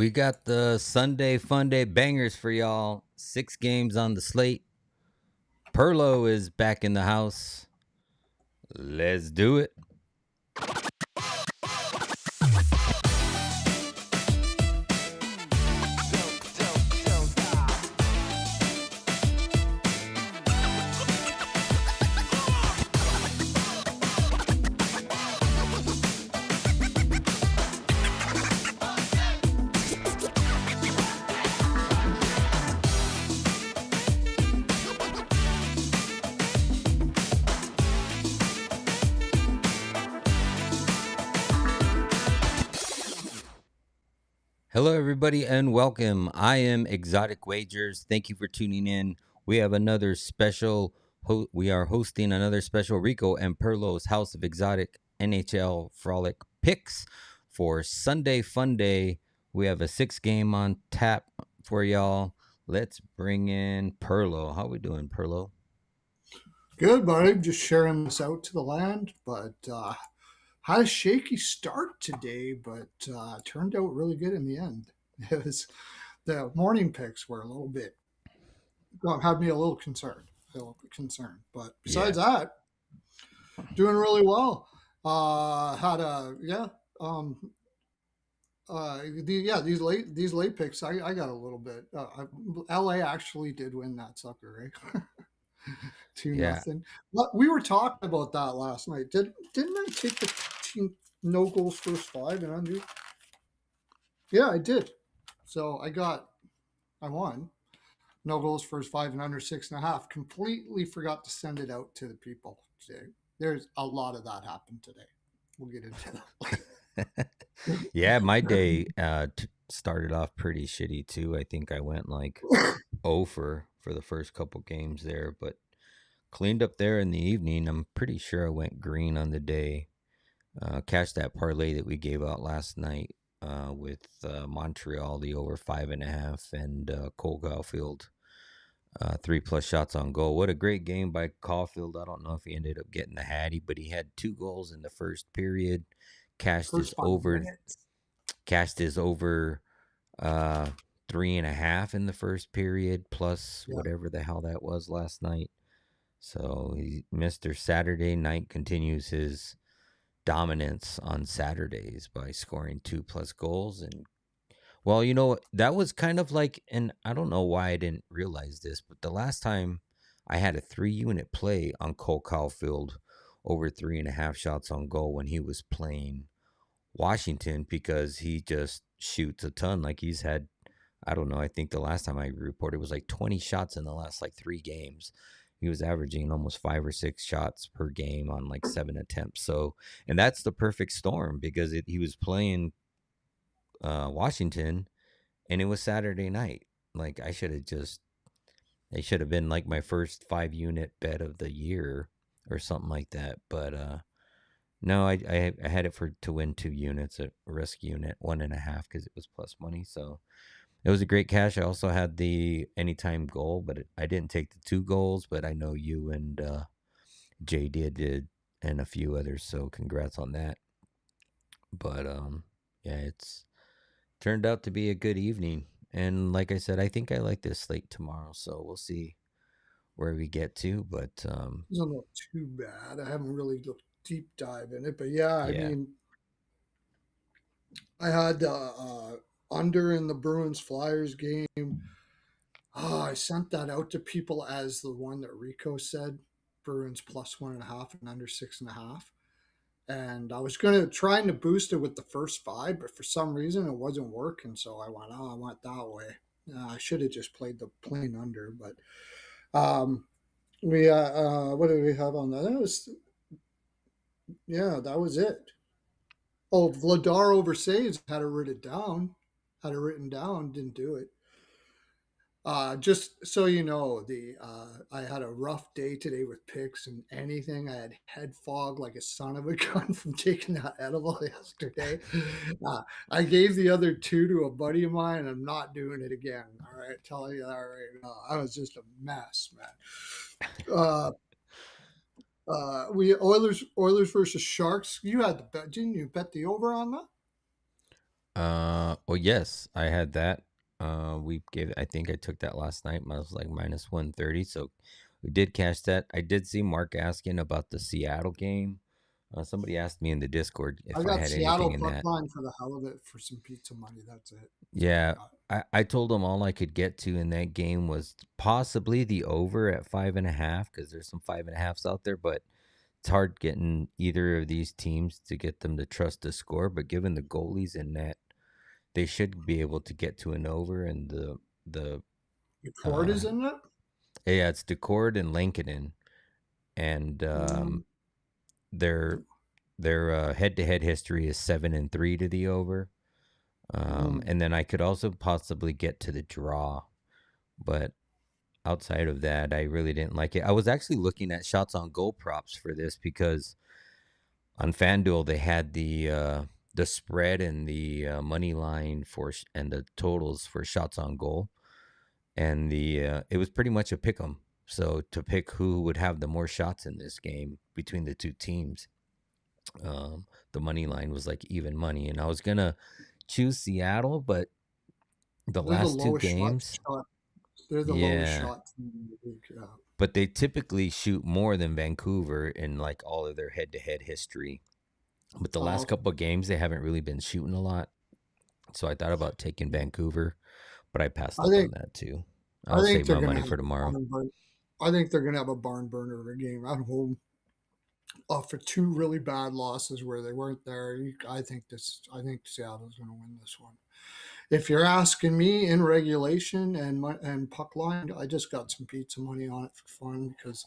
We got the Sunday Fun Day bangers for y'all. 6 games on the slate. Pearlo is back in the house. Let's do it. Hello, everybody, and welcome. I am Exotic Wagers. Thank you for tuning in. We have another special. We are hosting another special Rico and Pearlo's House of Exotic NHL Frolic picks for Sunday Fun Day. We have a 6 game on tap for y'all. Let's bring in Pearlo. How we doing, Pearlo? Good, buddy. Just sharing this out to the land, but had a shaky start today, but turned out really good in the end. It was the morning picks were a little bit had me a little concerned, but besides that, doing really well. Had a these late picks. I got a little bit. LA actually did win that sucker, right? 2-0. But we were talking about that last night. Didn't I take the team no goals first 5 and under? Yeah, I did. So I won. No goals first 5 and under 6.5. Completely forgot to send it out to the people today. There's a lot of that happened today. We'll get into that. Yeah, my day started off pretty shitty too. I think I went like 0 for the first couple games there, but cleaned up there in the evening. I'm pretty sure I went green on the day. Cashed that parlay that we gave out last night with Montreal, the over 5.5, and Cole Caulfield, 3+ shots on goal. What a great game by Caulfield. I don't know if he ended up getting the hattie, but he had 2 goals in the first period. Cashed his over 3.5 in the first period, plus whatever the hell that was last night. So Mr. Saturday Night continues his dominance on Saturdays by scoring 2+ goals. And well, you know, that was kind of like, and I don't know why I didn't realize this, but the last time I had a 3-unit play on Cole Caulfield over 3.5 shots on goal when he was playing Washington, because he just shoots a ton. Like he's had, I don't know, I think the last time I reported was like 20 shots in the last like 3 games. He was averaging almost 5 or 6 shots per game on like 7 attempts. So, and that's the perfect storm because he was playing Washington and it was Saturday night. Like it should have been like my first 5-unit bet of the year or something like that. But no, I had it to win 2 units, a risk unit, 1.5 because it was plus money. So it was a great cash. I also had the anytime goal, but I didn't take the 2 goals. But I know you and Jay did, and a few others. So congrats on that. But yeah, it's turned out to be a good evening. And like I said, I think I like this slate tomorrow. So we'll see where we get to. But It's not too bad. I haven't really looked deep dive in it, but I mean, I had under in the Bruins Flyers game. I sent that out to people as the one that Rico said, Bruins plus 1.5 and under 6.5. And I was trying to boost it with the first 5, but for some reason it wasn't working. So I went that way. I should have just played the plain under, but we what did we have on that? That was it. Oh, Vladar over saves had it written down, didn't do it. Just so you know, I had a rough day today with picks and anything. I had head fog like a son of a gun from taking that edible yesterday. I gave the other 2 to a buddy of mine, and I'm not doing it again. All right, telling you that right now. I was just a mess, man. We Oilers versus Sharks. You had the bet, didn't you? Bet the over on that? Well, yes, I had that. I think I took that last night. I was like minus 130. So we did cash that. I did see Mark asking about the Seattle game. Somebody asked me in the Discord I if I got had anything Seattle in puck that. line for the hell of it for some pizza money. That's it. That's all I Yeah, got. I told them all I could get to in that game was possibly the over at 5.5 because there's some 5.5s out there, but it's hard getting either of these teams to get them to trust the score. But given the goalies in net, they should be able to get to an over. And the The court is uh in it. yeah, it's Decord and Lankinen, and Mm, their head-to-head history is 7-3 to the over. mm. And then I could also possibly get to the draw, but outside of that, I really didn't like it. I was actually looking at shots on goal props for this because on FanDuel they had the spread and the money line and the totals for shots on goal, and the it was pretty much a pick 'em. So to pick who would have the more shots in this game between the two teams, the money line was like even money, and I was gonna choose Seattle, but the They're the last two lowest games, shot. They're the lowest yeah, shot team in the league. Yeah. but they typically shoot more than Vancouver in like all of their head-to-head history. But the last Oh, couple of games, they haven't really been shooting a lot. So I thought about taking Vancouver, but I passed I up think on that too. I I'll think save they're my gonna money have for a tomorrow. barn burn. I think they're gonna have a barn burner of a game at home. For two really bad losses where they weren't there, I think this. I think Seattle's going to win this one. If you're asking me in regulation and puck line, I just got some pizza money on it for fun because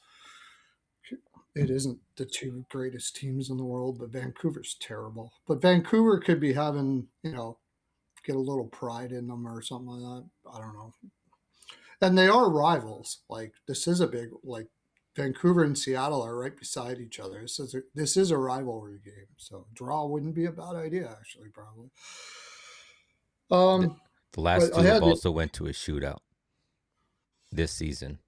it isn't the two greatest teams in the world, but Vancouver's terrible. But Vancouver could be having, get a little pride in them or something like that. I don't know. And they are rivals. Like this is a big like Vancouver and Seattle are right beside each other. This is a rivalry game, so draw wouldn't be a bad idea actually, probably. The, Um, the last but I two have had the also went to a shootout this season.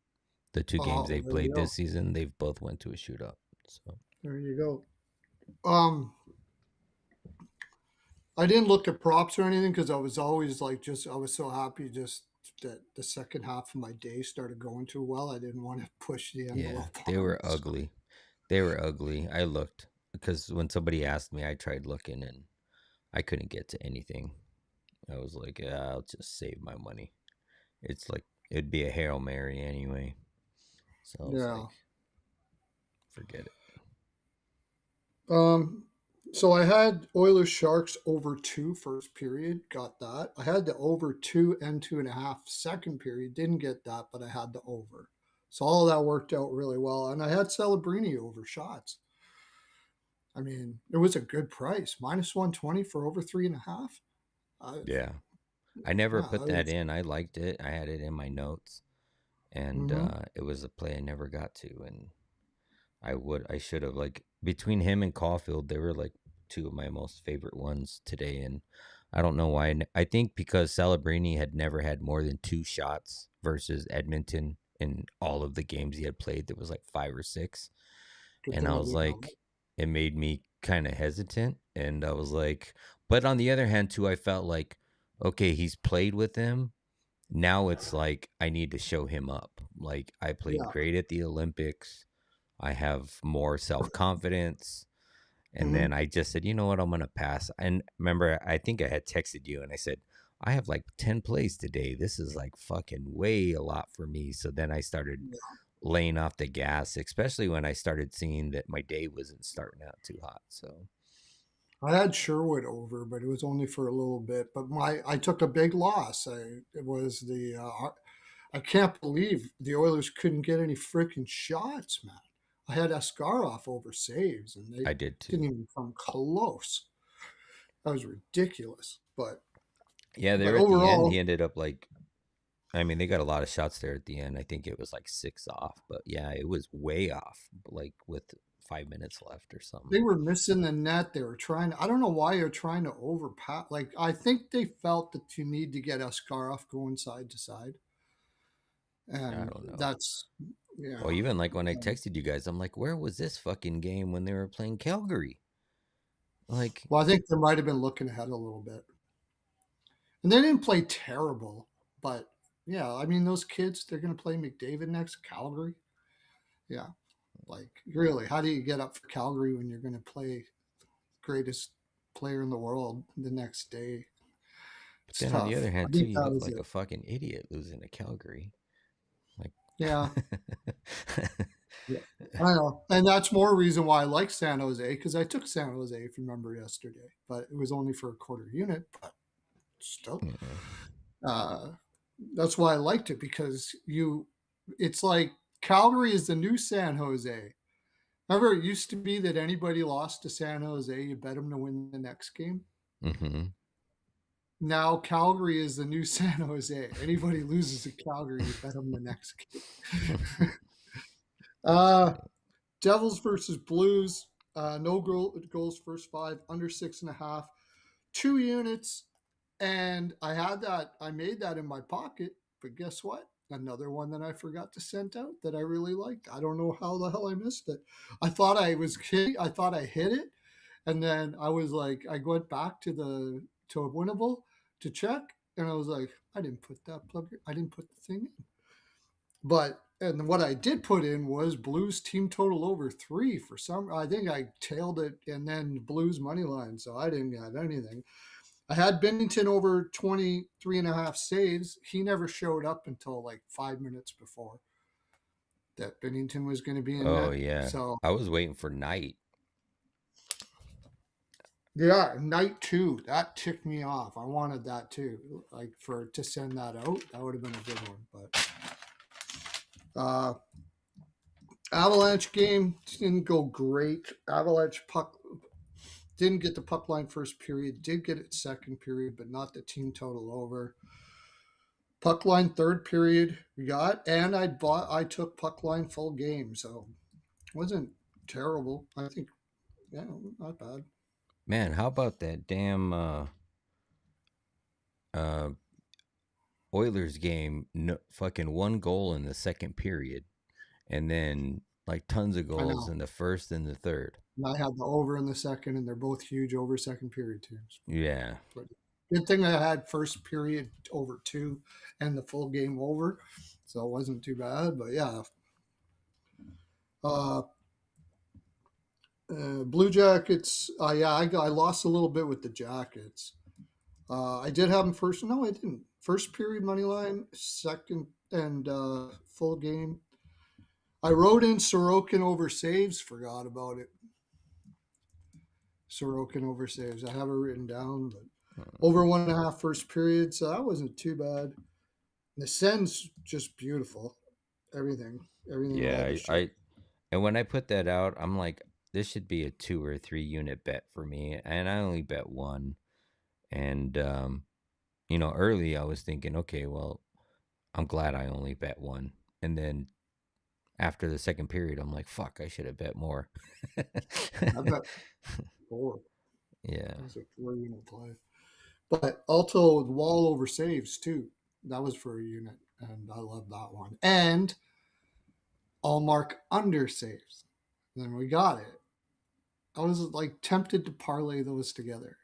The two games oh they've there you played this go, season, they've both went to a shootout. So there you go. I didn't look at props or anything because I was always like just I was so happy just that the second half of my day started going too well. I didn't want to push the yeah, envelope they on were it. So, ugly. They were ugly. I looked because when somebody asked me, I tried looking and I couldn't get to anything. I was like, yeah, I'll just save my money. It's like it'd be a Hail Mary anyway. So I was like, yeah. forget it. Um, so I had Oilers Sharks over two first period, got that. I had the over two and 2.5 second period, didn't get that, but I had the over. So all of that worked out really well. And I had Celebrini over shots. I mean, it was a good price, minus 120 for over 3.5. I, Yeah. I never yeah, put I that was. in. I liked it. I had it in my notes, and Mm-hmm. it was a play I never got to. And I should have, like, between him and Caulfield, they were like two of my most favorite ones today. And I don't know why. I think because Celebrini had never had more than two shots versus Edmonton in all of the games he had played. There was like five or six, Good and thing I I was wouldn't have. like, it made me kind of hesitant. And I was like, but on the other hand, too, I felt like, okay, he's played with him. Now it's like I need to show him up. Like I played Yeah. great at the Olympics. I have more self confidence. And Mm-hmm. then I just said, you know what, I'm gonna pass. And remember, I think I had texted you and I said, I have like 10 plays today. This is like fucking way a lot for me. So then I started laying off the gas, especially when I started seeing that my day wasn't starting out too hot. So I had Sherwood over, but it was only for a little bit. But I took a big loss. It was I can't believe the Oilers couldn't get any freaking shots, man. I had Askarov over saves, and they I did didn't too. even come close. That was ridiculous. But Yeah, but there at the end, he overall, ended up like, I mean, they got a lot of shots there at the end. I think it was like six off, but yeah, it was way off, like with 5 minutes left or they something. were missing the net. They were trying. I don't know why you're trying to overpass. Like I think they felt that you need to get Askarov going side to side, I and don't know. that's yeah. Well, even like when I texted you guys, I'm like, where was this fucking game when they were playing Calgary? Like, Well, I think they might have been looking ahead a little bit. And they didn't play terrible, but yeah, I mean, those kids, they're going to play McDavid next, Calgary. Yeah. Like, really, how do you get up for Calgary when you're going to play greatest player in the world the next day? But It's then on the tough. other I hand, too, think you that look was like it. a fucking idiot losing to Calgary. Like, Yeah. Yeah. I know. And that's more reason why I like San Jose, because I took San Jose, if you remember, yesterday, but it was only for a quarter unit, but still. yeah. Uh, that's why I liked it, because it's like Calgary is the new San Jose. Remember, it used to be that anybody lost to San Jose, you bet them to win the next game. Mm-hmm. Now Calgary is the new San Jose. Anybody loses to Calgary, you bet them the next game. That's uh, funny. Devils versus Blues. No goals first five, under 6.5, 2 units. And I made that in my pocket. But guess what? Another one that I forgot to send out that I really liked. I don't know how the hell I missed it. I thought I was kidding. I thought I hit it. And then I was like, I went back to a winnable to check. And I was like, I didn't put that plug. I didn't put the thing in. But and what I did put in was Blues team total over 3 for some. I think I tailed it, and then Blues money line, so I didn't have anything. I had Bennington over 23.5 saves. He never showed up until like 5 minutes before that Bennington was going to be in Oh net. yeah, So I was waiting for Knight. yeah, night two that ticked me off. I wanted that too, like for to send that out. That would have been a good one, but Avalanche game didn't go great. Avalanche puck didn't get the puck line first period, did get it second period, but not the team total over. Puck line third period we got, and I took puck line full game, so it wasn't terrible. I think yeah, not bad. Man, how about that damn uh Oilers game? No, fucking one goal in the second period, and then like tons of I goals know. in the first and the third. And I had the over in the second, and they're both huge over second period teams. Yeah, But good thing I had first period over 2 and the full game over, so it wasn't too bad. But yeah, uh, Blue Jackets. Yeah, I lost a little bit with the Jackets. I did have them first. No, I didn't. First period money line, second and full game. I wrote in Sorokin over saves. Forgot about it. Sorokin over saves. I have it written down, but over 1.5 first period, so that wasn't too bad. The Sens just beautiful. Everything, everything about yeah. the shirt. I and when I put that out, I'm like, this should be a 2 or 3 unit bet for me, and I only bet one. And early I was thinking, okay, well, I'm glad I only bet one. And then after the second period, I'm like, fuck, I should have bet more. I bet 4. Yeah. That was a 4 unit play. But also the wall over saves too. That was for a unit, and I love that one. And all mark under saves. Then we got it. I was like tempted to parlay those together.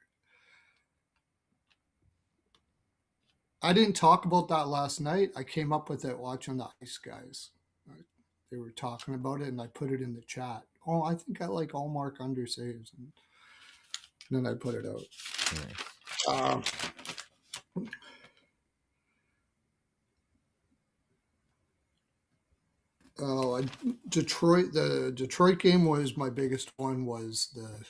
I didn't talk about that last night. I came up with it watching the Ice Guys. They were talking about it, and I put it in the chat. Oh, I think I like all mark under saves, and then I put it out. Nice. Um, oh, Detroit. The Detroit game was my biggest one. Was the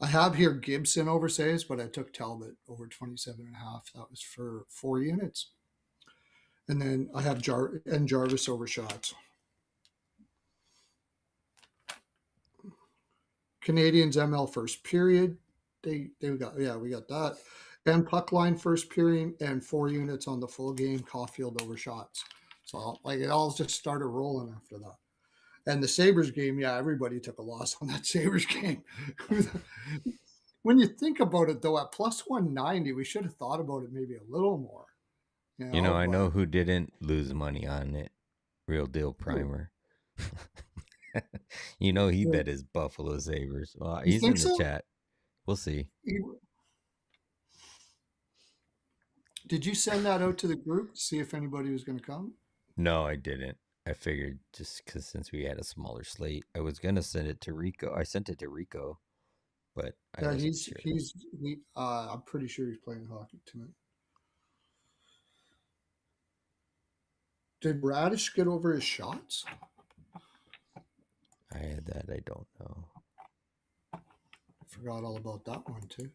I have here Gibson over saves, but I took Talbot over 27.5. That was for 4 units. And then I have Jarvis over shots. Canadians ML first period. We got that. And puck line first period and 4 units on the full game. Caulfield over shots. So like it all just started rolling after that. And the Sabres game, yeah, everybody took a loss on that Sabres game. When you think about it, though, at plus 190, we should have thought about it maybe a little more, I know but who didn't lose money on it. Real deal primer. He bet his Buffalo Sabres. Well, you he's think in the so? chat. We'll see. Did you send that out to the group to see if anybody was going to come? No, I didn't. I figured just because since we had a smaller slate, I was gonna send it to Rico. I sent it to Rico, but I Yeah, wasn't sure. I'm pretty sure he's playing hockey tonight. Did Radish get over his shots? I had that. I don't know. I forgot all about that one too.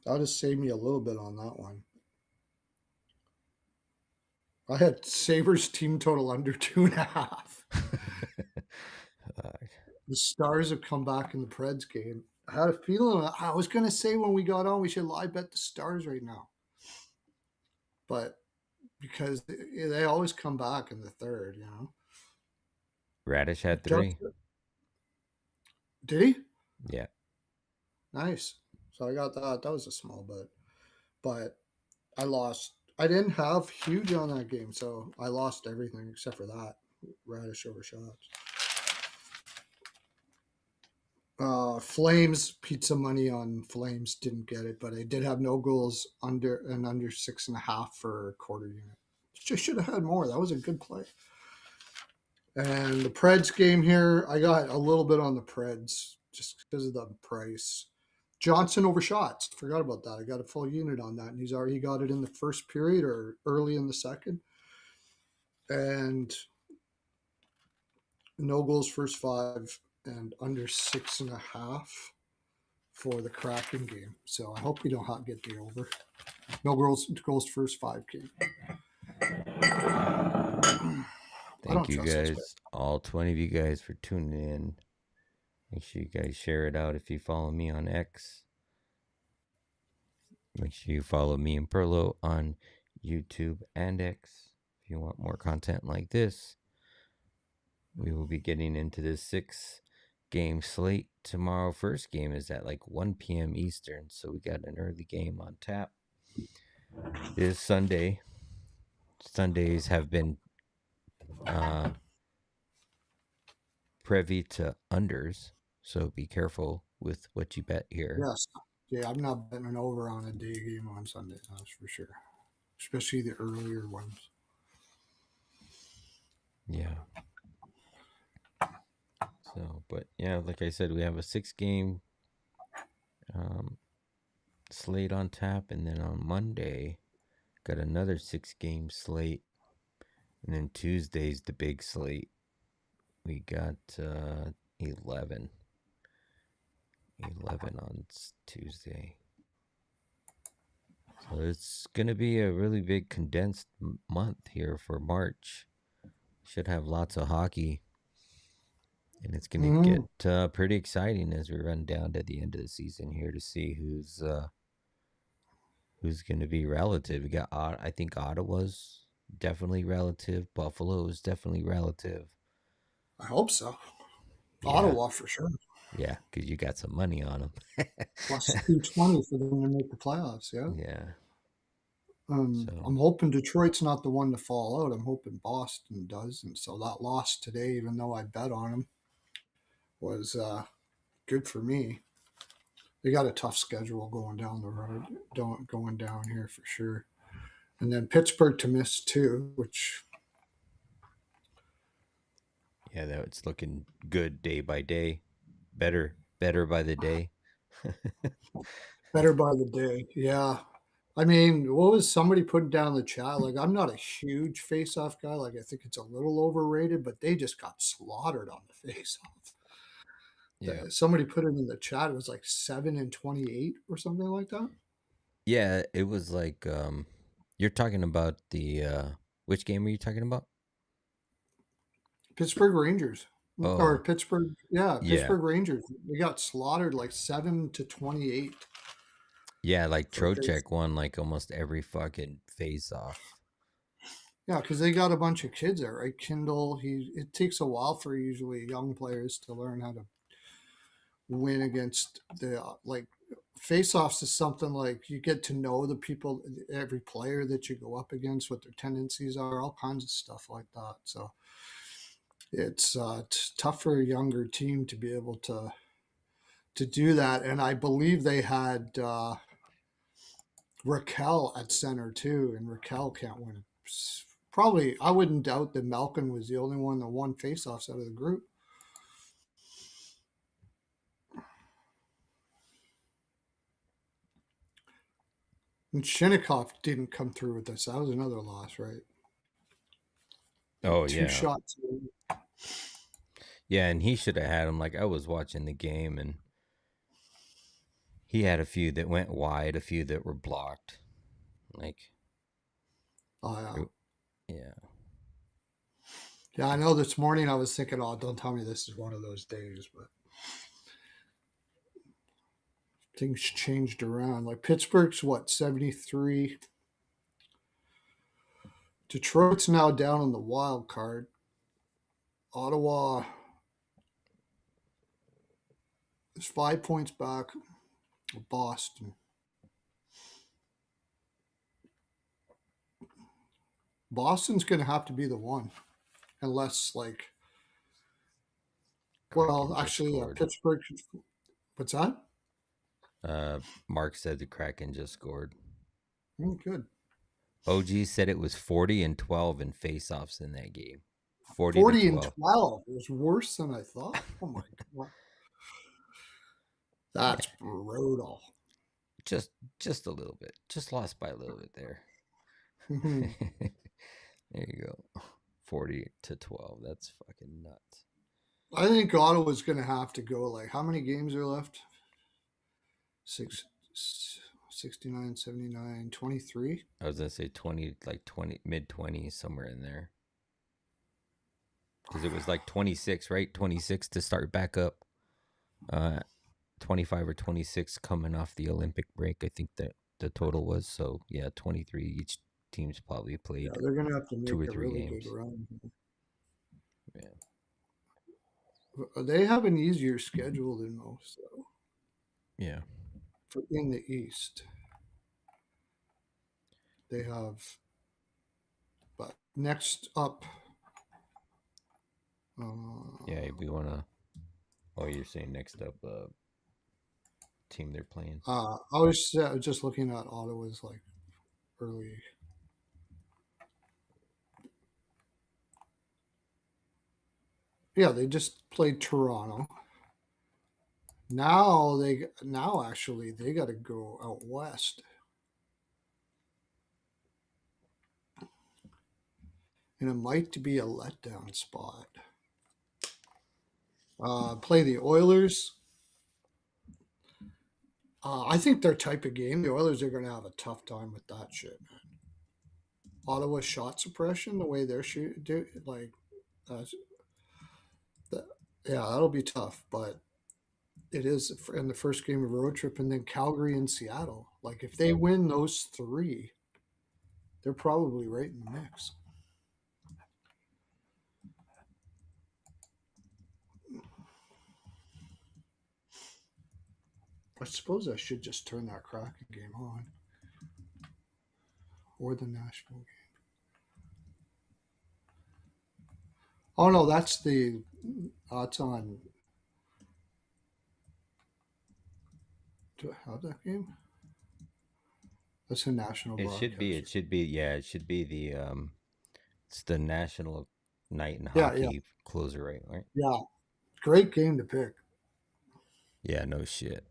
That'll just save me a little bit on that one. I had Sabres team total under 2.5. The Stars have come back in the Preds game. I had a feeling I was going to say when we got on, we should live bet the Stars right now. But because they always come back in the third, you know. Radish had 3. Did he? Yeah. Nice. So I got that. That was a small bet. But I lost. I didn't have huge on that game, so I lost everything except for that. Radish over shots. Flames pizza money on Flames didn't get it, but I did have no goals under 6.5 for a quarter unit. Just should have had more. That was a good play. And the Preds game here, I got a little bit on the Preds just because of the price. Johnson over shots. Forgot about that. I got a full unit on that, and he's already got it in the first period or early in the second. And no goals first 5 and under 6.5 for the Kraken game. So I hope we don't get the over. No goals first 5 game. Thank you guys, all 20 of you guys, for tuning in. Make sure you guys share it out if you follow me on X. Make sure you follow me and Pearlo on YouTube and X if you want more content like this. We will be getting into this 6-game slate tomorrow. First game is at like 1 p.m. Eastern, so we got an early game on tap. This Sunday. Sundays have been privy to unders, so be careful with what you bet here. Yes. Yeah, I'm not betting an over on a day game on Sunday, that's for sure. Especially the earlier ones. Yeah. So, but yeah, like I said, we have a 6-game slate on tap, and then on Monday, got another 6-game slate, and then Tuesday's the big slate. We got 11 on Tuesday. So it's going to be a really big condensed month here for March. Should have lots of hockey. And it's going to get pretty exciting as we run down to the end of the season here to see who's going to be relative. We got, I think Ottawa's definitely relative. Buffalo is definitely relative. I hope so. Yeah. Ottawa for sure. Yeah, because you got some money on them. Plus 220 for them to make the playoffs. Yeah. Yeah. I'm hoping Detroit's not the one to fall out. I'm hoping Boston does. And so that loss today, even though I bet on them, was good for me. They got a tough schedule going down the road, going down here for sure. And then Pittsburgh to miss too, which. Yeah, it's looking good day by day. Better by the day. Better by the day, yeah. I mean, what was somebody putting down in the chat? Like, I'm not a huge face-off guy. Like, I think it's a little overrated, but they just got slaughtered on the face-off. Yeah. Somebody put it in the chat. It was like 7-28 or something like that. Yeah, it was like you're talking about the which game are you talking about? Pittsburgh Rangers. Oh. Or Pittsburgh, Pittsburgh Rangers. They got slaughtered like 7-28. Yeah, like Trocheck won like almost every fucking face-off. Yeah, because they got a bunch of kids there, right? Kindle, it takes a while for usually young players to learn how to win against the face-offs is something like you get to know the people, every player that you go up against, what their tendencies are, all kinds of stuff like that. So it's tough for a younger team to be able to do that. And I believe they had Raquel at center too, and Raquel can't win it. Probably, I wouldn't doubt that Malkin was the only one that won faceoffs out of the group. And Shinnikov didn't come through with this. That was another loss, right? Oh, Two yeah. shots. Yeah, and he should have had him. Like, I was watching the game, and he had a few that went wide, a few that were blocked. Like, Oh, yeah. Yeah. Yeah, I know this morning I was thinking, oh, don't tell me this is one of those days, but things changed around. Like Pittsburgh's what, 73? Detroit's now down on the wild card. Ottawa is 5 points back of Boston. Boston's going to have to be the one, unless, like, Kraken well, just actually, scored. Pittsburgh. What's that? Mark said the Kraken just scored. Oh, good. OG said it was 40-12 in faceoffs in that game. 40 to 40 and 12. 12. It was worse than I thought. Oh my god. That's brutal. Just a little bit. Just lost by a little bit there. Mhm. There you go. 40-12. That's fucking nuts. I think Ottawa's going to have to go. Like, how many games are left? 69, 79, 23. I was gonna say 20, like 20, mid-20s, somewhere in there. Because it was like 26, right? 26 to start back up. 25 or 26 coming off the Olympic break. I think that the total was. So yeah, 23. Each team's probably played Yeah, they're going to have to 2 or make a 3 really games. big run. Yeah. They have an easier schedule than most, though. Yeah. In the East, they have. But next up. Yeah, we want to. Oh, you're saying next up, team they're playing. I was just looking at Ottawa's like early. Yeah, they just played Toronto. Now actually they got to go out west, and it might be a letdown spot. Play the Oilers. I think their type of game, the Oilers are going to have a tough time with that shit. Ottawa shot suppression, the way they're shooting, like, uh, yeah, that'll be tough. But it is in the first game of a road trip, and then Calgary and Seattle. Like, if they win those three, they're probably right in the mix. I suppose I should just turn that Kraken game on, or the Nashville game. Oh no, that's the it's on. Do I have that game? That's a national It should be. broadcast. It should be. Yeah, it should be the. It's the National Night in Yeah, yeah, Hockey closer, right? yeah. Great game to pick. Yeah, no shit.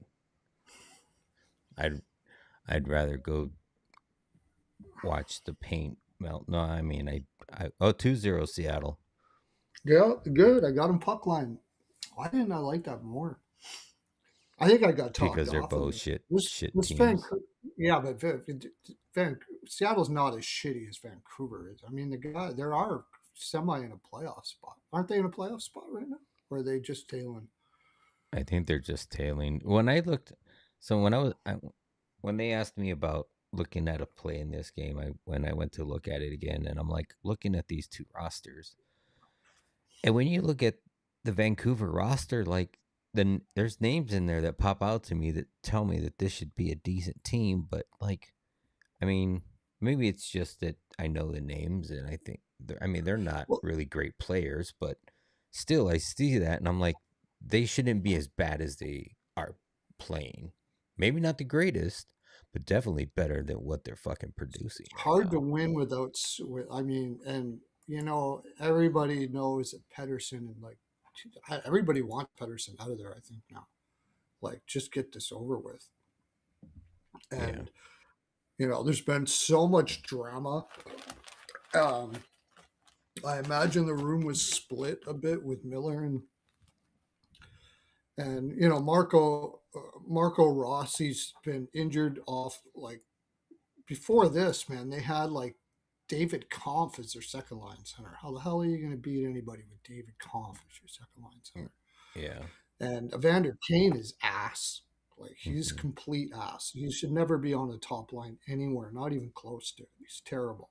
I'd rather go watch the paint melt. No, I mean I 2-0 Seattle. Yeah, good. I got him puck line. Why didn't I like that more? I think I got talked Because they're off of both it. shit This teams. yeah, but Seattle's not as shitty as Vancouver is. I mean, there are semi in a playoff spot. Aren't they in a playoff spot right now? Or are they just tailing? I think they're just tailing. When I looked, so when they asked me about looking at a play in this game, when I went to look at it again, and I'm like looking at these two rosters, and when you look at the Vancouver roster, like then there's names in there that pop out to me that tell me that this should be a decent team, but like, I mean, maybe it's just that I know the names, and I think they're not Well, really great players, but still I see that and I'm like, they shouldn't be as bad as they are playing. Maybe not the greatest, but definitely better than what they're fucking producing right hard to now. win without. I mean, and everybody knows that Pedersen and like everybody wants Pedersen out of there. I think now, like, just get this over with. Yeah, And there's been so much drama. Um, I imagine the room was split a bit with Miller and Marco Rossi's been injured off like before this, man. They had like David Kampf as their second line center. How the hell are you going to beat anybody with David Kampf as your second line center? yeah. And Evander Kane is ass. Like, he's Mm-hmm. complete ass. He should never be on the top line anywhere, not even close to it. He's terrible.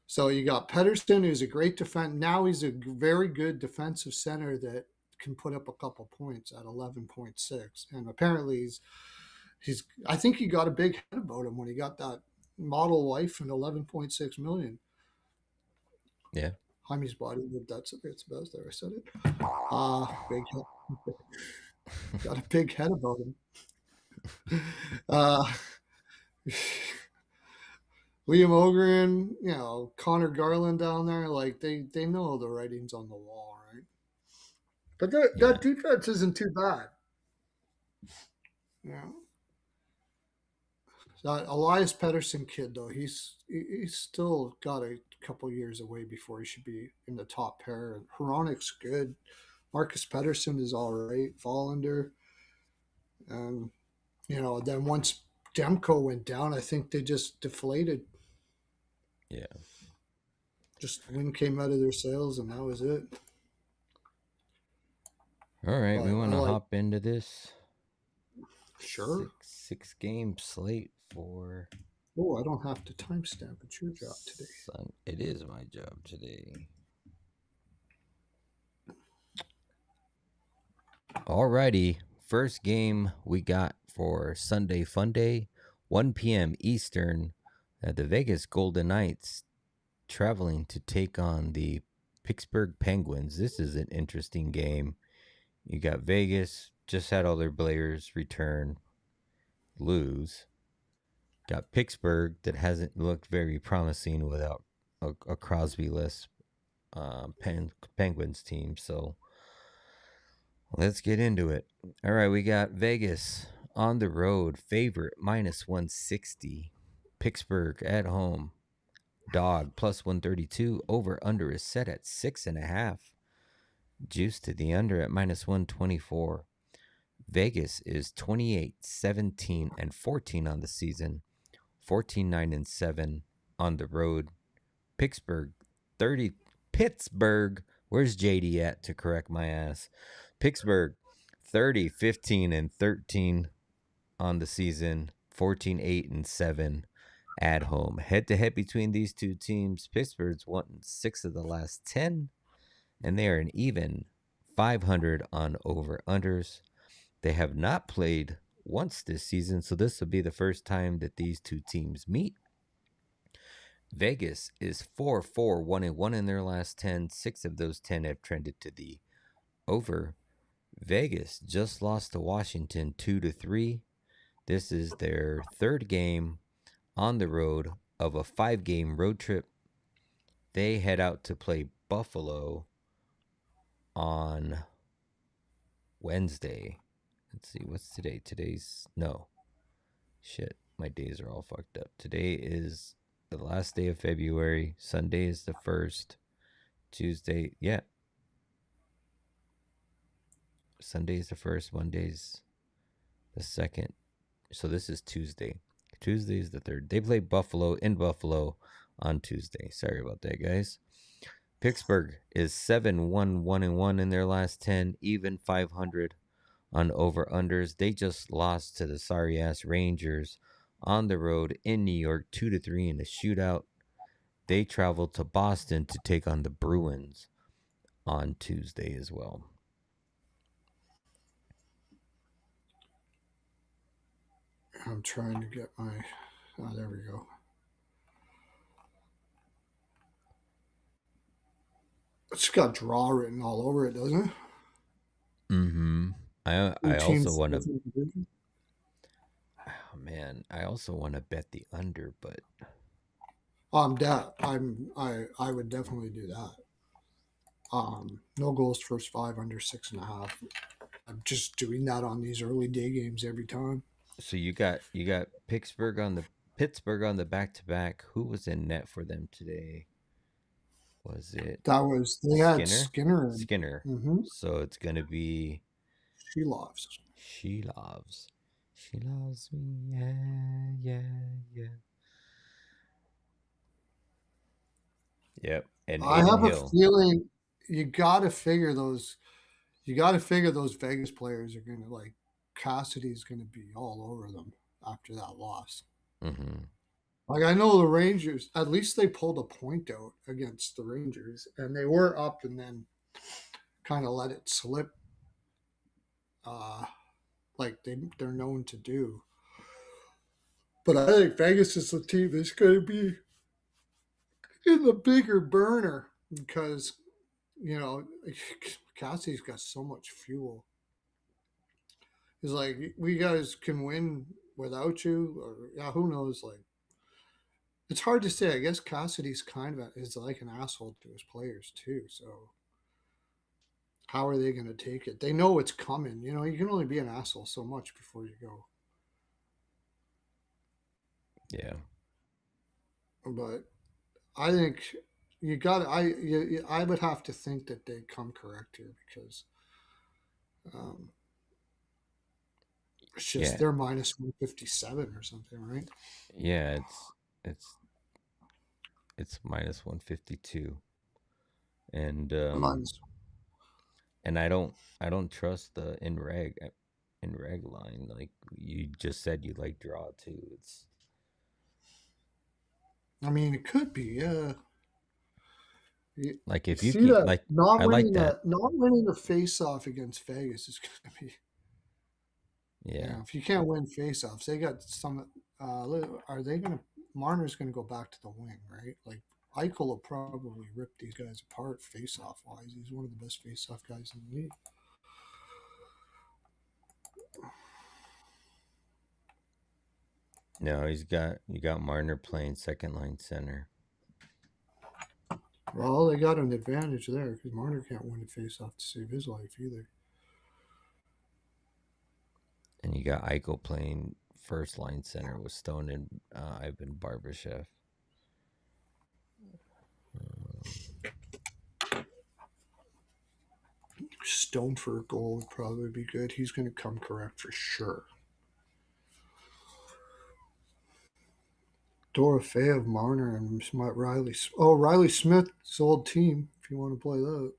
So you got Pedersen, who's a great defense. Now he's a very good defensive center that can put up a couple points at 11.6. And apparently he's I think he got a big head about him when he got that model wife and 11.6 million. Yeah, Hymes body, that's it's best there. I said it. Big head. Got a big head about him. Uh, Liam Ogren, Connor Garland down there, like they know the writing's on the wall, right? But that yeah, defense isn't too bad. Yeah. That Elias Pettersson kid though, he's still got a couple years away before he should be in the top pair. Hronik's good. Marcus Pettersson is all right. Vollander, and then once Demko went down, I think they just deflated. yeah. Just wind came out of their sails, and that was it. All right, we But I want to like, hop into this sure. six game slate for Oh, I don't have to timestamp. It's your job today. Sun. It is my job today. Alrighty, first game we got for Sunday Fun Day, 1 p.m. Eastern. The Vegas Golden Knights traveling to take on the Pittsburgh Penguins. This is an interesting game. You got Vegas, just had all their players return, lose. Got Pittsburgh that hasn't looked very promising without a Crosby-less Penguins team. So let's get into it. All right, we got Vegas on the road, favorite minus 160. Pittsburgh at home, dog plus 132. Over under is set at 6.5. Juice to the under at minus 124. Vegas is 28, 17, and 14 on the season, 14, 9, and 7 on the road. Pittsburgh, 30. Pittsburgh, where's JD at to correct my ass? Pittsburgh, 30, 15, and 13 on the season, 14, 8, and 7 at home. Head to head between these two teams, Pittsburgh's won 6 of the last 10, and they are an even 500 on over-unders. They have not played once this season, so this will be the first time that these two teams meet. Vegas is 4-4, 1-1 in their last 10. 6 of those 10 have trended to the over. Vegas just lost to Washington 2-3. This is their third game on the road of a 5-game road trip. They head out to play Buffalo on Wednesday. Let's see, what's today? My days are all fucked up. Today is the last day of February. Sunday is the 1st. Tuesday, yeah. Sunday is the 1st. Monday's the 2nd. So this is Tuesday. Tuesday is the 3rd. They play Buffalo in Buffalo on Tuesday. Sorry about that, guys. Pittsburgh is 7-1, 1-1 in their last 10, even 500 on over-unders. They just lost to the sorry-ass Rangers on the road in New York, 2-3 in a shootout. They traveled to Boston to take on the Bruins on Tuesday as well. I'm trying to get my. Oh, there we go. It's got draw written all over it, doesn't it? Mm-hmm. I Two also teams. want to. Oh Man, I also want to bet the under, but I would definitely do that. No goals first five under 6.5. I'm just doing that on these early day games every time. so you got Pittsburgh on the back to back. Who was in net for them today? Was it They had Skinner? Skinner and Skinner. mm-hmm, So it's gonna be she loves. she loves. She loves me. Yeah, yeah, yeah. Yep. And I Aiden have a Hill. feeling you got to figure those. You got to figure those Vegas players are going to like Cassidy's going to be all over them after that loss. Mm-hmm. Like I know the Rangers, at least they pulled a point out against the Rangers, and they were up and then kind of let it slip, uh, like they're known to do. But I think Vegas is the team that's going to be in the bigger burner because you know Cassie's got so much fuel. He's like, we guys can win without you, or yeah, who knows? Like, it's hard to say. I guess Cassidy's kind of is like an asshole to his players too. So how are they going to take it? They know it's coming. You know, you can only be an asshole so much before you go. Yeah. But I think you got. I would have to think that they come correct here because um, it's just Yeah. they're minus 157 or something, right? Yeah, it's it's minus 152. And Minus. I don't trust the in reg line. Like you just said you like draw too. It's I mean, it could be. Yeah. like You if you see can that like I like that. not winning a face off against Vegas is going to be Yeah. if you can't win face offs, they got some. Are they going to? Marner's going to go back to the wing, right? Like Eichel will probably rip these guys apart face off wise. He's one of the best face off guys in the league. No, you got Marner playing second line center. Well, they got an advantage there because Marner can't win a face off to save his life either. And you got Eichel playing first line center with Stone and Ivan Barbashev. Stone for a goal would probably be good. He's going to come correct for sure. Dorofeyev, Marner, and Riley. Oh, Riley Smith's old team. If you want to play that,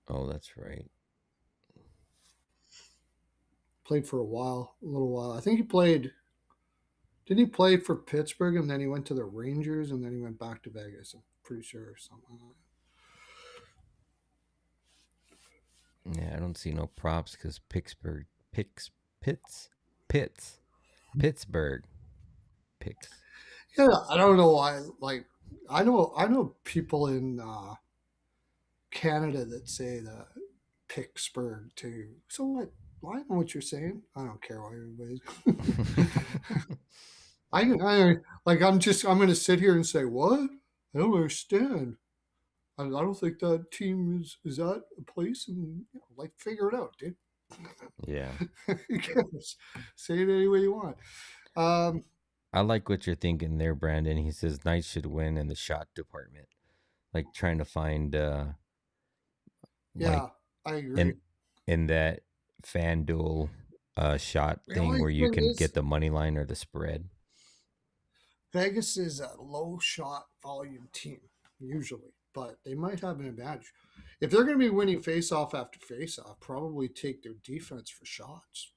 Oh, that's right. played for a little while. I think he played. Didn't he play for Pittsburgh and then he went to the Rangers and then he went back to Vegas? I'm pretty sure or something like Yeah, I don't see no props because Pitts, Pittsburgh picks. that. Yeah, I don't know why. Like, I know people in Canada that say the Pittsburgh too. So what? Well, I know what you're saying. I don't care why everybody's. I like. I'm going to sit here and say what? I don't understand. I don't think that team is that a place, and like figure it out, dude. Yeah. Say it any way you want. Um, I like what you're thinking there, Brandon. He says Knights should win in the shot department. Like trying to find like yeah, I agree. in that FanDuel shot The thing only where you thing can get is, the money line or the spread. Vegas is a low shot volume team usually, but they might have an advantage if they're going to be winning face off after face off. Probably take their defense for shots.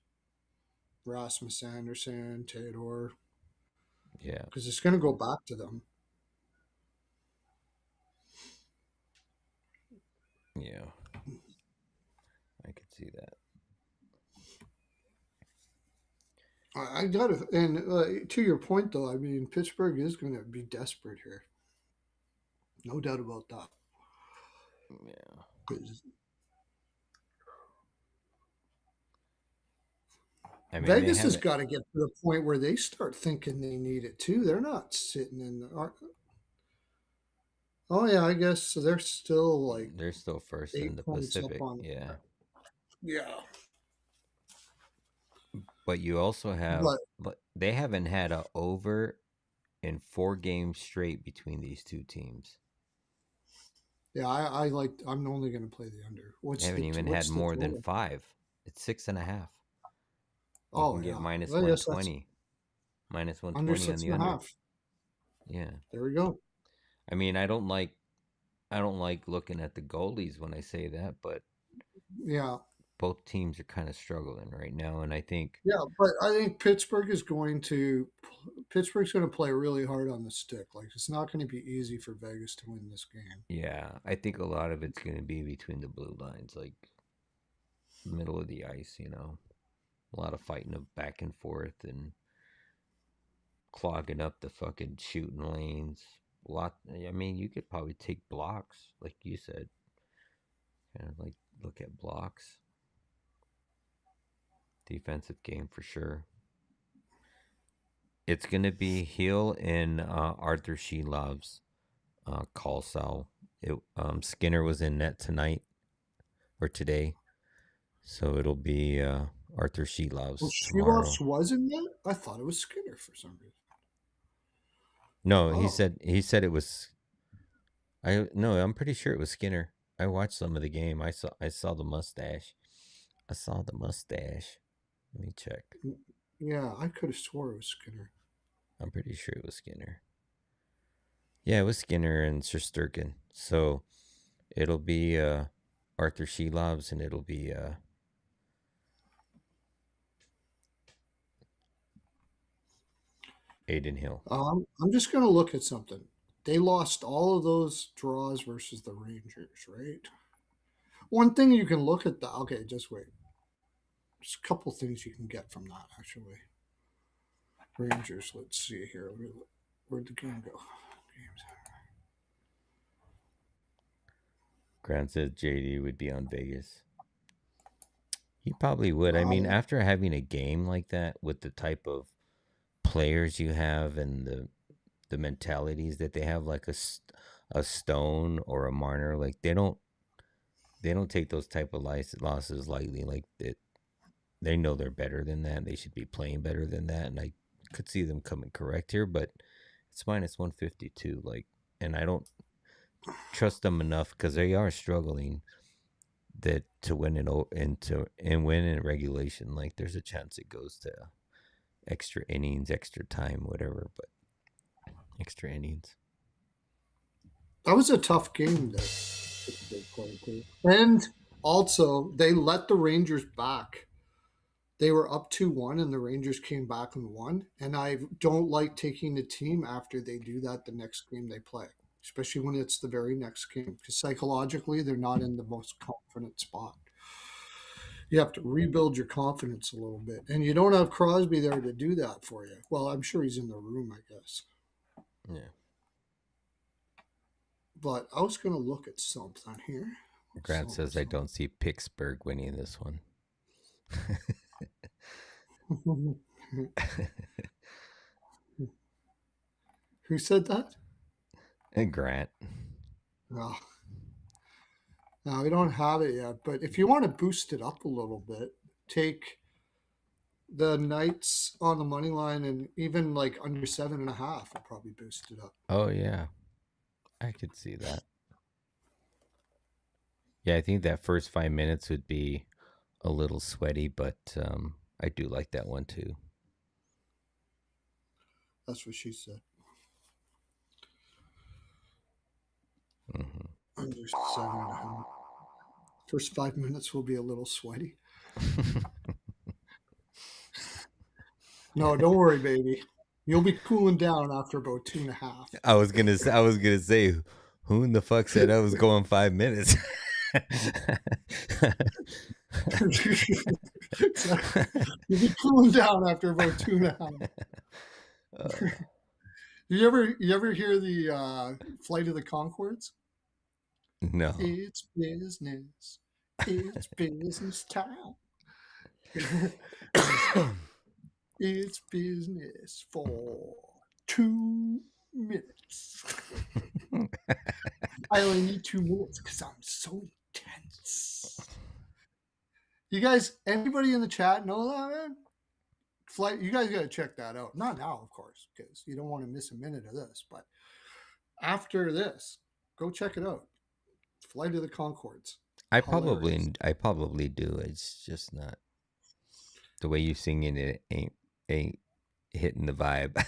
Rasmus Anderson, Theodore, Yeah. because it's going to go back to them. Yeah. I could see that. I got to, and to your point though, I mean Pittsburgh is going to be desperate here, no doubt about that. Yeah. 'Cause I mean, they Vegas has haven't. got to get to the point where they start thinking they need it too. They're not sitting in the. Oh yeah, I guess so. They're still like They're still first in the 8 points up Pacific. on. Yeah. Yeah, But you also have, but but they haven't had a over in 4 games straight between these two teams. yeah, I like. I'm only going to play the under. They haven't even had What's the more than total? 5. It's 6.5. You Oh can get yeah, minus I guess that's 120, minus under 120 on six the and a under. half. Yeah. There we go. I mean, I don't like looking at the goalies when I say that, but Yeah, both teams are kind of struggling right now, and I think yeah, but I think Pittsburgh's going to play really hard on the stick. Like it's not going to be easy for Vegas to win this game. yeah, I think a lot of it's going to be between the blue lines, like middle of the ice, a lot of fighting of back and forth and clogging up the fucking shooting lanes. A lot. I mean, you could probably take blocks, like you said, kind of like look at blocks. Defensive game for sure. It's gonna be Hill and Arthur Shelov's call cell. Skinner was in net tonight or today, so it'll be Arthur Well, Shelov's tomorrow. Sheloff's was in that. I thought it was Skinner for some reason. No, Oh, he said it was. I no, I'm pretty sure it was Skinner. I watched some of the game. I saw the mustache. I saw the mustache. Let me check. yeah, I could have swore it was Skinner. I'm pretty sure it was Skinner. Yeah, it was Skinner and Shesterkin. So it'll be Arthur Shelov's and it'll be Aiden Hill. I'm just going to look at something. They lost all of those draws versus the Rangers, right? One thing you can look at that. Okay, just wait. There's a couple things you can get from that actually. Rangers. Let's see here. Where'd the game go? Games. Grant says JD would be on Vegas. He probably would. I mean, Um, after having a game like that with the type of players you have and the mentalities that they have, like a Stone or a Marner, like they don't take those type of losses lightly. Like they know they're better than that. They should be playing better than that. And I could see them coming correct here, but it's minus 152. Like, and I don't trust them enough because they are struggling that to win and win in regulation. Like, there's a chance it goes to extra innings, extra time, whatever. But extra innings. that was a tough game that they played. And also, they let the Rangers back. They were up 2-1 and the Rangers came back and won. And I don't like taking the team after they do that the next game they play, especially when it's the very next game, because psychologically, they're not in the most confident spot. You have to rebuild your confidence a little bit. And you don't have Crosby there to do that for you. Well, I'm sure he's in the room, I guess. Yeah. But I was going to look at something here. Grant says I don't see Pittsburgh winning this one. Who said that? And Grant. No, no, we don't have it yet. But if you want to boost it up a little bit, take the Knights on the money line and even like under 7.5 will probably boost it up. Oh yeah, I could see that. Yeah, I think that first 5 minutes would be a little sweaty, but I do like that one too. That's what she said. Mm-hmm. Under 7.5. First 5 minutes will be a little sweaty. No, don't worry, baby. You'll be cooling down after about 2.5. I was gonna say, who in the fuck said I was going 5 minutes? You'll be cooling down after about 2.5. You ever hear the Flight of the Concords? No. It's business. It's business time. It's business for 2 minutes. I only need 2 minutes because I'm so intense. You guys, anybody in the chat know that, man? Flight, you guys got to check that out. Not now, of course, because you don't want to miss a minute of this. But after this, go check it out. Flight of the Concords. Hilarious. I probably do. It's just not the way you singing it ain't hitting the vibe.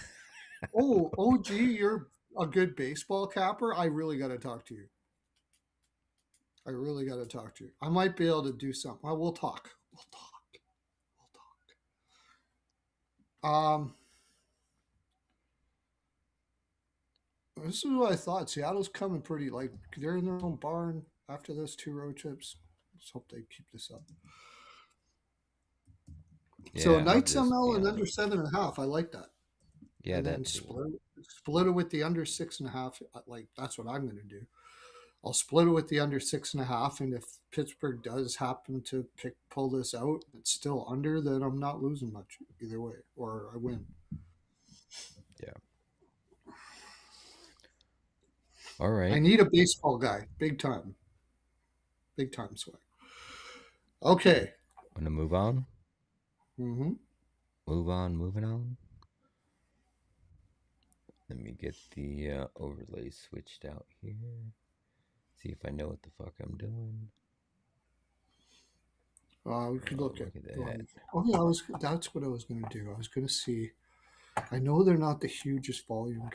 Oh, OG, you're a good baseball capper. I really got to talk to you. I really got to talk to you. I might be able to do something. Well, we'll talk. We'll talk. We'll talk. This is what I thought. Seattle's coming pretty, like, they're in their own barn after those 2 road trips. Let's hope they keep this up. So Yeah, I'll Knights just ML be and on under it. 7.5. I like that. Yeah, And then that too. split it with the under 6.5. Like, that's what I'm going to do. I'll split it with the under 6.5, and if Pittsburgh does happen to pull this out, it's still under. Then I'm not losing much either way, or I win. Yeah. All I right. need a baseball guy, big time swing. Okay. Want to move on? Mm-hmm. Moving on. Let me get the overlay switched out here. See if I know what the fuck I'm doing. We could Oh, look at. look at that. Oh yeah, that's what I was going to do. I was going to see. I know they're not the hugest volume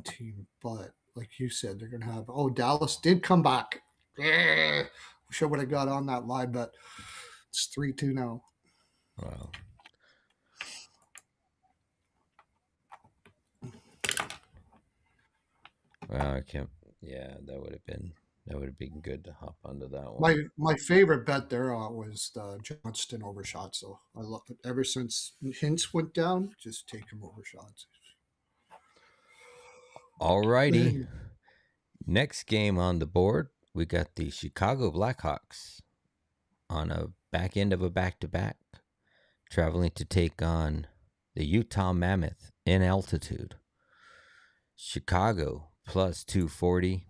team, but like you said, they're going to have. Oh, Dallas did come back. Wish I would have got on that live, but it's 3-2 now. Wow. Wow, I can't. Yeah, that would have been good to hop onto that one. My favorite bet there was the Johnston over shots. So I love it. Ever since Hints went down, just take him over shots. Alrighty. Next game on the board, we got the Chicago Blackhawks on a back end of a back-to-back, traveling to take on the Utah Mammoth in altitude. Chicago plus 240,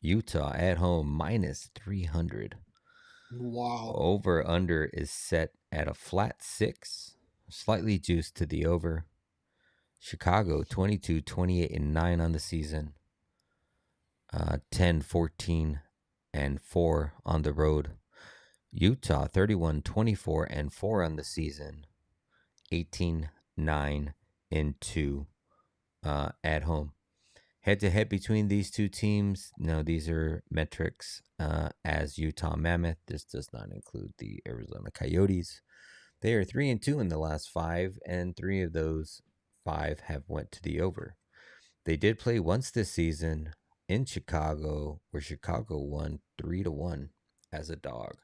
Utah at home minus 300. Wow. Over under is set at a flat 6, slightly juiced to the over. Chicago 22, 28, and 9 on the season. 10, 14, and 4 on the road. Utah 31, 24, and 4 on the season. 18, 9, and 2 at home. Head to head between these two teams. No, these are metrics as Utah Mammoth. This does not include the Arizona Coyotes. They are 3-2 in the last 5, and 3 of those 5 have went to the over. They did play once this season in Chicago, where Chicago won 3-1 as a dog.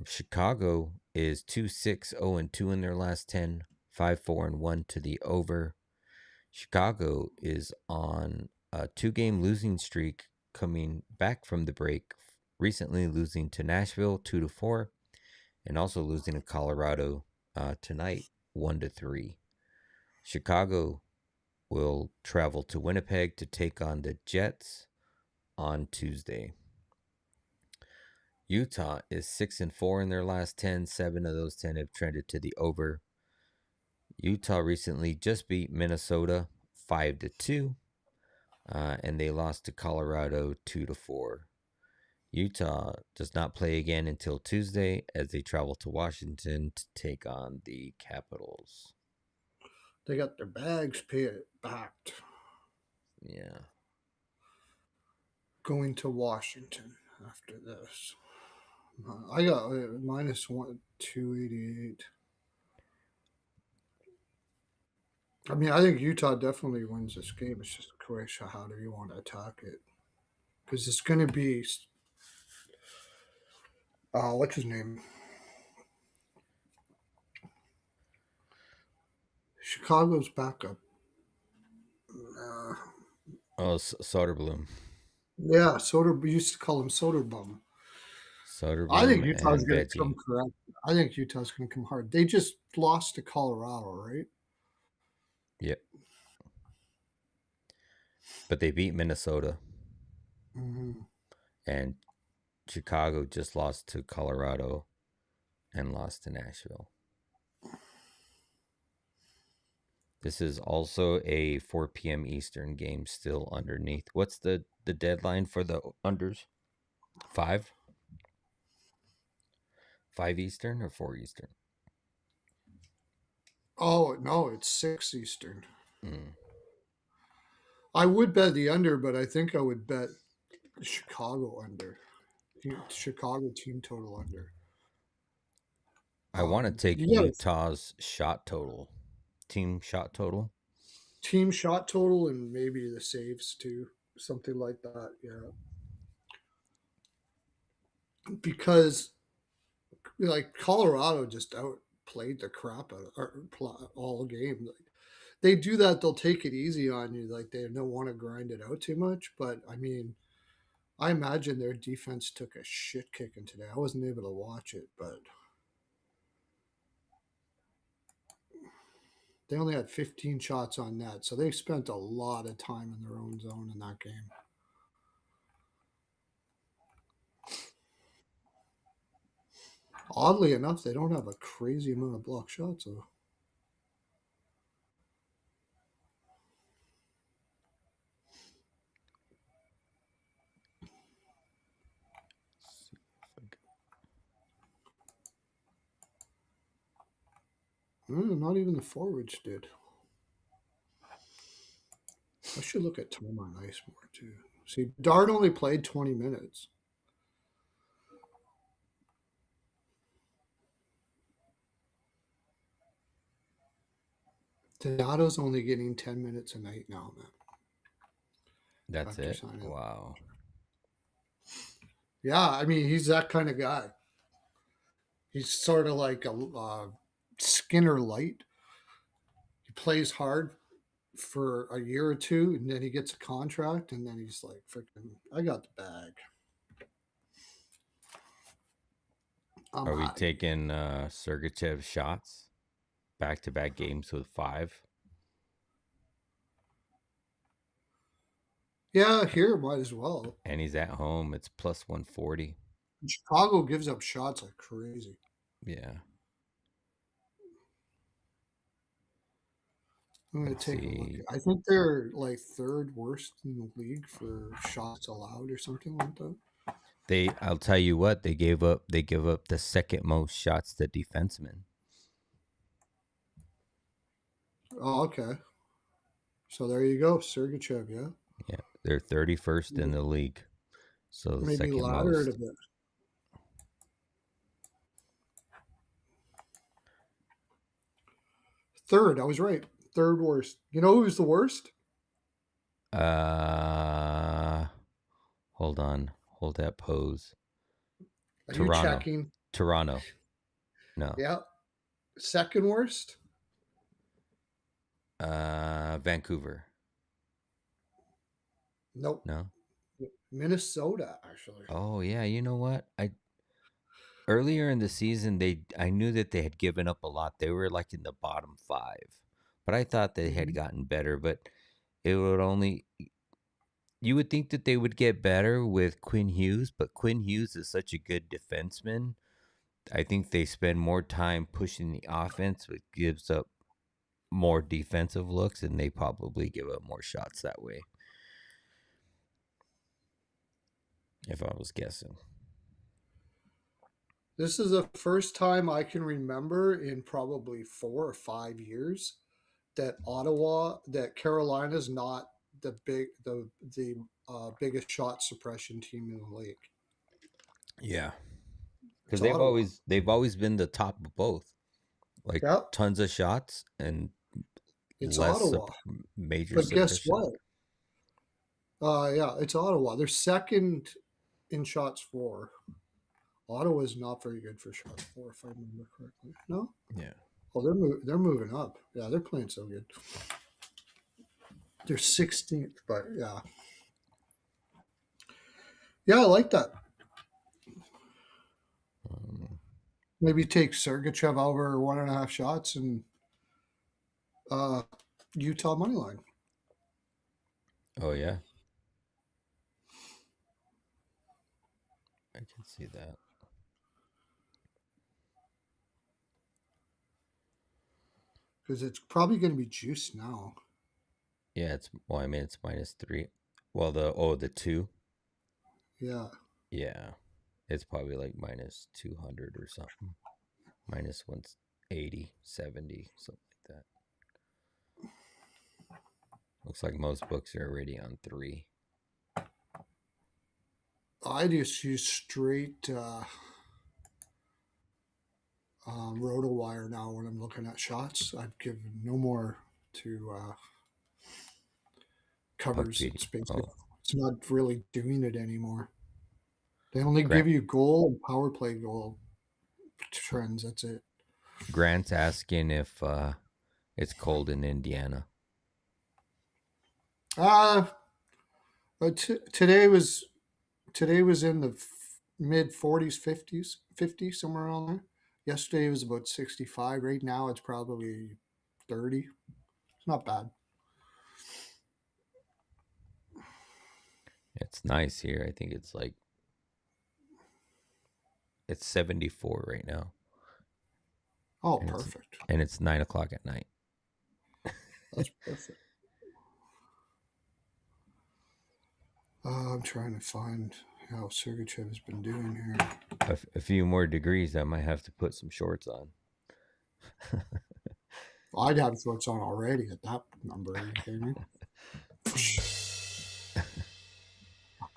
Chicago is 2-6, 0-2 in their last 10, 5-4-1 to the over. Chicago is on a 2-game losing streak coming back from the break, recently losing to Nashville 2-4, and also losing to Colorado tonight 1-3. Chicago will travel to Winnipeg to take on the Jets on Tuesday. Utah is 6-4 in their last 10. 7 of those 10 have trended to the over. Utah recently just beat Minnesota 5-2, and they lost to Colorado 2-4. Utah does not play again until Tuesday as they travel to Washington to take on the Capitals. They got their bags packed. Yeah. Going to Washington after this. I got minus 288. I mean, I think Utah definitely wins this game. It's just a question of how do you want to attack it? Because it's going to be, what's his name? Chicago's backup. Oh, Soderblom. Yeah, Soder. We used to call him Soderbum. I think Soderblom Utah's and going to come Veggie. correct. I think Utah's going to come hard. They just lost to Colorado, right? Yep. But they beat Minnesota, Mm-hmm. and Chicago just lost to Colorado and lost to Nashville. This is also a 4 p.m. Eastern game still underneath. What's the deadline for the unders? 5? 5 Eastern or 4 Eastern? Oh no, it's 6 Eastern. Mm. I would bet the under, but I think I would bet Chicago under. Chicago team total under. I want to take You got a Utah's shot total, team shot total. team shot total and maybe the saves too, something like that. Yeah, because like Colorado just outplayed the crap out of all game. Like they do that, they'll take it easy on you. Like they don't want to grind it out too much. But I mean, I imagine their defense took a shit kicking today. I wasn't able to watch it, but they only had 15 shots on net, so they spent a lot of time in their own zone in that game. Oddly enough, they don't have a crazy amount of block shots, though. Not even the forwards did. I should look at time on ice more, too. See, Dart only played 20 minutes. Donato's only getting 10 minutes a night now, man. That's After it. signing. Wow. Yeah, I mean, he's that kind of guy. He's sort of like a Skinner light. He plays hard for a year or two, and then he gets a contract, and then he's like, "Freaking, I got the bag. I'm Are we out of here." taking Sergachev shots? Back to back games with 5? Yeah, here might as well. And he's at home. It's plus 140. Chicago gives up shots like crazy. Yeah. I'm gonna Let's take a look. see. I think they're like third worst in the league for shots allowed or something like that. I'll tell you what, they give up the second most shots to defensemen. Oh, okay. So there you go, Sergachev. Yeah, Yeah. They're 31st in the league. So the maybe second ladder it a most. bit. Third, I was right. Third worst. You know who's the worst? Uh hold on. Hold that pose. Are you Toronto. checking? Toronto. No. Yeah. Second worst? Vancouver. Nope. No. Minnesota, actually. Oh yeah, you know what? I earlier in the season I knew that they had given up a lot. They were like in the bottom 5. But I thought they had Mhm. gotten better, but it would only you would think that they would get better with Quinn Hughes, but Quinn Hughes is such a good defenseman. I think they spend more time pushing the offense, which gives up more defensive looks, and they probably give up more shots that way. If I was guessing. This is the first time I can remember in probably 4 or 5 years that Carolina's not the biggest shot suppression team in the league. Yeah. Because It's Ottawa. they've always been the top of both. Like Yep, tons of shots and it's less Ottawa. major But guess suppression. what? Yeah, it's Ottawa. They're second in shots for. Ottawa is not very good for shots for, if I remember correctly. No, Yeah. oh, they're moving up. Yeah, they're playing so good. They're 16th, but yeah, I like that. Maybe take Sergachev over 1.5 shots and uh, Utah money line. Oh yeah, I can see that. Because it's probably going to be juiced now. Yeah, it's well, I mean it's -3. Well, the 2. Yeah. Yeah, it's probably like -200 or something. -180, 70, something like that. Looks like most books are already on 3. I just use straight RotoWire now when I'm looking at shots. I've given no more to covers. Puckpedia. It's basically, Oh, it's not really doing it anymore. They only give Grant you goal and power play goal trends. That's it. Grant's asking if it's cold in Indiana. Uh, today was in the mid 40s, 50s, 50 somewhere around there. Yesterday it was about 65. Right now it's probably 30. It's not bad. It's nice here. I think it's 74 right now, Oh, and it's perfect. 9 o'clock at night. That's perfect. I'm trying to find how Sergachev has been doing here. A few more degrees, I might have to put some shorts on. I'd have shorts on already at that number. Are you kidding me?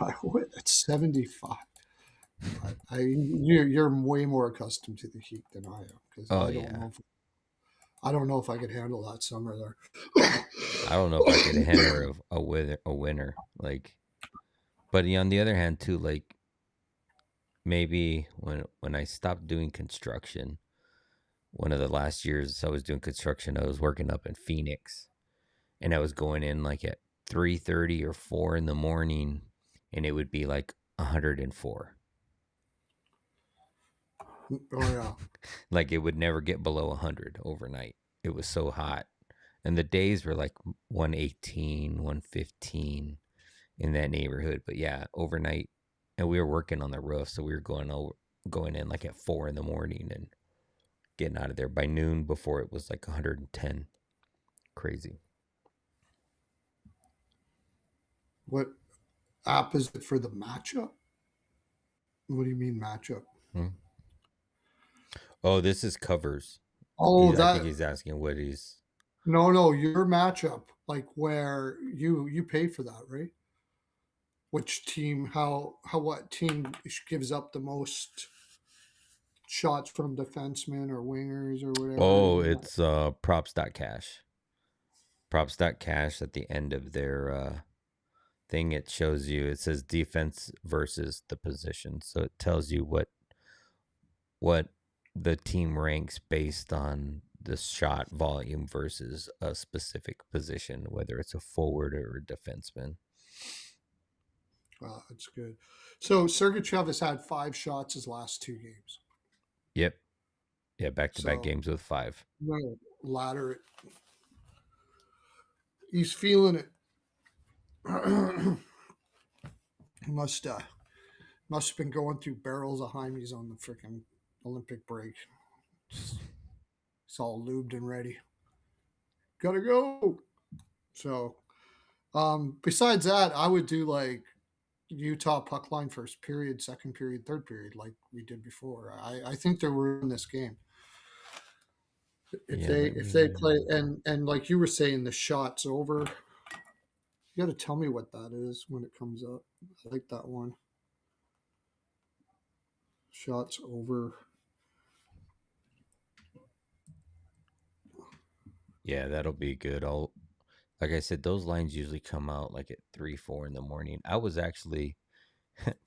I would at 75. You're way more accustomed to the heat than I am because Oh I don't yeah, know if I could handle that summer there. I don't know if I could handle a winter like. But on the other hand, too, like maybe when I stopped doing construction, one of the last years I was doing construction, I was working up in Phoenix, and I was going in like at 3:30 or 4 in the morning, and it would be like 104. Oh yeah. Like it would never get below 100 overnight. It was so hot. And the days were like 118, 115 in that neighborhood. But yeah, overnight, and we were working on the roof, so we were going in like at 4 in the morning and getting out of there by noon before it was like 110. Crazy. What app is it for the matchup? What do you mean matchup? Hmm. Oh, this is covers. Oh, I think that he's asking what he's. no, your matchup, like where you pay for that, right? Which team? How what team gives up the most shots from defensemen or wingers or whatever? Oh, And it's props.cash. Props.cash at the end of their thing, it shows you, it says defense versus the position. So it tells you what the team ranks based on the shot volume versus a specific position, whether it's a forward or a defenseman. that's good. So Sergachev has had 5 shots his last 2 games. Yep. Yeah, back to back So games with 5. no ladder it. He's feeling it. he must have been going through barrels of Hymes on the freaking Olympic break. It's all lubed and ready. Gotta go. So, besides that, I would do like Utah puck line first period, second period, third period, like we did before. I think they were in this game. If Yeah, they let if they me play and like you were saying, the shots over. You got to tell me what that is when it comes up. I like that one. Shots over. yeah, that'll be good. I'll Like I said, those lines usually come out like at 3, 4 in the morning. I was actually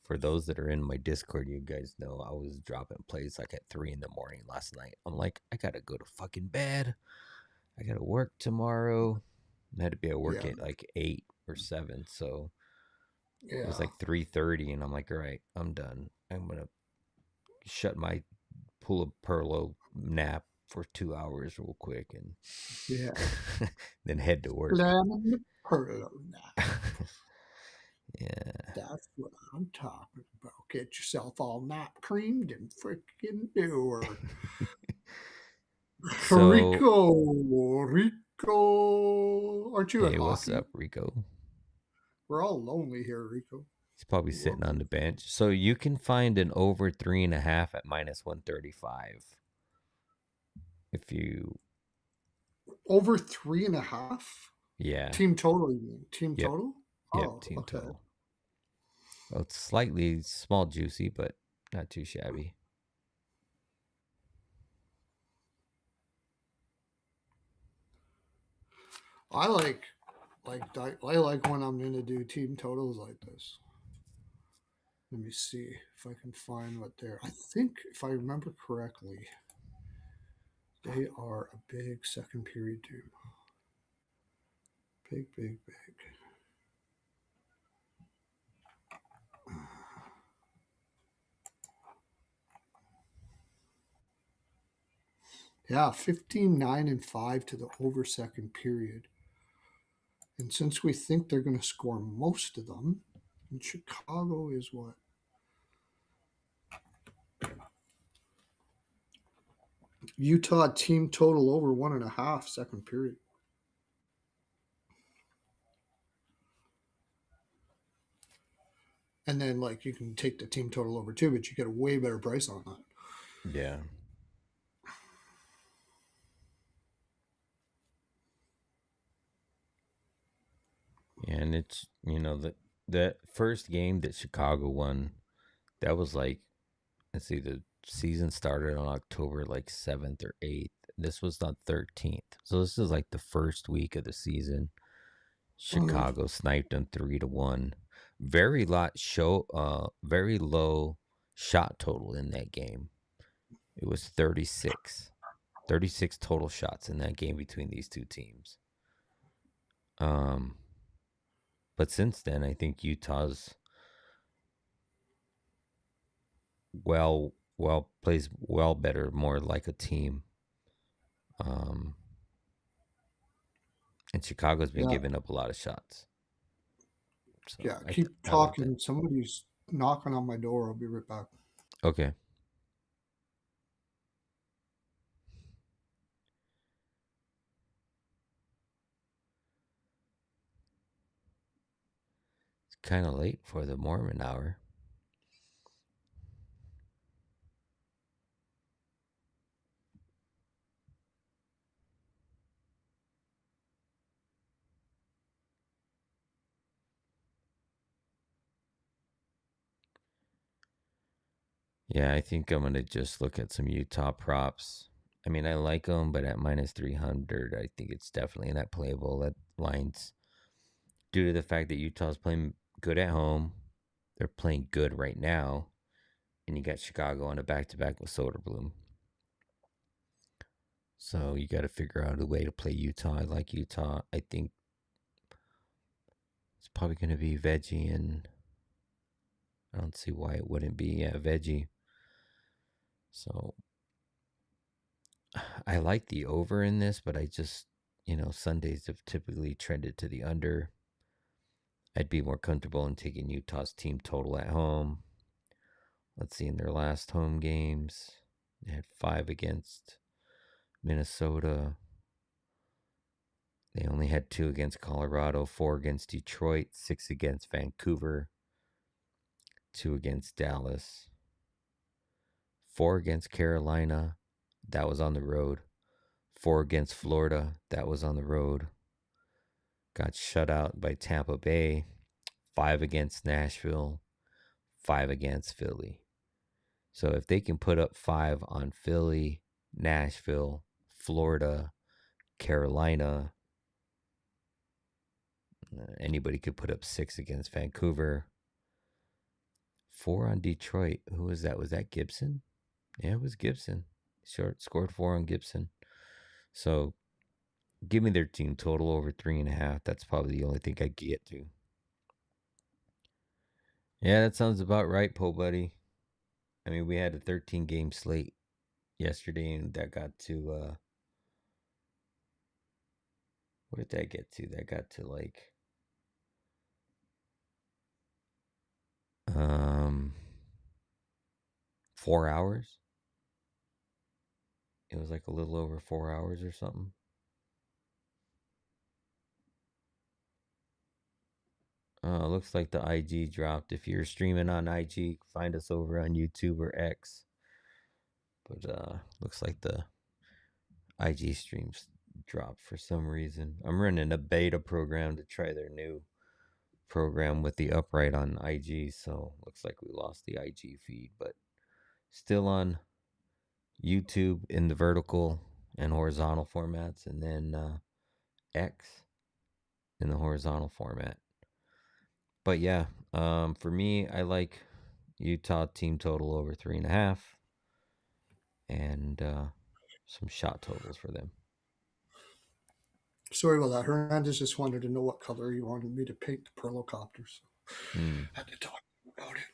for those that are in my Discord, you guys know I was dropping plays like at 3 in the morning last night. I'm like, I gotta go to fucking bed. I gotta work tomorrow. I had to be at work Yeah, at like 8 or 7, so it was yeah. like 3:30, and I'm like, all right, I'm done. I'm gonna shut my pull a Pearlo nap for 2 hours real quick and Yeah. then head to work. Lemon the Pearlo nap. Yeah. That's what I'm talking about. Get yourself all nap creamed and freaking do her. So, Rico. Aren't you at hey, what's hockey? up, Rico? We're all lonely here, Rico. He's probably sitting on the bench. So you can find an over 3.5 at -135 if you. Over 3.5? Yeah. Team total, you mean? Team Yep. total? Yep. Oh, Team okay. total. Well, it's slightly small, juicy, but not too shabby. I like when I'm gonna do team totals like this. Let me see if I can find what they're. I think if I remember correctly, they are a big second period team. Big, big, big. Yeah, 15-9-5 to the over second period. And since we think they're going to score most of them, and Chicago is what? Utah team total over 1.5 second period. And then, like, you can take the team total over too, but you get a way better price on that. Yeah. And it's, the first game that Chicago won, that was like, let's see, the season started on October like 7th or 8th. This was on 13th. So this is like the first week of the season. Chicago sniped them 3-1. Very low shot total in that game. It was 36. 36 total shots in that game between these two teams. But since then, I think Utah's plays well better, more like a team. And Chicago's been Yeah, giving up a lot of shots. So yeah. I Keep I like that. talking. Somebody's knocking on my door. I'll be right back. Okay. It's kind of late for the Mormon hour. Yeah, I think I'm going to just look at some Utah props. I mean, I like them, but at -300, I think it's definitely not playable at lines due to the fact that Utah's playing good at home. They're playing good right now. And you got Chicago on a back-to-back with Soderblom. So you got to figure out a way to play Utah. I like Utah. I think it's probably going to be Veggie, and I don't see why it wouldn't be Veggie. So I like the over in this, but I just, Sundays have typically trended to the under. I'd be more comfortable in taking Utah's team total at home. Let's see, in their last home games, they had 5 against Minnesota. They only had 2 against Colorado, 4 against Detroit, 6 against Vancouver, 2 against Dallas, 4 against Carolina. That was on the road. 4 against Florida. That was on the road. Got shut out by Tampa Bay. 5 against Nashville. 5 against Philly. So if they can put up 5 on Philly, Nashville, Florida, Carolina, anybody could put up 6 against Vancouver. 4 on Detroit. Who was that? Was that Gibson? Yeah, it was Gibson. Scored 4 on Gibson. So give me their team total over 3.5. That's probably the only thing I get to. Yeah, that sounds about right, Po Buddy. I mean, we had a 13 game slate yesterday, and that got to what did that get to? That got to like um 4 hours. It was like a little over 4 hours or something. Looks like the IG dropped. If you're streaming on IG, find us over on YouTube or X. But looks like the IG streams dropped for some reason. I'm running a beta program to try their new program with the upright on IG, so looks like we lost the IG feed, but still on YouTube in the vertical and horizontal formats, and then X in the horizontal format. But yeah, for me, I like Utah team total over 3.5, and some shot totals for them. Sorry about that. Hernandez just wanted to know what color you wanted me to paint the Pearlo copters. So had to talk about it.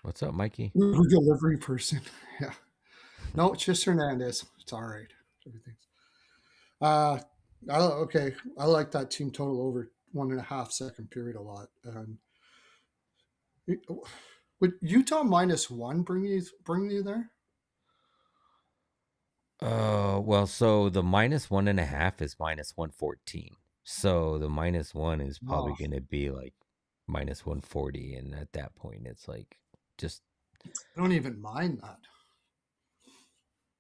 What's up, Mikey? Delivery person. Yeah. No, it's just Hernandez. It's all right. Everything's. Okay. I like that team total over 1.5 second period a lot. Would Utah -1 bring you there? Well, so the -1.5 is -114. So the -1 is probably Oh, going to be like -140. And at that point, it's like just. I don't even mind that.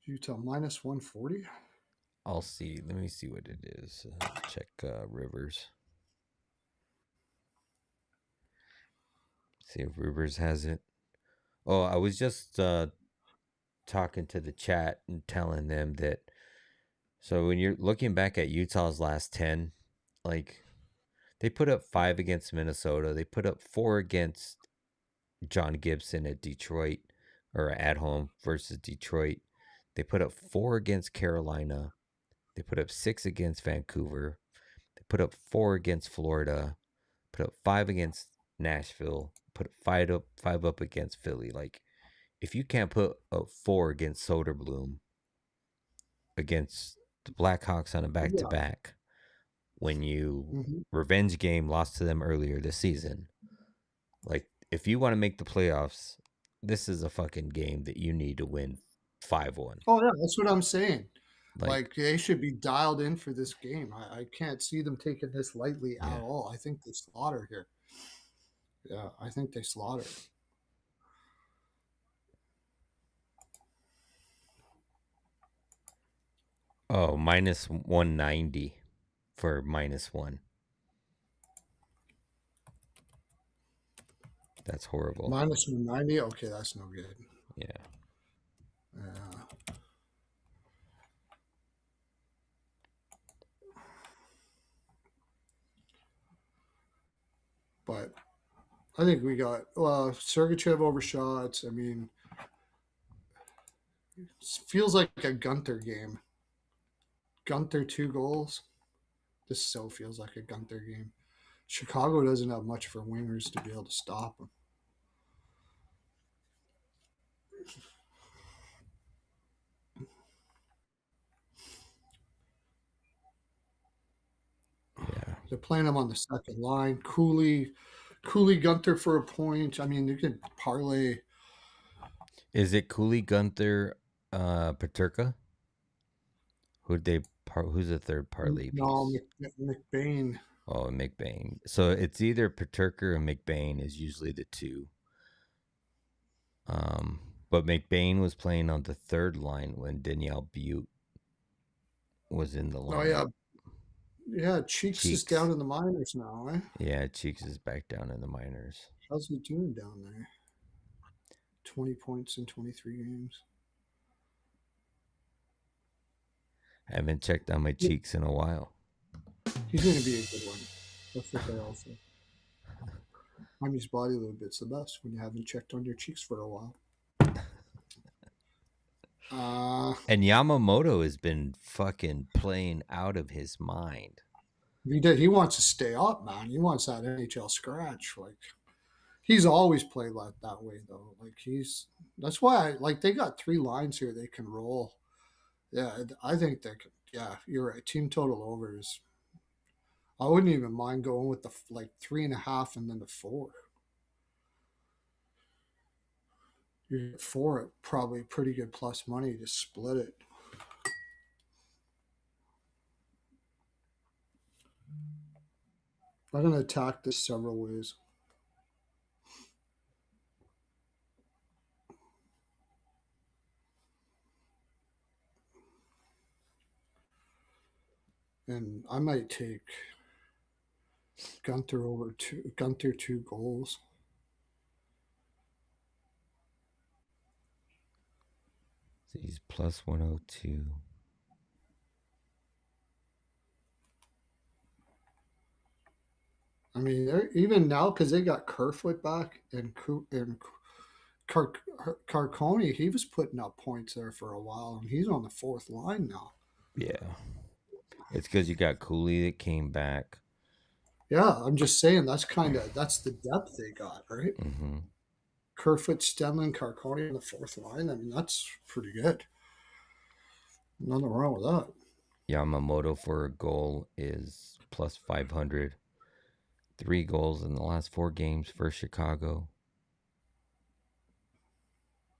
Utah -140. I'll see. Let me see what it is. Check Rivers. See if Rivers has it. Oh, I was just talking to the chat and telling them that. So when you're looking back at Utah's last 10, like they put up 5 against Minnesota, they put up 4 against John Gibson at Detroit, or at home versus Detroit. They put up 4 against Carolina. They put up 6 against Vancouver. They put up 4 against Florida. Put up 5 against Nashville. Put 5 up against Philly. Like, if you can't put up 4 against Soderblom, against the Blackhawks on a back to Yeah. back, when you Mm-hmm. revenge game lost to them earlier this season, like, if you want to make the playoffs, this is a fucking game that you need to win 5-1. Oh yeah, that's what I'm saying. Like, Like they should be dialed in for this game. I can't see them taking this lightly at yeah. all. I think they slaughter here. Yeah, I think they slaughter. Oh, -190 for -1. That's horrible. -190. Okay, that's no good. Yeah. Yeah. But I think we got Sergachev over shots. I mean, it feels like a Gunter game. Gunter 2 goals. This so feels like a Gunter game. Chicago doesn't have much for wingers to be able to stop him. Yeah. They're playing him on the second line. Cooley, Gunter for a point. I mean, you could parlay. Is it Cooley, Gunther, Paterka? Who's the third parlay No, piece? McBain. Oh, McBain. So it's either Paterka or McBain is usually the two. But McBain was playing on the third line when Danielle Butte was in the Oh lineup. yeah, yeah. Cheeks is Cheeks. down in the minors now. Eh? Yeah, Cheeks is back down in the minors. How's he doing down there? 20 points in 23 games. I haven't checked on my Cheeks in a while. He's going to be a good one. That's what they all say. Hymes body a little bit's the best when you haven't checked on your cheeks for a while. And Yamamoto has been fucking playing out of his mind. He wants to stay up, man. He wants that NHL scratch. Like He's always played like that way though. Like that's why they got 3 lines here they can roll. Yeah, I think they can. Yeah, you're right. Team total overs. I wouldn't even mind going with the 3.5 and then the 4. You get 4 at probably pretty good plus money to split it. I'm gonna attack this several ways. And I might take Gunther 2 goals. So he's plus 102. I mean, they're even now because they got Kerfoot back and Carconi. He was putting up points there for a while, and he's on the 4th line now. Yeah. It's because you got Cooley that came back. Yeah, I'm just saying that's the depth they got, right? Mm-hmm. Kerfoot, Stenlin, Carconi on the 4th line. I mean, that's pretty good. Nothing wrong with that. Yamamoto for a goal is plus 500. 3 goals in the last 4 games for Chicago.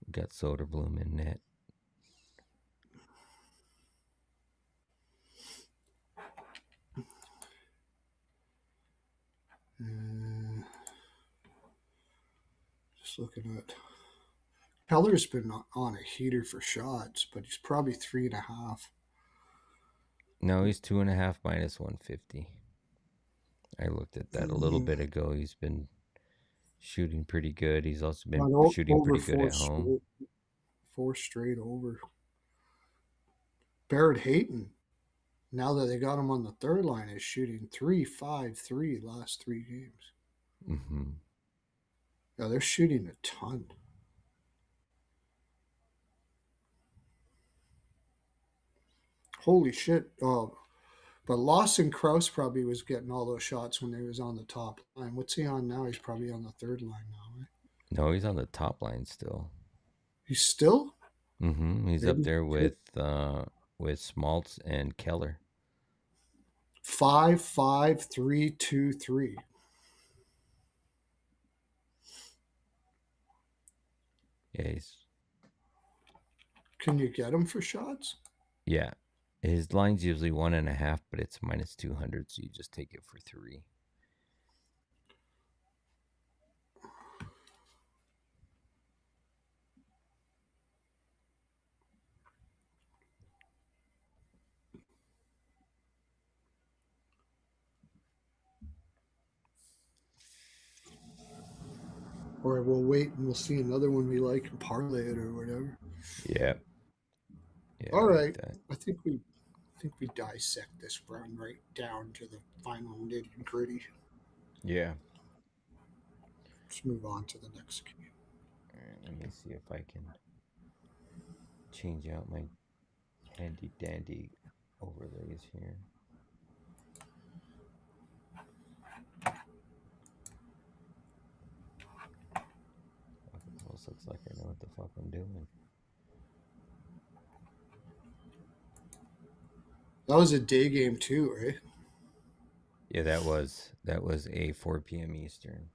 We got Soderblom in net. Just looking at Keller's been on a heater for shots, but he's probably 3.5. No, he's 2.5 minus 150. I looked at that a little bit ago. He's been shooting pretty good. He's also been shooting Over pretty good at home. 4 straight over. Barrett Hayton, now that they got him on the 3rd line, is shooting 3-5-3 last 3 games. Mm-hmm. Yeah, they're shooting a ton. Holy shit. But Lawson Krause probably was getting all those shots when he was on the top line. What's he on now? He's probably on the 3rd line now, right? No, he's on the top line still. He's still? Mm-hmm. He's up there with Schmaltz and Keller. 5-5-3-2-3. Yeah, Can you get him for shots? Yeah. His line's usually 1.5, but it's minus 200, so you just take it for 3. Or we'll wait and we'll see another one we like and parlay it or whatever. Yeah. Yeah. All right. I think we dissect this run right down to the final nitty gritty. Yeah. Let's move on to the next game. All right, let me see if I can change out my handy dandy overlays here. Almost looks like I know what the fuck I'm doing. That was a day game too, right? Yeah, that was a 4 p.m. Eastern.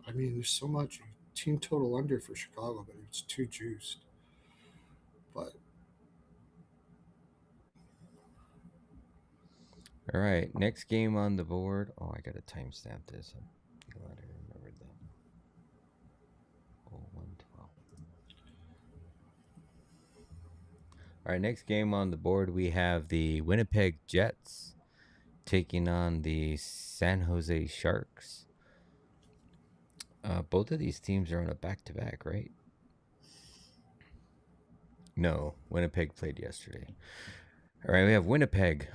I mean, there's so much team total under for Chicago, but it's too juiced. But all right, next game on the board. Oh, I gotta timestamp this. I'm glad I remembered that. Oh, 112. All right, next game on the board, we have the Winnipeg Jets taking on the San Jose Sharks. Both of these teams are on a back-to-back, right? No, Winnipeg played yesterday. All right, we have Winnipeg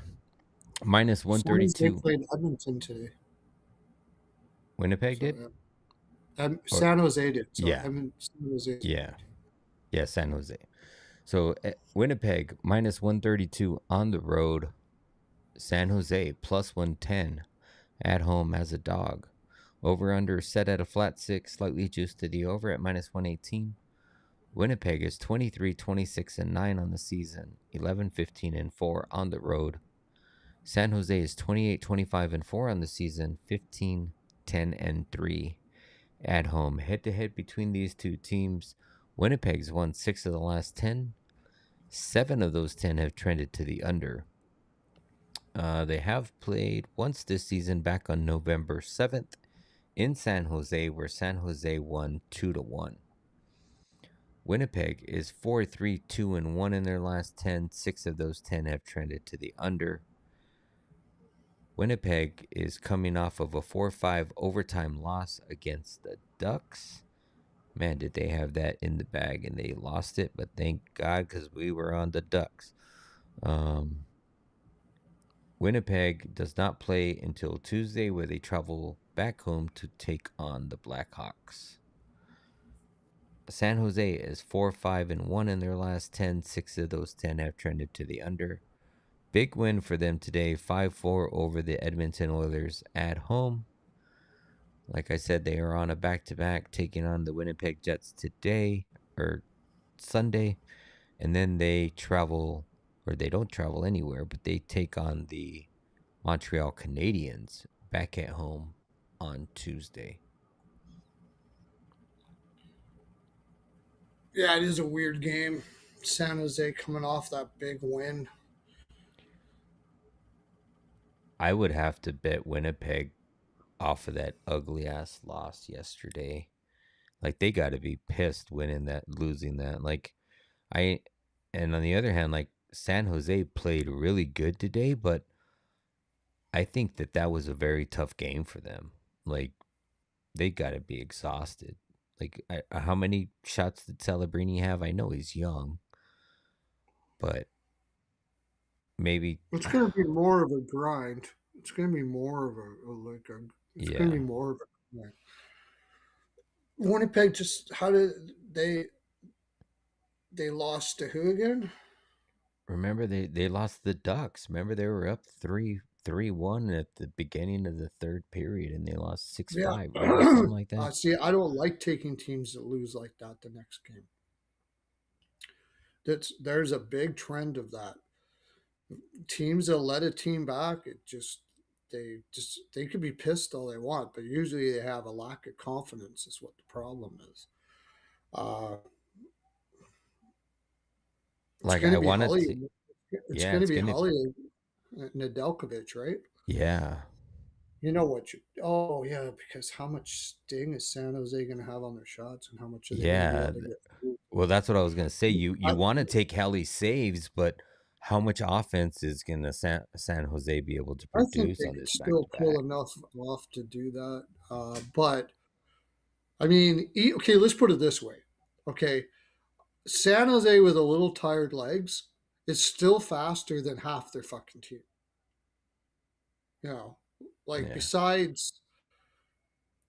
minus 132. They played Edmonton today. Winnipeg did? San Jose did. So yeah. San Jose. Yeah, San Jose. So Winnipeg minus 132 on the road. San Jose plus 110 at home as a dog. Over under set at a flat 6, slightly juiced to the over at minus 118. Winnipeg is 23, 26, and 9 on the season, 11, 15, and 4 on the road. San Jose is 28, 25, and 4 on the season, 15, 10, and 3 at home. Head to head between these two teams, Winnipeg's won 6 of the last 10. 7 of those 10 have trended to the under. They have played once this season back on November 7th in San Jose, where San Jose won 2-1. Winnipeg is 4-3, 2-1 in their last 10. 6 of those 10 have trended to the under. Winnipeg is coming off of a 4-5 overtime loss against the Ducks. Man, did they have that in the bag, and they lost it, but thank God, because we were on the Ducks. Winnipeg does not play until Tuesday, where they travel back home to take on the Blackhawks. San Jose is 4-5-1 in their last 10. 6 of those 10 have trended to the under. Big win for them today, 5-4 over the Edmonton Oilers at home. Like I said, they are on a back-to-back, taking on the Winnipeg Jets today, or Sunday, and then they travel, or they don't travel anywhere, but they take on the Montreal Canadiens back at home on Tuesday. Yeah, it is a weird game. San Jose coming off that big win. I would have to bet Winnipeg off of that ugly ass loss yesterday. Like, they got to be pissed losing that. Like, and on the other hand, like, San Jose played really good today, but I think that was a very tough game for them. Like, they got to be exhausted. Like, how many shots did Celebrini have? I know he's young, but maybe. It's going to be more of a grind. It's going to be more of it's going to Yeah. be more of a grind. Winnipeg just, how did they lost to who again? Remember, they lost the Ducks. Remember, they were up 3-1 at the beginning of the third period, and they lost six Yeah. five, right, or something like that. See, I don't like taking teams that lose like that the next game. There's a big trend of that. Teams that let a team back, they could be pissed all they want, but usually they have a lack of confidence. Is what the problem is. Uh, it's Like, going I to be wanted Holly. to. It's Yeah, going to it's be gonna. Holly Nedeljkovic, right? Yeah, You know what? Oh yeah, because how much sting is San Jose going to have on their shots, and how much are they going to be yeah. able to get through? Well, that's what I was gonna say. You I, want to take Helly's saves, but how much offense is gonna San Jose be able to I think produce they on could this back still to pull back? enough off to do that. But I mean, okay, let's put it this way. Okay, San Jose with a little tired legs is still faster than half their fucking team. You know, like Yeah, besides,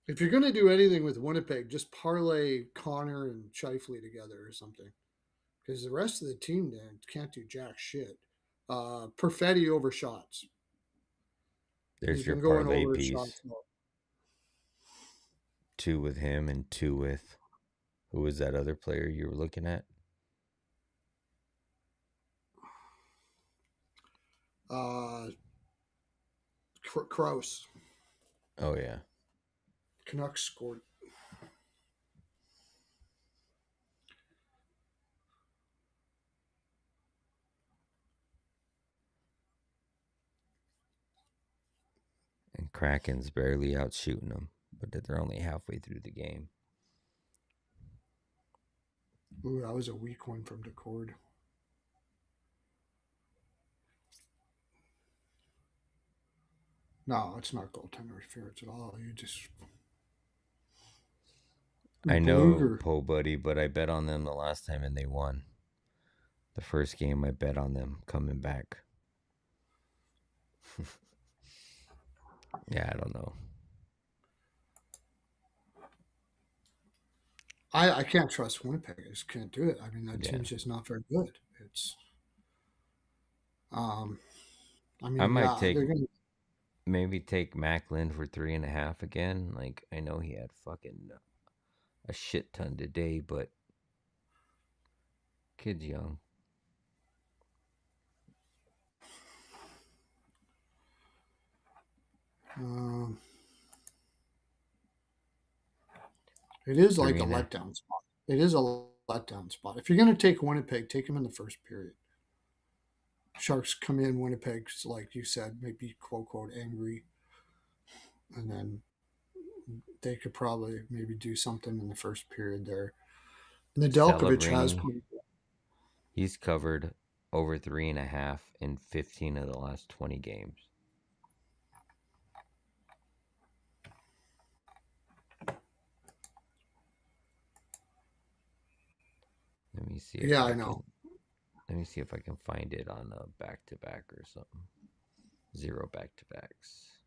if you're going to do anything with Winnipeg, just parlay Connor and Shifley together or something, because the rest of the team then can't do jack shit. Perfetti over shots. He's there's your been going parlay over his piece. shots now. 2 with him and 2 with who was that other player you were looking at? Uh, Kraus. Oh yeah, Canucks scored. and Kraken's barely out shooting them, but they're only halfway through the game. Ooh, that was a weak one from Decord. No, it's not goaltender interference at all. You just I know, Bluger. Po Buddy, but I bet on them the last time and they won. The first game I bet on them coming back. Yeah, I don't know. I can't trust Winnipeg. I just can't do it. I mean, that Yeah, team's just not very good. It's um, I I mean, might yeah, take they're gonna. Maybe take Macklin for 3.5 again. Like, I know he had fucking a shit ton today, but kid's young. It is Three like a and a letdown spot. It is a letdown spot. If you're going to take Winnipeg, take him in the first period. Sharks come in, Winnipeg's, like you said, maybe quote, quote, angry. And then they could probably maybe do something in the first period there. And Nedeljkovic has Celebrini. come. He's covered over 3.5 in 15 of the last 20 games. Let me see if Yeah, I I know. can. Let me see if I can find it on a back to back or something. 0 back to backs.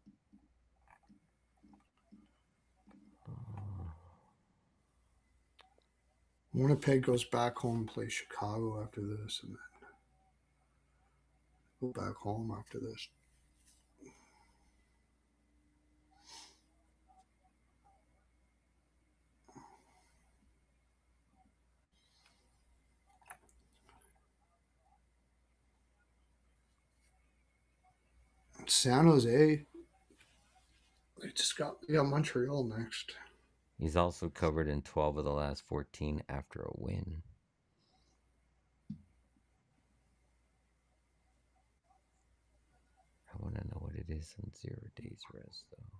Winnipeg goes back home and plays Chicago after this, and then go back home after this. San Jose, they got Montreal next. He's also covered in 12 of the last 14 after a win. I want to know what it is on 0 days rest, though.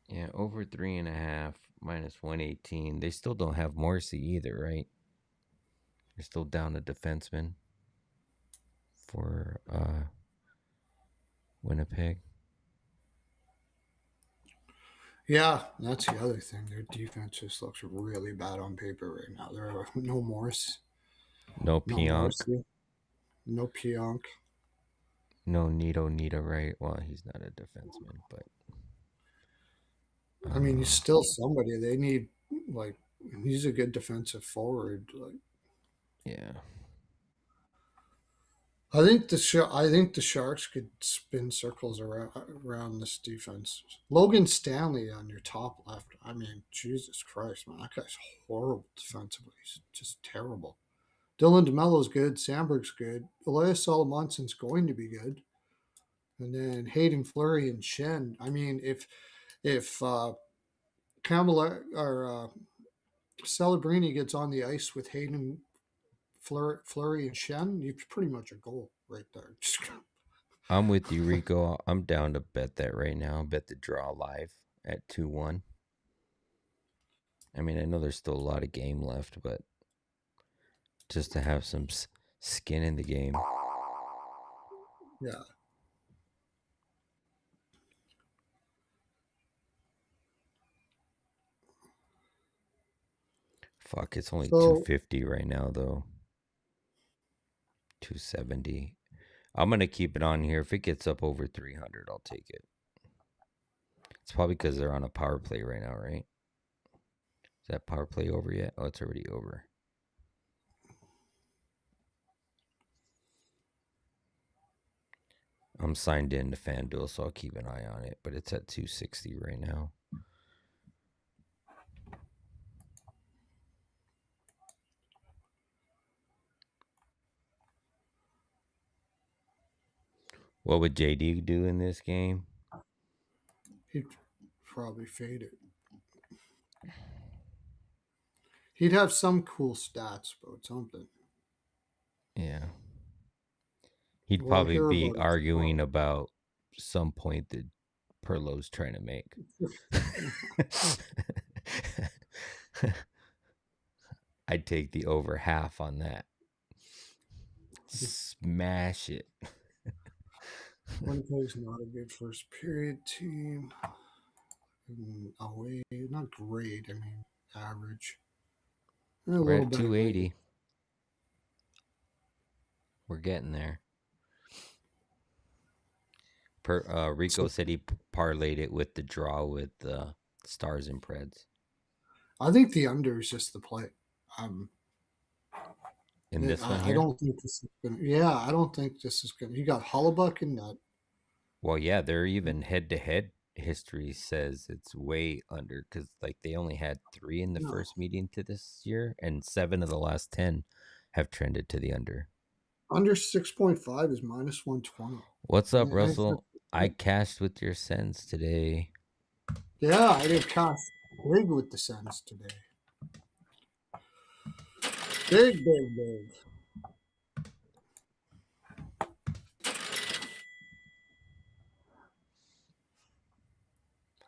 Yeah, over 3.5 minus 118. They still don't have Morrissey either, right? They're still down a defenseman for Winnipeg. Yeah, that's the other thing. Their defense just looks really bad on paper right now. There are no Morris, No no Pionk. Morrissey, no Pionk. No Nito, right? Well, he's not a defenseman, but I mean, he's still somebody. They need like he's a good defensive forward. Like yeah. I think the Sharks could spin circles around this defense. Logan Stanley on your top left. I mean, Jesus Christ, man, that guy's horrible defensively. He's just terrible. Dylan DeMello's good. Sandberg's good. Elias Salomonson's going to be good. And then Hayden Fleury and Shen. I mean, if Kamala or Celebrini gets on the ice with Hayden Fleury and Shen, you've pretty much a goal right there. I'm with you, Rico. I'm down to bet that right now. Bet the draw live at 2-1. I mean, I know there's still a lot of game left, but just to have some skin in the game. Yeah. Fuck, it's only So 250 right now, though. 270. I'm going to keep it on here. If it gets up over 300, I'll take it. It's probably because they're on a power play right now, right? Is that power play over yet? Oh, it's already over. I'm signed in to FanDuel, so I'll keep an eye on it, but it's at 260 right now. What would JD do in this game? he'd probably fade it. He'd have some cool stats about something. Yeah. He'd We'll probably hear be about it arguing tomorrow. about some point that Pearlo's trying to make. I'd take the over half on that. Smash it. Winnipeg's not a good first period team. Away, not great. I mean, average. A We're little at better late. 280. We're getting there. Rico So said he parlayed it with the draw with Stars and Preds. I think the under is just the play. in this one I here. don't think this is gonna. Yeah, I don't think this is gonna. You got Hollebuck in that. Well, yeah, they're even head-to-head history says it's way under because like they only had 3 in the No, first meeting to this year, and 7 of the last 10 have trended to the under. under 6.5 is -120. What's up, I Russell? I cashed with your Sens today. yeah, I did cast big with the Sens today. Big, big, big.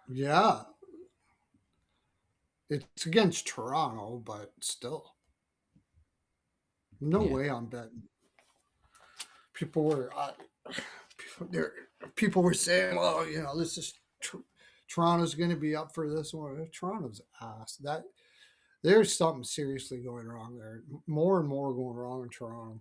Yeah, it's against Toronto, but still, no Yeah. way I'm betting. People were there. People were saying, "Well, this is Toronto's going to be up for this one." Toronto's ass. That there's something seriously going wrong there. More and more going wrong in Toronto.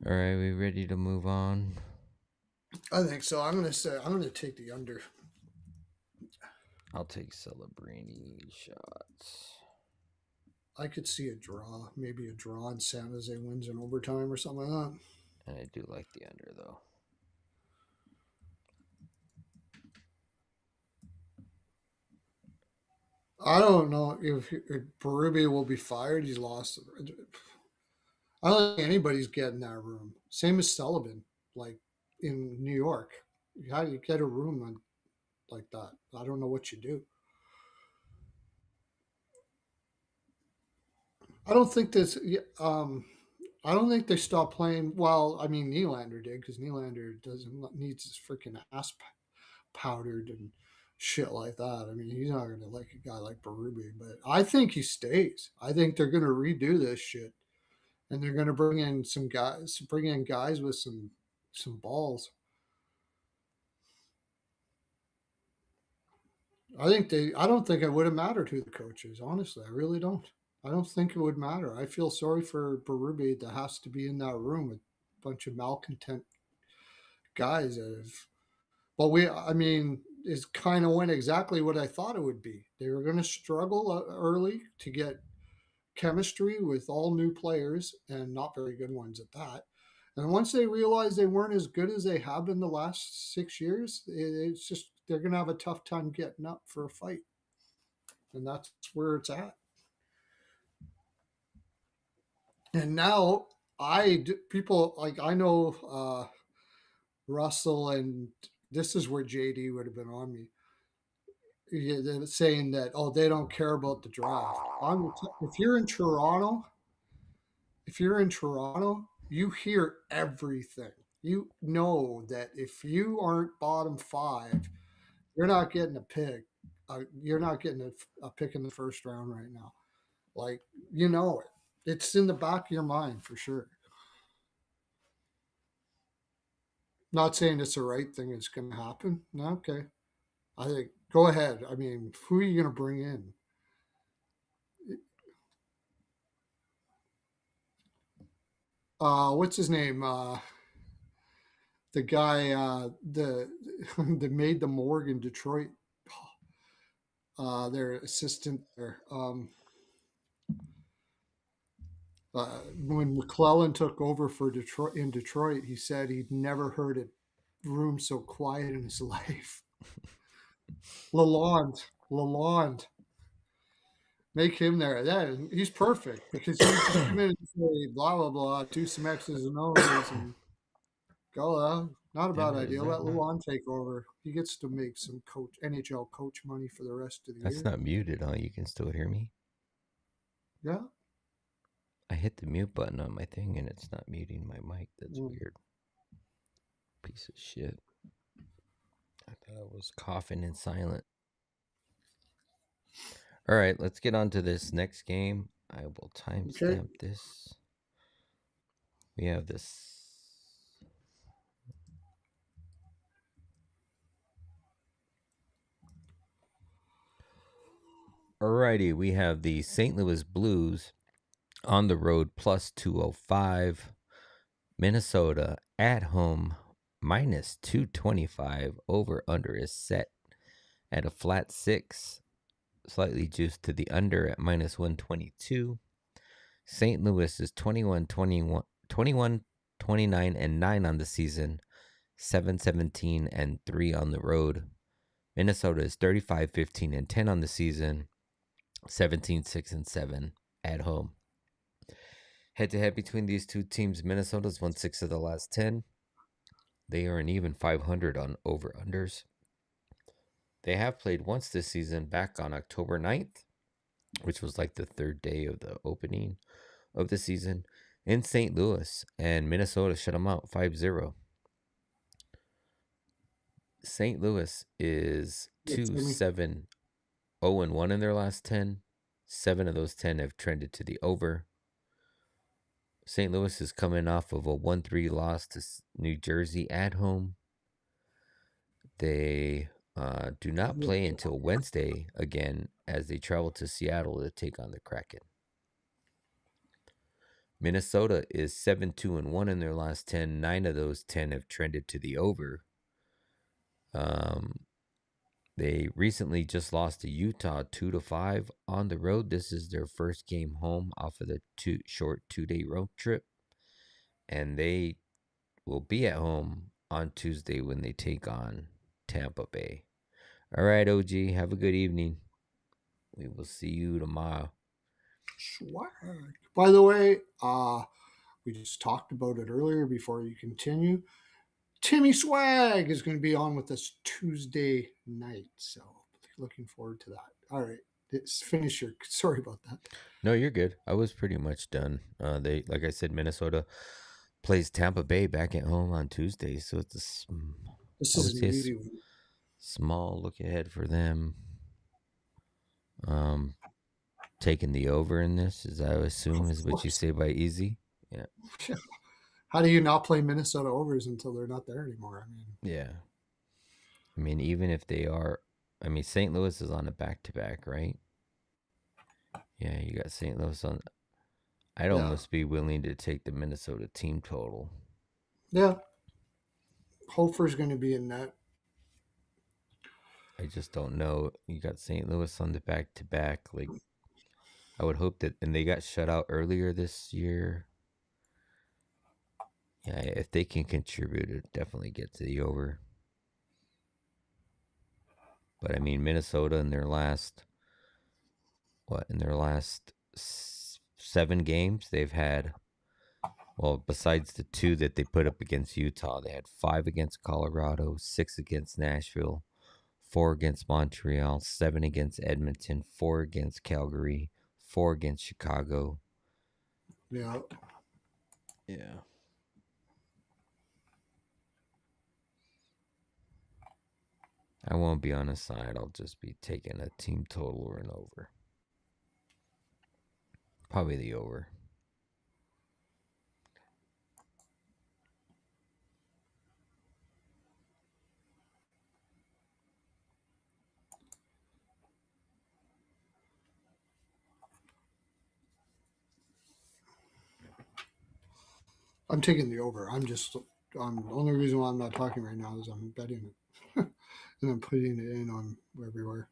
All right, we ready to move on? I think so. I'm going to take the under. I'll take Celebrini shots. I could see a draw, maybe a draw, and San Jose wins in overtime or something like that. And I do like the under though. I don't know if Berube will be fired. He's lost. I don't think anybody's getting that room. Same as Sullivan, like in New York. How do you get a room like that? I don't know what you do. I don't think this. I don't think they stopped playing. Well, I mean, Nylander did because Nylander doesn't needs his freaking ass powdered and shit like that. I mean, he's not going to like a guy like Berube, but I think he stays. I think they're going to redo this shit, and they're going to bring in guys with some balls. I don't think it would have mattered who the coach is. Honestly, I really don't. I don't think it would matter. I feel sorry for Berube that has to be in that room with a bunch of malcontent guys that have. But I mean, it's kind of went exactly what I thought it would be. They were going to struggle early to get chemistry with all new players and not very good ones at that. And once they realized they weren't as good as they have been the last 6 years, it's just they're going to have a tough time getting up for a fight. And that's where it's at. And now people like I know Russell, and this is where JD would have been on me. Saying that they don't care about the draft. If you're in Toronto, you hear everything. You know that if you aren't bottom 5, you're not getting a pick. You're not getting a pick in the first round right now. Like it. It's in the back of your mind for sure. Not saying it's the right thing that's going to happen. No, okay. I think go ahead. I mean, who are you going to bring in? What's his name? The guy that made the morgue in Detroit. Their assistant there. When McClellan took over for Detroit, he said he'd never heard a room so quiet in his life. Lalonde. Make him there. That he's perfect because he just come in and say blah blah blah, do some X's and O's and go. Not a bad idea. Let Lalonde take over. He gets to make some NHL coach money for the rest of the year. That's not muted, huh? You can still hear me? Yeah. I hit the mute button on my thing and it's not muting my mic. That's weird. Piece of shit. I thought I was coughing in silent. All right, let's get on to this next game. I will timestamp this. We have this. Alrighty, we have the St. Louis Blues on the road plus 205. Minnesota at home minus 225. Over under is set at a flat 6. Slightly juiced to the under at minus 122. St. Louis is 21, 29, and 9 on the season, 7, 17, and 3 on the road. Minnesota is 35, 15, and 10 on the season, 17, 6, and 7 at home. Head to head between these two teams, Minnesota's won 6 of the last 10. They are an even 500 on over unders. They have played once this season back on October 9th, which was like the third day of the opening of the season in St. Louis, and Minnesota shut them out 5-0. St. Louis is 2-7, 0-1 in their last 10. 7 of those 10 have trended to the over. St. Louis is coming off of a 1-3 loss to New Jersey at home. They do not play until Wednesday again as they travel to Seattle to take on the Kraken. Minnesota is 7-2-1 in their last 10. 9 of those 10 have trended to the over. They recently just lost to Utah 2-5 on the road. This is their first game home off of the short 2-day road trip. And they will be at home on Tuesday when they take on Tampa Bay. All right, OG, have a good evening. We will see you tomorrow. Swag. By the way, we just talked about it earlier before you continue. Timmy Swag is going to be on with us Tuesday night. So looking forward to that. All right. Finish your. Sorry about that. No, you're good. I was pretty much done. They, like I said, Minnesota plays Tampa Bay back at home on Tuesday. So it's This is an easy one. Small look ahead for them. Taking the over in this, as I assume, is what you say by easy. Yeah. How do you not play Minnesota overs until they're not there anymore? I mean, yeah. I mean, even if they are, I mean, St. Louis is on a back-to-back, right? Yeah, you got St. Louis on. I'd almost be willing to take the Minnesota team total. Yeah. Hofer's going to be in that. I just don't know. You got St. Louis on the back-to-back. Like, I would hope that, and they got shut out earlier this year. Yeah, if they can contribute, it definitely get to the over. But I mean, Minnesota in their last 7 games, they've had, well, besides the 2 that they put up against Utah, they had 5 against Colorado, 6 against Nashville, 4 against Montreal, 7 against Edmonton, 4 against Calgary, 4 against Chicago. Yeah. Yeah. I won't be on a side. I'll just be taking a team total or an over. Probably the over. I'm taking the over. The only reason why I'm not talking right now is I'm betting it and I'm putting it in on everywhere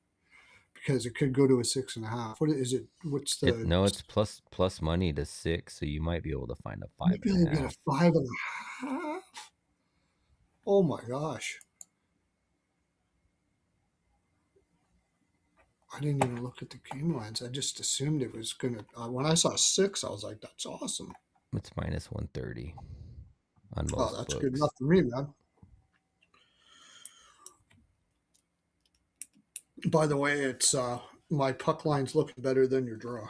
because it could go to a 6.5. What is it? What's the? It's plus money to 6, so you might be able to find a You be able to get 5.5. a 5.5. Oh my gosh! I didn't even look at the game lines. I just assumed it was gonna. When I saw 6, I was like, "That's awesome." It's minus 130 on Oh, most that's books. good enough for me, man. By the way, it's my puck line's looking better than your draw.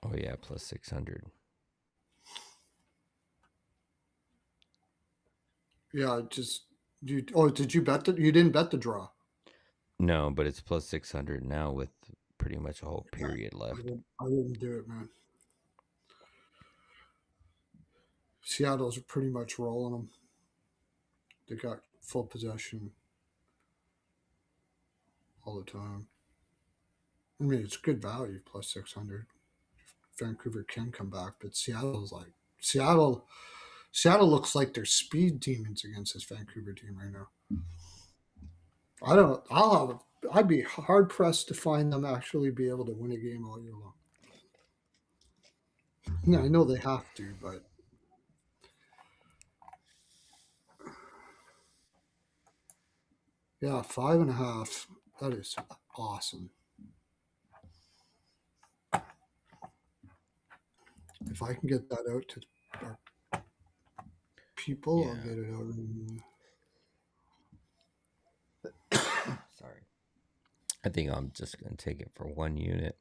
Oh yeah, plus 600. Yeah, just you. Oh, did you bet that? You didn't bet the draw. No, but it's plus 600 now with pretty much a whole period left. I wouldn't do it, man. Seattle's pretty much rolling them. They got full possession all the time. I mean, it's good value plus 600. Vancouver can come back, but Seattle. Seattle looks like they're speed demons against this Vancouver team right now. I don't. I'd be hard pressed to find them actually be able to win a game all year long. Yeah, I know they have to, but yeah, 5.5. That is awesome. If I can get that out to our people, I'll get it out. Sorry. I think I'm just going to take it for 1 unit.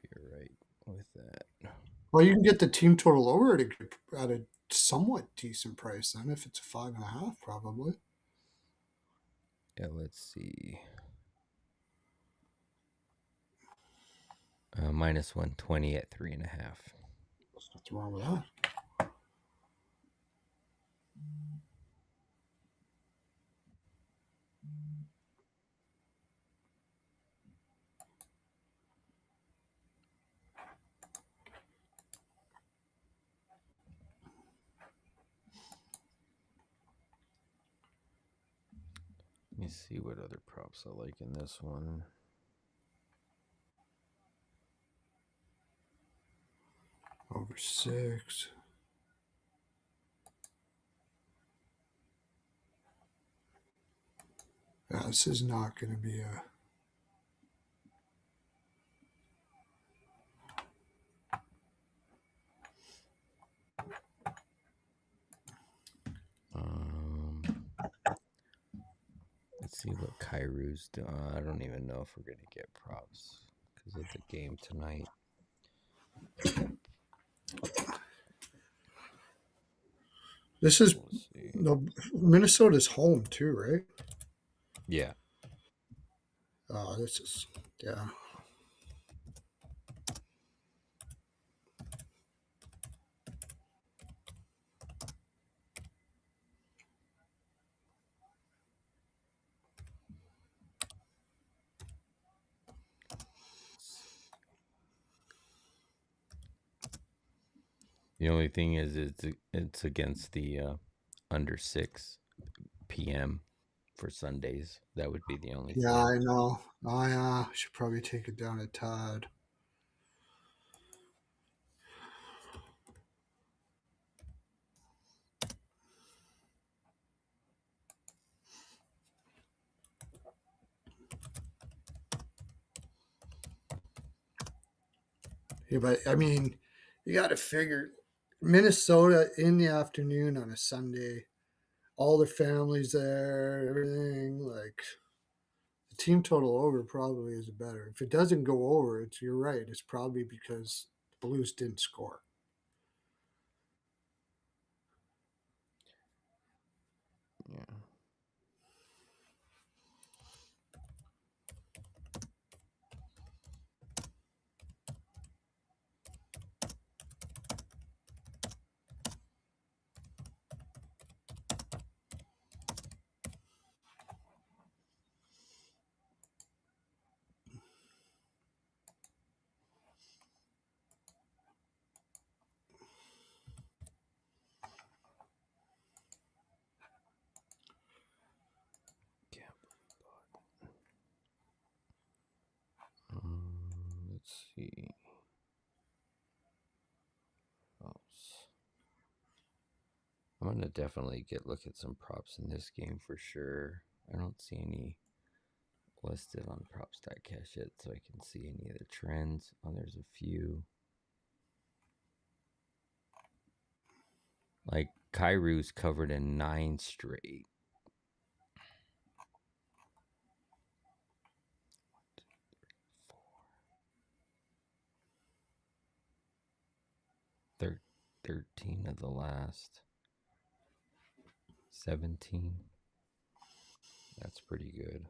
Be right with that. Well, you can get the team total over at a somewhat decent price then, if it's a 5.5, probably. Yeah, let's see. Minus 120 at 3.5. What's wrong with that? Let me see what other props I like in this one. Over 6. Yeah, this is not going to be a. Let's see what Kairu's doing. I don't even know if we're going to get props because of the game tonight. This is no Minnesota's home too, right? Yeah. This is yeah. The only thing is it's against the under 6 p.m. for Sundays. That would be the only thing. Yeah, I know. I should probably take it down a tad. Yeah, but I mean, you got to figure Minnesota in the afternoon on a Sunday, all the families there, everything. Like the team total over probably is better. If it doesn't go over, you're right. It's probably because the Blues didn't score. Yeah. Let's see. I'm gonna definitely look at some props in this game for sure. I don't see any listed on prop.cash yet, so I can see any of the trends. Oh, there's a few. Like Kairu's covered in 9 straight. Four, 13 of the last 17. That's pretty good.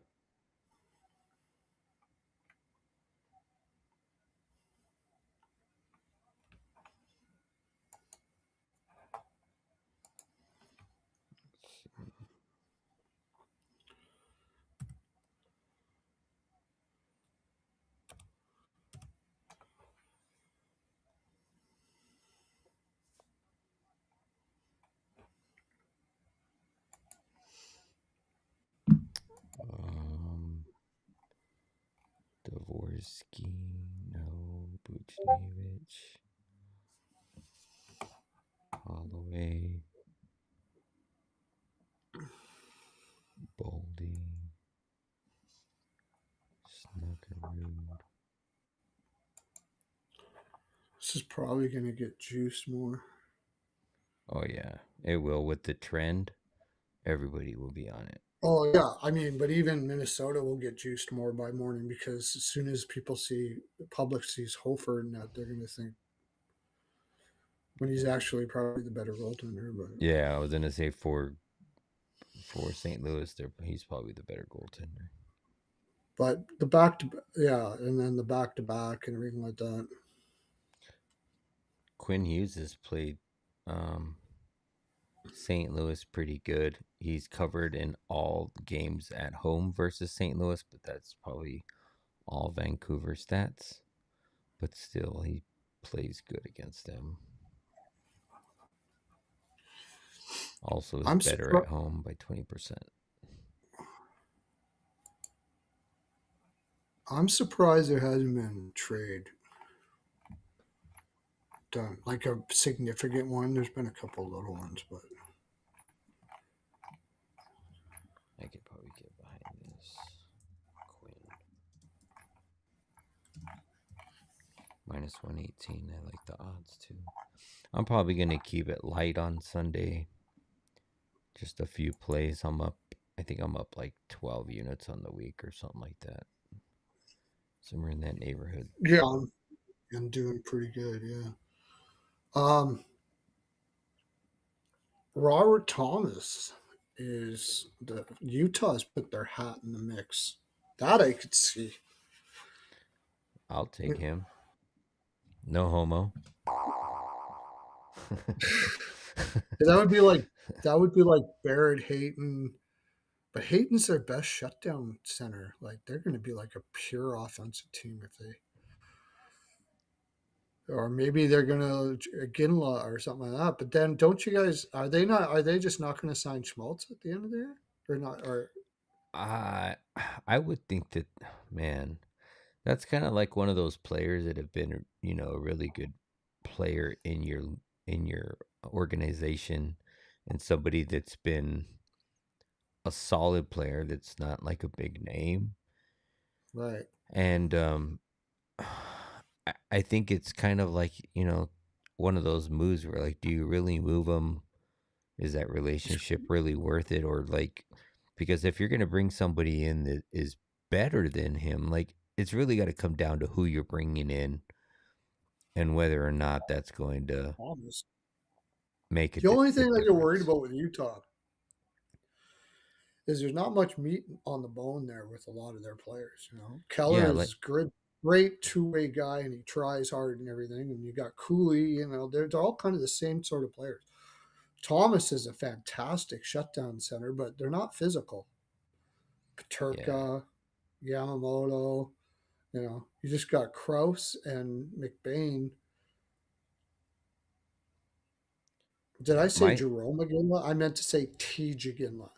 Um, Dvorsky, no. Buchnevich, Holloway, Boldy, Snuggerud. This is probably going to get juiced more. Oh yeah, it will with the trend. Everybody will be on it. Oh yeah, I mean, but even Minnesota will get juiced more by morning because as soon as people see the public sees Hofer in that, they're going to think when he's actually probably the better goaltender. But Yeah, I was gonna say for St. Louis, he's probably the better goaltender. the back to yeah, and then the back to back and everything like that. Quinn Hughes has played um, St. Louis pretty good. He's covered in all games at home versus St. Louis, but that's probably all Vancouver stats. But still, he plays good against them. Also, is I'm better at surprised. home by 20%. I'm surprised there hasn't been a trade done, like a significant one. There's been a couple little ones, but I could probably get behind this. Quinn. Minus 118. I like the odds too. I'm probably going to keep it light on Sunday. Just a few plays. I think I'm up like 12 units on the week or something like that. Somewhere in that neighborhood. yeah, I'm doing pretty good. Yeah. Robert Thomas is the Utah's put their hat in the mix. That I could see. I'll take him. No homo. That would be like Barrett Hayton, but Hayton's their best shutdown center. Like they're going to be like a pure offensive team if they, or maybe they're going to Ginla or something like that. But then, don't you guys? Are they not? Are they just not going to sign Schmaltz at the end of the year, or not? Or I I would think that, man, that's kind of like one of those players that have been, a really good player in your organization, and somebody that's been a solid player that's not like a big name. right? And I think it's kind of like, one of those moves where, like, do you really move them? Is that relationship really worth it? Or, like, because if you're going to bring somebody in that is better than him, like, it's really got to come down to who you're bringing in and whether or not that's going to Thomas. make The only a thing that you're worried difference. about with Utah is there's not much meat on the bone there with a lot of their players. You know, Keller Yeah, is great two-way guy, and he tries hard and everything. And you got Cooley. You know, they're all kind of the same sort of players. Thomas is a fantastic shutdown center, but they're not physical. yeah. Paterka, Yamamoto. You know, you just got Kraus and McBain. Did I say My, Jerome Iginla? I meant to say T. Iginla.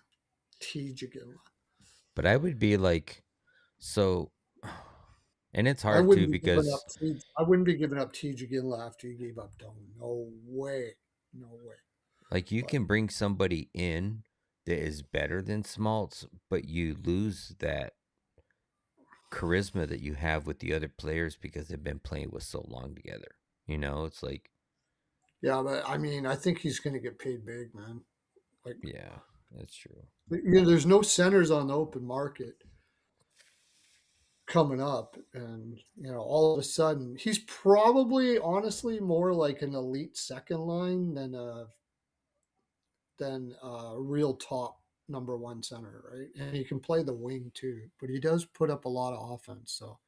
T. Iginla. but I would be like, so, and it's I hard wouldn't too be giving because, up. I wouldn't be giving up T. Iginla after you gave up Doan. No way. No way. like, you But can bring somebody in that is better than Smaltz, but you lose that charisma that you have with the other players because they've been playing with so long together. It's like, yeah, but I mean, I think he's going to get paid big, man. Like, yeah, that's true. there's no centers on the open market coming up, and all of a sudden, he's probably honestly more like an elite second line than a real top number one center, right? And he can play the wing too, but he does put up a lot of offense. So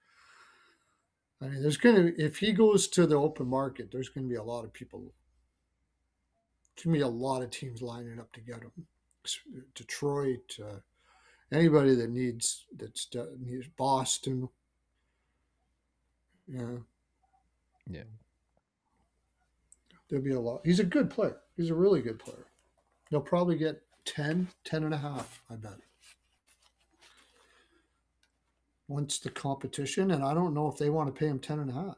I mean, if he goes to the open market, there's gonna be a lot of people. There's gonna be a lot of teams lining up to get him. Detroit, anybody that needs Boston. Yeah, Yeah. there'll be a lot. He's a good player. He's a really good player. They'll probably get 10, 10 and a half, I bet. wants the competition, and I don't know if they want to pay him 10.5.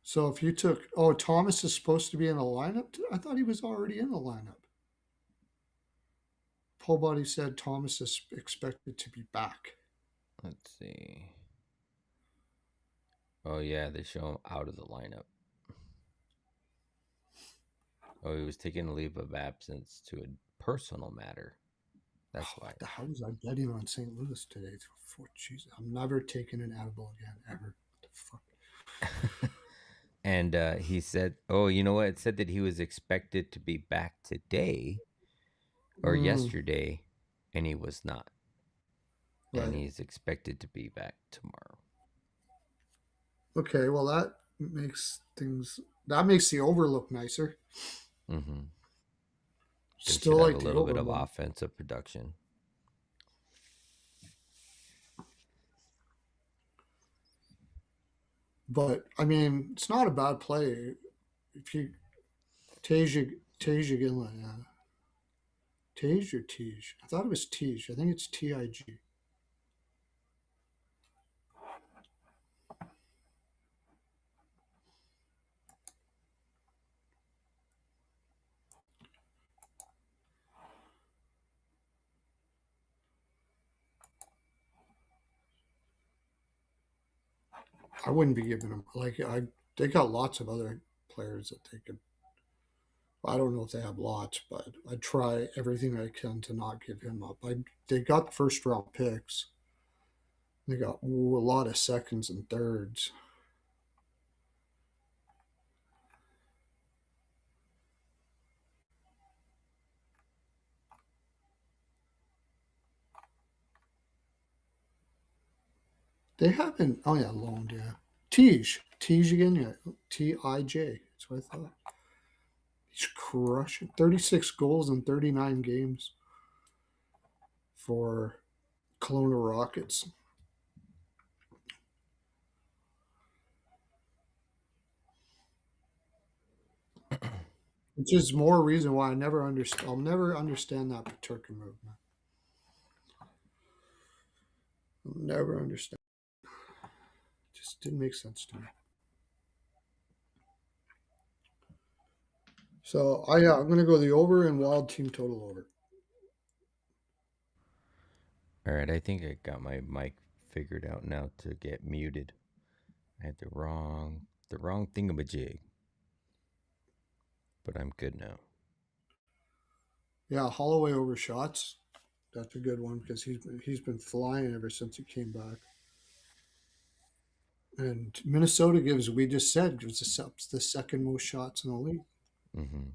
So if you took, Thomas is supposed to be in the lineup. I thought he was already in the lineup. Paul Body said Thomas is expected to be back. Let's see. Oh yeah, they show him out of the lineup. Oh, he was taking a leave of absence to a personal matter. That's why. What the hell was I betting on St. Louis today? Jesus, I'm never taking an edible again, ever. What the fuck? And he said, "Oh, you know what? It said that he was expected to be back today or yesterday, and he was not. And Right. he's expected to be back tomorrow." Okay, well that makes the over look nicer. Mm-hmm. They Still should have a like the little over bit of one. offensive production. But I mean, it's not a bad play. If you Tage Ginla, yeah. Tage or Tige? I thought it was Tige. I think it's TIG. I wouldn't be giving them they got lots of other players that they could. I don't know if they have lots, but I'd try everything I can to not give him up. They got first round picks. They got a lot of seconds and thirds. They haven't. Oh yeah, loaned. Yeah, Tej again. Yeah, TIJ. That's what I thought. He's crushing 36 goals in 39 games for Kelowna Rockets. Which is more reason why I'll never understand that Paterka movement. I'll never understand. It just didn't make sense to me. So I'm gonna go the over and wild team total over. All right, I think I got my mic figured out now to get muted. I had the wrong thingamajig, but I'm good now. Yeah, Holloway over shots. That's a good one because he's been flying ever since he came back. And Minnesota we just said, gives the second most shots in the league. Mm-hmm.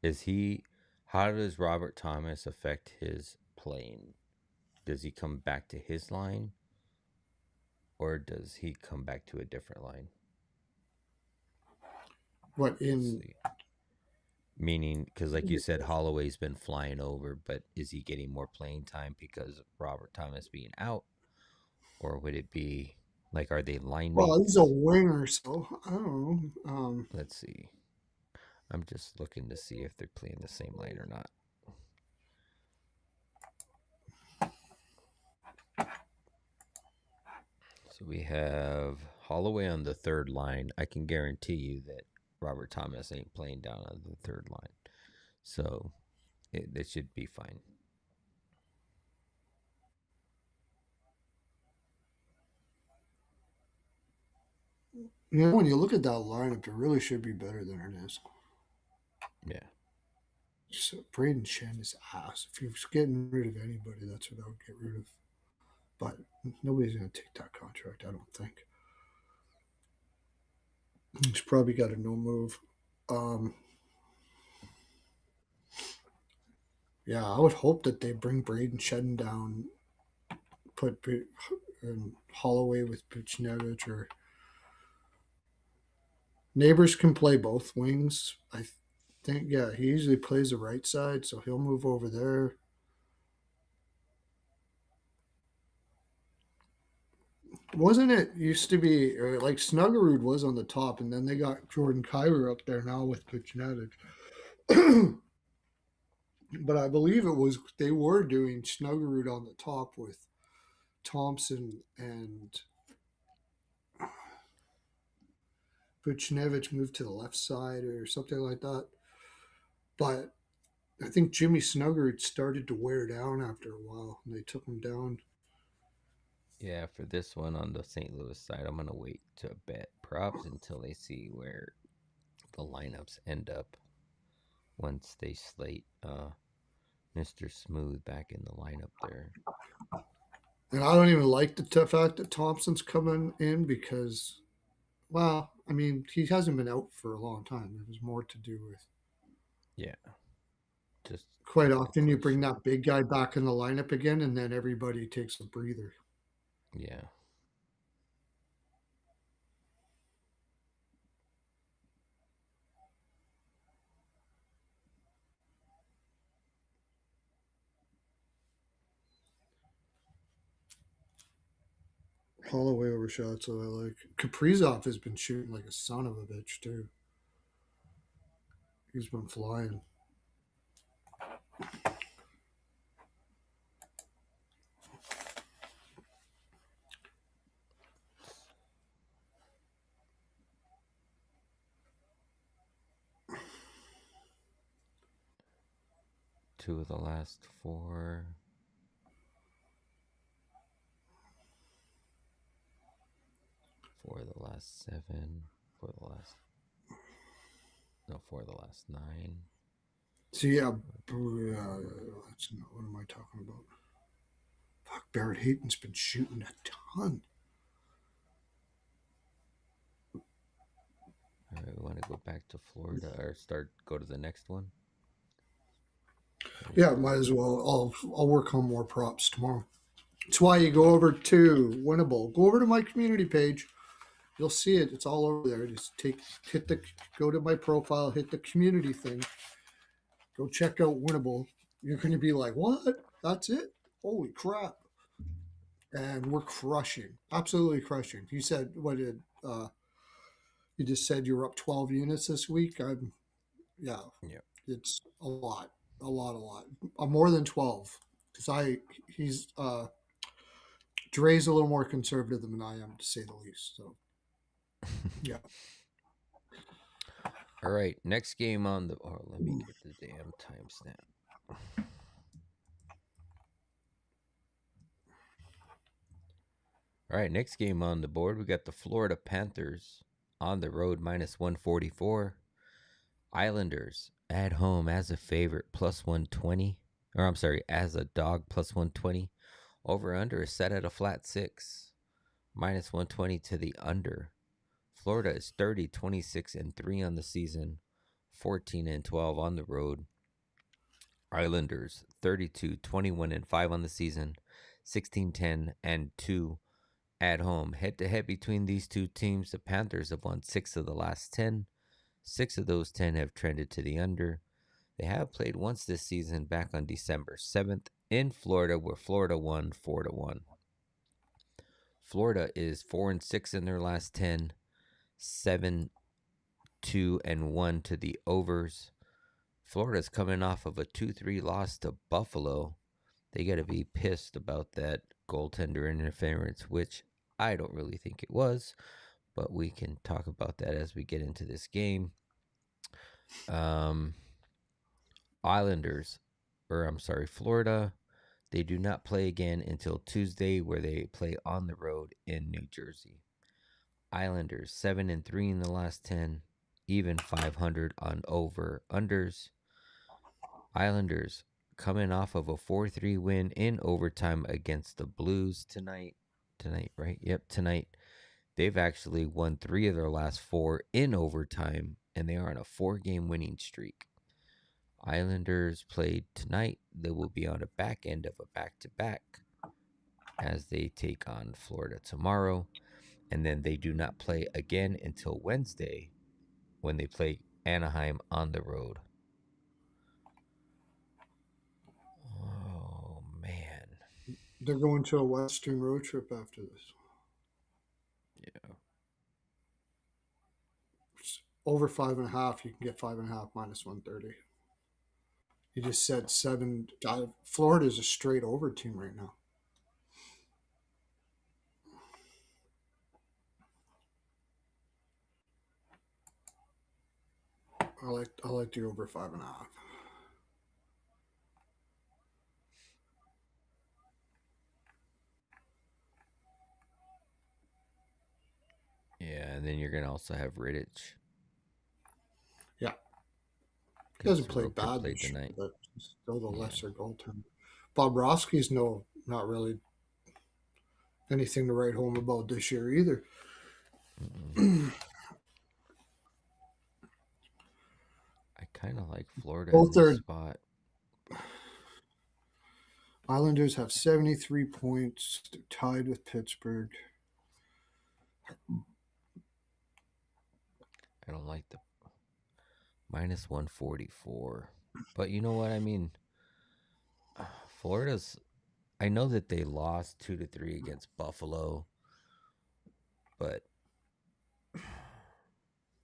Is he? How does Robert Thomas affect his playing? Does he come back to his line, or does he come back to a different line? What Let's in see. Meaning, because like you said, Holloway's been flying over, but is he getting more playing time because of Robert Thomas being out, or would it be like, are they line well, he's a mates? winger, so I don't know. Let's see. I'm just looking to see if they're playing the same line or not. So we have Holloway on the third line. I can guarantee you that Robert Thomas ain't playing down on the third line. So it should be fine. When you look at that lineup, it really should be better than it is. Yeah. So Braden Shen is ass. If he was getting rid of anybody, that's what I would get rid of. But nobody's going to take that contract, I don't think. He's probably got a no move. Um, yeah, I would hope that they bring Braden Shen down, put Holloway with Buchnevich, or Neighbors can play both wings. I think, yeah, he usually plays the right side, so he'll move over there. Wasn't it used to be like Snuggerud was on the top, and then they got Jordan Kyler up there now with Buchnevich. but I believe it was they were doing Snuggerud on the top with Thompson and Buchnevich moved to the left side or something like that. But I think Jimmy Snuggerud started to wear down after a while, and they took him down. Yeah, for this one on the St. Louis side, I'm gonna wait to bet props until they see where the lineups end up once they slate Mr. Smooth back in the lineup there. And I don't even like the fact that Thompson's coming in because, well, I mean, he hasn't been out for a long time. There was more to do with. Yeah, just Quite getting often, you bring closer. that big guy back in the lineup again, and then everybody takes a breather. Yeah. Holloway overshot, so I like. Kaprizov has been shooting like a son of a bitch too. He's been flying. 2 of the last 4. 4 of the last 7. 4 of the last no 4 of the last 9. So yeah, that's not what am I talking about? Fuck, Barrett Hayton's been shooting a ton. All right, we want to go back to Florida or go to the next one. Yeah, might as well. I'll work on more props tomorrow. That's why you go over to Winnable. Go over to my community page. You'll see it. It's all over there. Just go to my profile, hit the community thing, go check out Winnable. You're going to be like, what? That's it? Holy crap! And we're crushing, absolutely crushing. You said what did you just said you're up 12 units this week? I'm yeah, Yeah. it's a lot, a lot, a lot. More than 12 because he's Dre's a little more conservative than I am to say the least. So yeah. All right, next game on the. Oh, let me get the damn timestamp. All right, next game on the board, we got the Florida Panthers on the road -144. Islanders at home as a favorite +120. Or I'm sorry, as a dog +120. Over under is set at a flat 6. -120 to the under. Florida is 30, 26, and 3 on the season, 14 and 12 on the road. Islanders 32, 21, and 5 on the season, 16, 10, and 2 at home. Head to head between these two teams, the Panthers have won 6 of the last 10. 6 of those 10 have trended to the under. They have played once this season back on December 7th in Florida, where Florida won 4-1. Florida is 4-6 in their last 10, 7, 2, and 1 to the overs. Florida's coming off of a 2-3 loss to Buffalo. They got to be pissed about that goaltender interference, which I don't really think it was, but we can talk about that as we get into this game. Islanders, or I'm sorry, Florida, they do not play again until Tuesday, where they play on the road in New Jersey. Islanders 7-3 in the last 10, even 500 on over unders. Islanders coming off of a 4-3 win in overtime against the Blues tonight. Tonight, right? Yep, tonight. They've actually won 3 of their last 4 in overtime, and they are on a 4-game winning streak. Islanders played tonight. They will be on the back end of a back-to-back as they take on Florida tomorrow. And then they do not play again until Wednesday when they play Anaheim on the road. Oh, man. They're going to a Western road trip after this. Yeah. It's over 5.5. You can get 5.5 -130. You just said seven. Florida's a straight over team right now. I like the over 5.5. Yeah, and then you're gonna also have Rittich Yeah, he because hasn't played Soroka bad played this year, tonight. but he's still the Yeah. lesser goaltender. Bobrovsky's not really anything to write home about this year either. Mm-mm. I kind of like Florida in Both this are spot. Islanders have 73 points. They're tied with Pittsburgh. I don't like the minus 144. But you know what? I mean, Florida's. I know that they lost 2-3 against Buffalo, but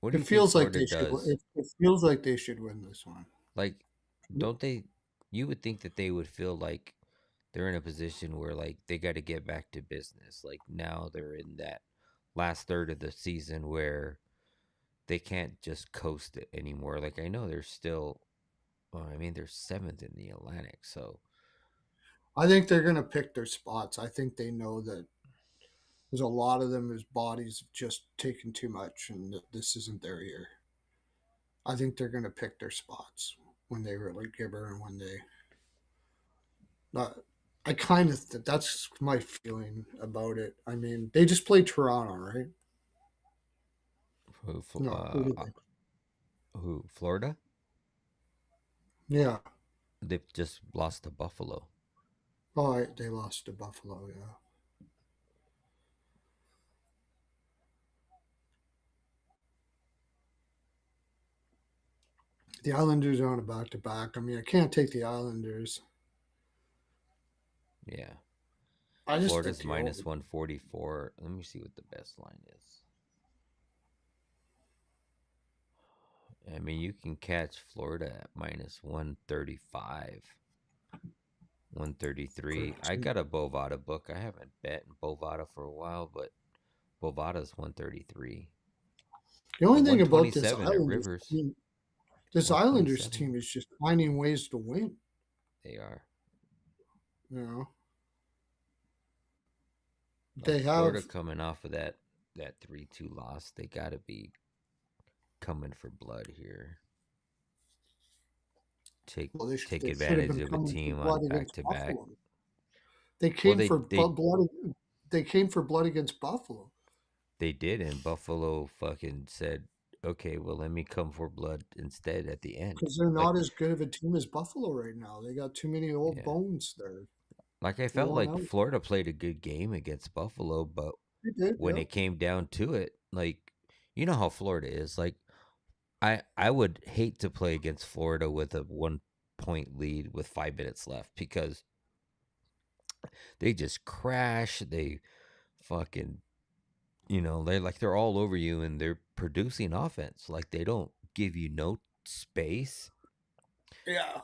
what do It you think feels like Florida they should. does? It feels like they should win this one. Like, don't they? You would think that they would feel like they're in a position where like they got to get back to business. Like now they're in that last third of the season where they can't just coast it anymore. Like I know they're still. Well, I mean they're seventh in the Atlantic, so I think they're going to pick their spots. I think they know that there's a lot of them whose bodies have just taken too much, and that this isn't their year. I think they're going to pick their spots when they really give her and when they. Uh, I kind of that's my feeling about it. I mean, they just played Toronto, right? who? No, who did they? Who? Florida? Yeah. They've just lost to Buffalo. Oh, they lost to Buffalo. Yeah. The Islanders are on a back to back. I mean, I can't take the Islanders. Yeah. I just think Florida's the over. minus 144. Let me see what the best line is. I mean, you can catch Florida at minus 135, For 133. I got a Bovada book. I haven't bet in Bovada for a while, but Bovada's 133 the or only thing about 127 at Rivers. This Islanders 127. team is just finding ways to win. They are. You know, Like they Florida have. coming off of that 3-2 loss, they got to be coming for blood here. Take Well, they, take they should have advantage been of a coming for team on blood back against to back. Buffalo. They Well, came for blood. They came for blood against Buffalo they did, and Buffalo fucking said, "Okay, well, let me come for blood instead at the end." because they're Like, not as good of a team as Buffalo right now. They got too many old yeah, bones there. like I They're felt worn like out. Florida played a good game against Buffalo, but They did, when yeah. it came down to it, like you know how Florida is. Like I would hate to play against Florida with a 1 point lead with 5 minutes left because they just crash. They fucking they're all over you and they're producing offense. Like they don't give you no space Yeah.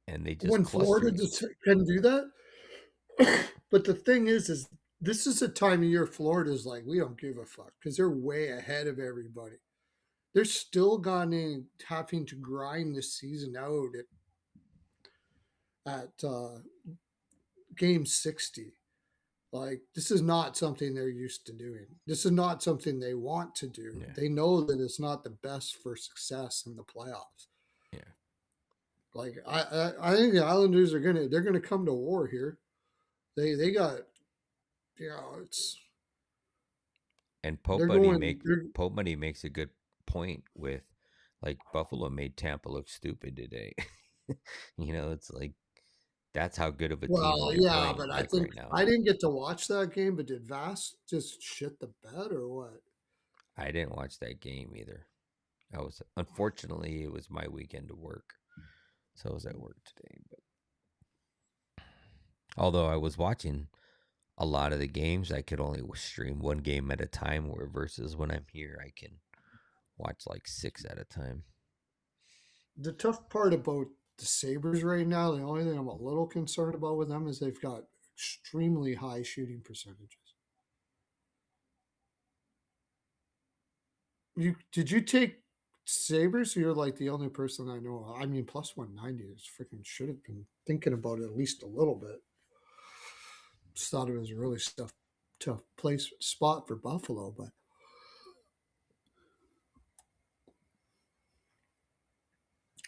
and they just When cluster Florida you. just can do that, but the thing is this is a time of year Florida's like we don't give a fuck because they're way ahead of everybody. They're still gone in having to grind this season out at game 60. Like this is not something they're used to doing. This is not something they want to do. Yeah, They know that it's not the best for success in the playoffs. yeah. Like I think the Islanders they're gonna come to war here. They got it's And they're going they're Pope Money makes a good point with like Buffalo made Tampa look stupid today. It's like that's how good of a team well, they're yeah, playing but I like think right now. I didn't get to watch that game, but did Vass just shit the bed or what? I didn't watch that game either. I was unfortunately it was my weekend to work. So I was at work today, but although I was watching a lot of the games, I could only stream one game at a time where versus when I'm here I can watch like 6 at a time. The tough part about the Sabres right now, the only thing I'm a little concerned about with them is they've got extremely high shooting percentages. Did you take Sabres? You're like the only person I know. I mean, plus 190 is freaking should have been thinking about it at least a little bit. Just thought it was a really tough place spot for Buffalo, but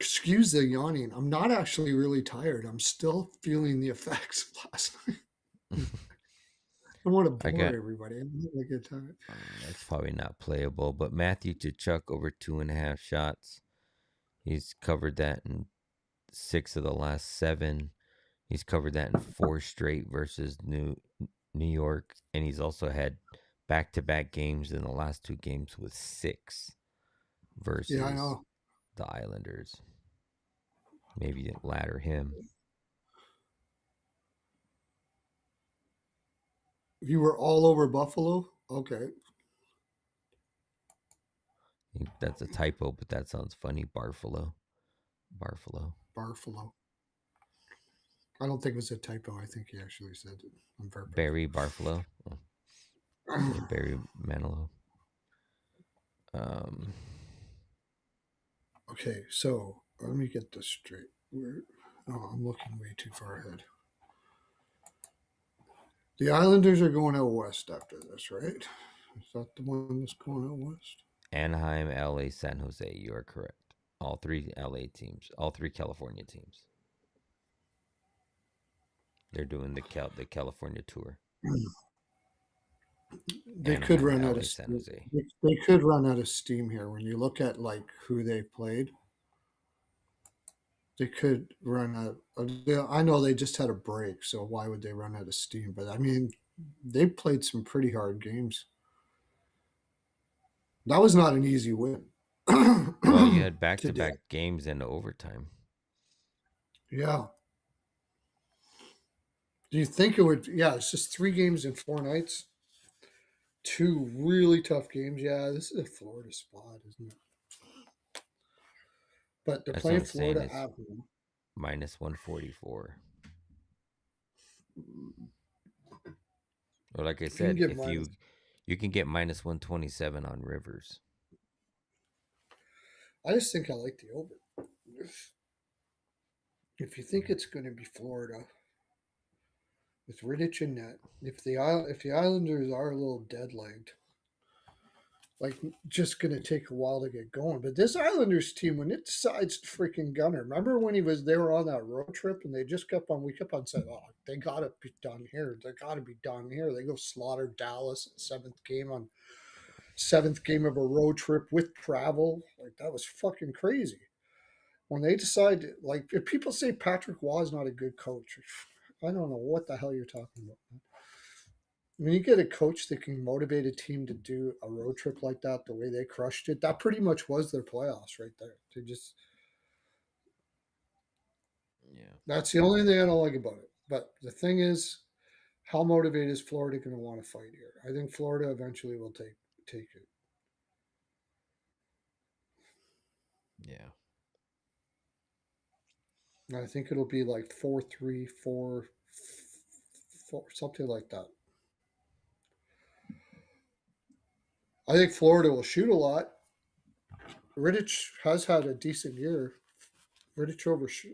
excuse the yawning. I'm not actually really tired. I'm still feeling the effects of last night. I want to I bore got everybody. I'm having a good time. that's probably not playable, but Matthew Tkachuk over 2.5 shots. He's covered that in 6 of the last 7. He's covered that in 4 straight versus New York, and he's also had back-to-back games in the last 2 games with 6 Yeah, I versus know. the Islanders. Maybe ladder him. You were all over Buffalo? Okay. That's a typo, but that sounds funny. Barfalo. Buffalo. I don't think it was a typo. I think he actually said it on purpose. Barry Barfalo. Oh, yeah, Barry Manilow. Um, Okay, so let me get this straight. Oh, I'm looking way too far ahead. The Islanders are going out west after this, right? Is that the one that's going out west? Anaheim, LA, San Jose. You are correct. All 3 LA teams, all 3 California teams. They're doing the California tour. They could Anaheim, run out LA, of San steam. Jose. They could run out of steam here when you look at like who they played. They could run out. I know they just had a break, so why would they run out of steam? But I mean, they played some pretty hard games. That was not an easy win. Well, you had Today. back-to-back games into overtime. Yeah. Do you think it would? Yeah, it's just 3 games in 4 nights. 2 really tough games. Yeah, this is a Florida spot, isn't it? But they're That's what playing I'm saying. Florida It's at home. minus 144. Or like I You can said, get if minus. you can get minus 127 on Rivers. I just think I like the over. If you think it's going to be Florida with Riddich and net, if the Islanders are a little dead legged, like just going to take a while to get going. But this Islanders team, when it decides to freaking gunner, remember when they were on that road trip and they just we kept on saying, oh, they got to be done here. They got to be done here. They go slaughter Dallas in seventh game of a road trip with travel. Like that was fucking crazy. When they decide, like, if people say Patrick Waugh is not a good coach, I don't know what the hell you're talking about. When you get a coach that can motivate a team to do a road trip like that, the way they crushed it, that pretty much was their playoffs right there. Yeah. That's the only thing I don't like about it. But the thing is, how motivated is Florida going to want to fight here? I think Florida eventually will take it. Yeah. And I think it'll be like 4-3, 4-4, something like that. I think Florida will shoot a lot. Riddich has had a decent year. Riddich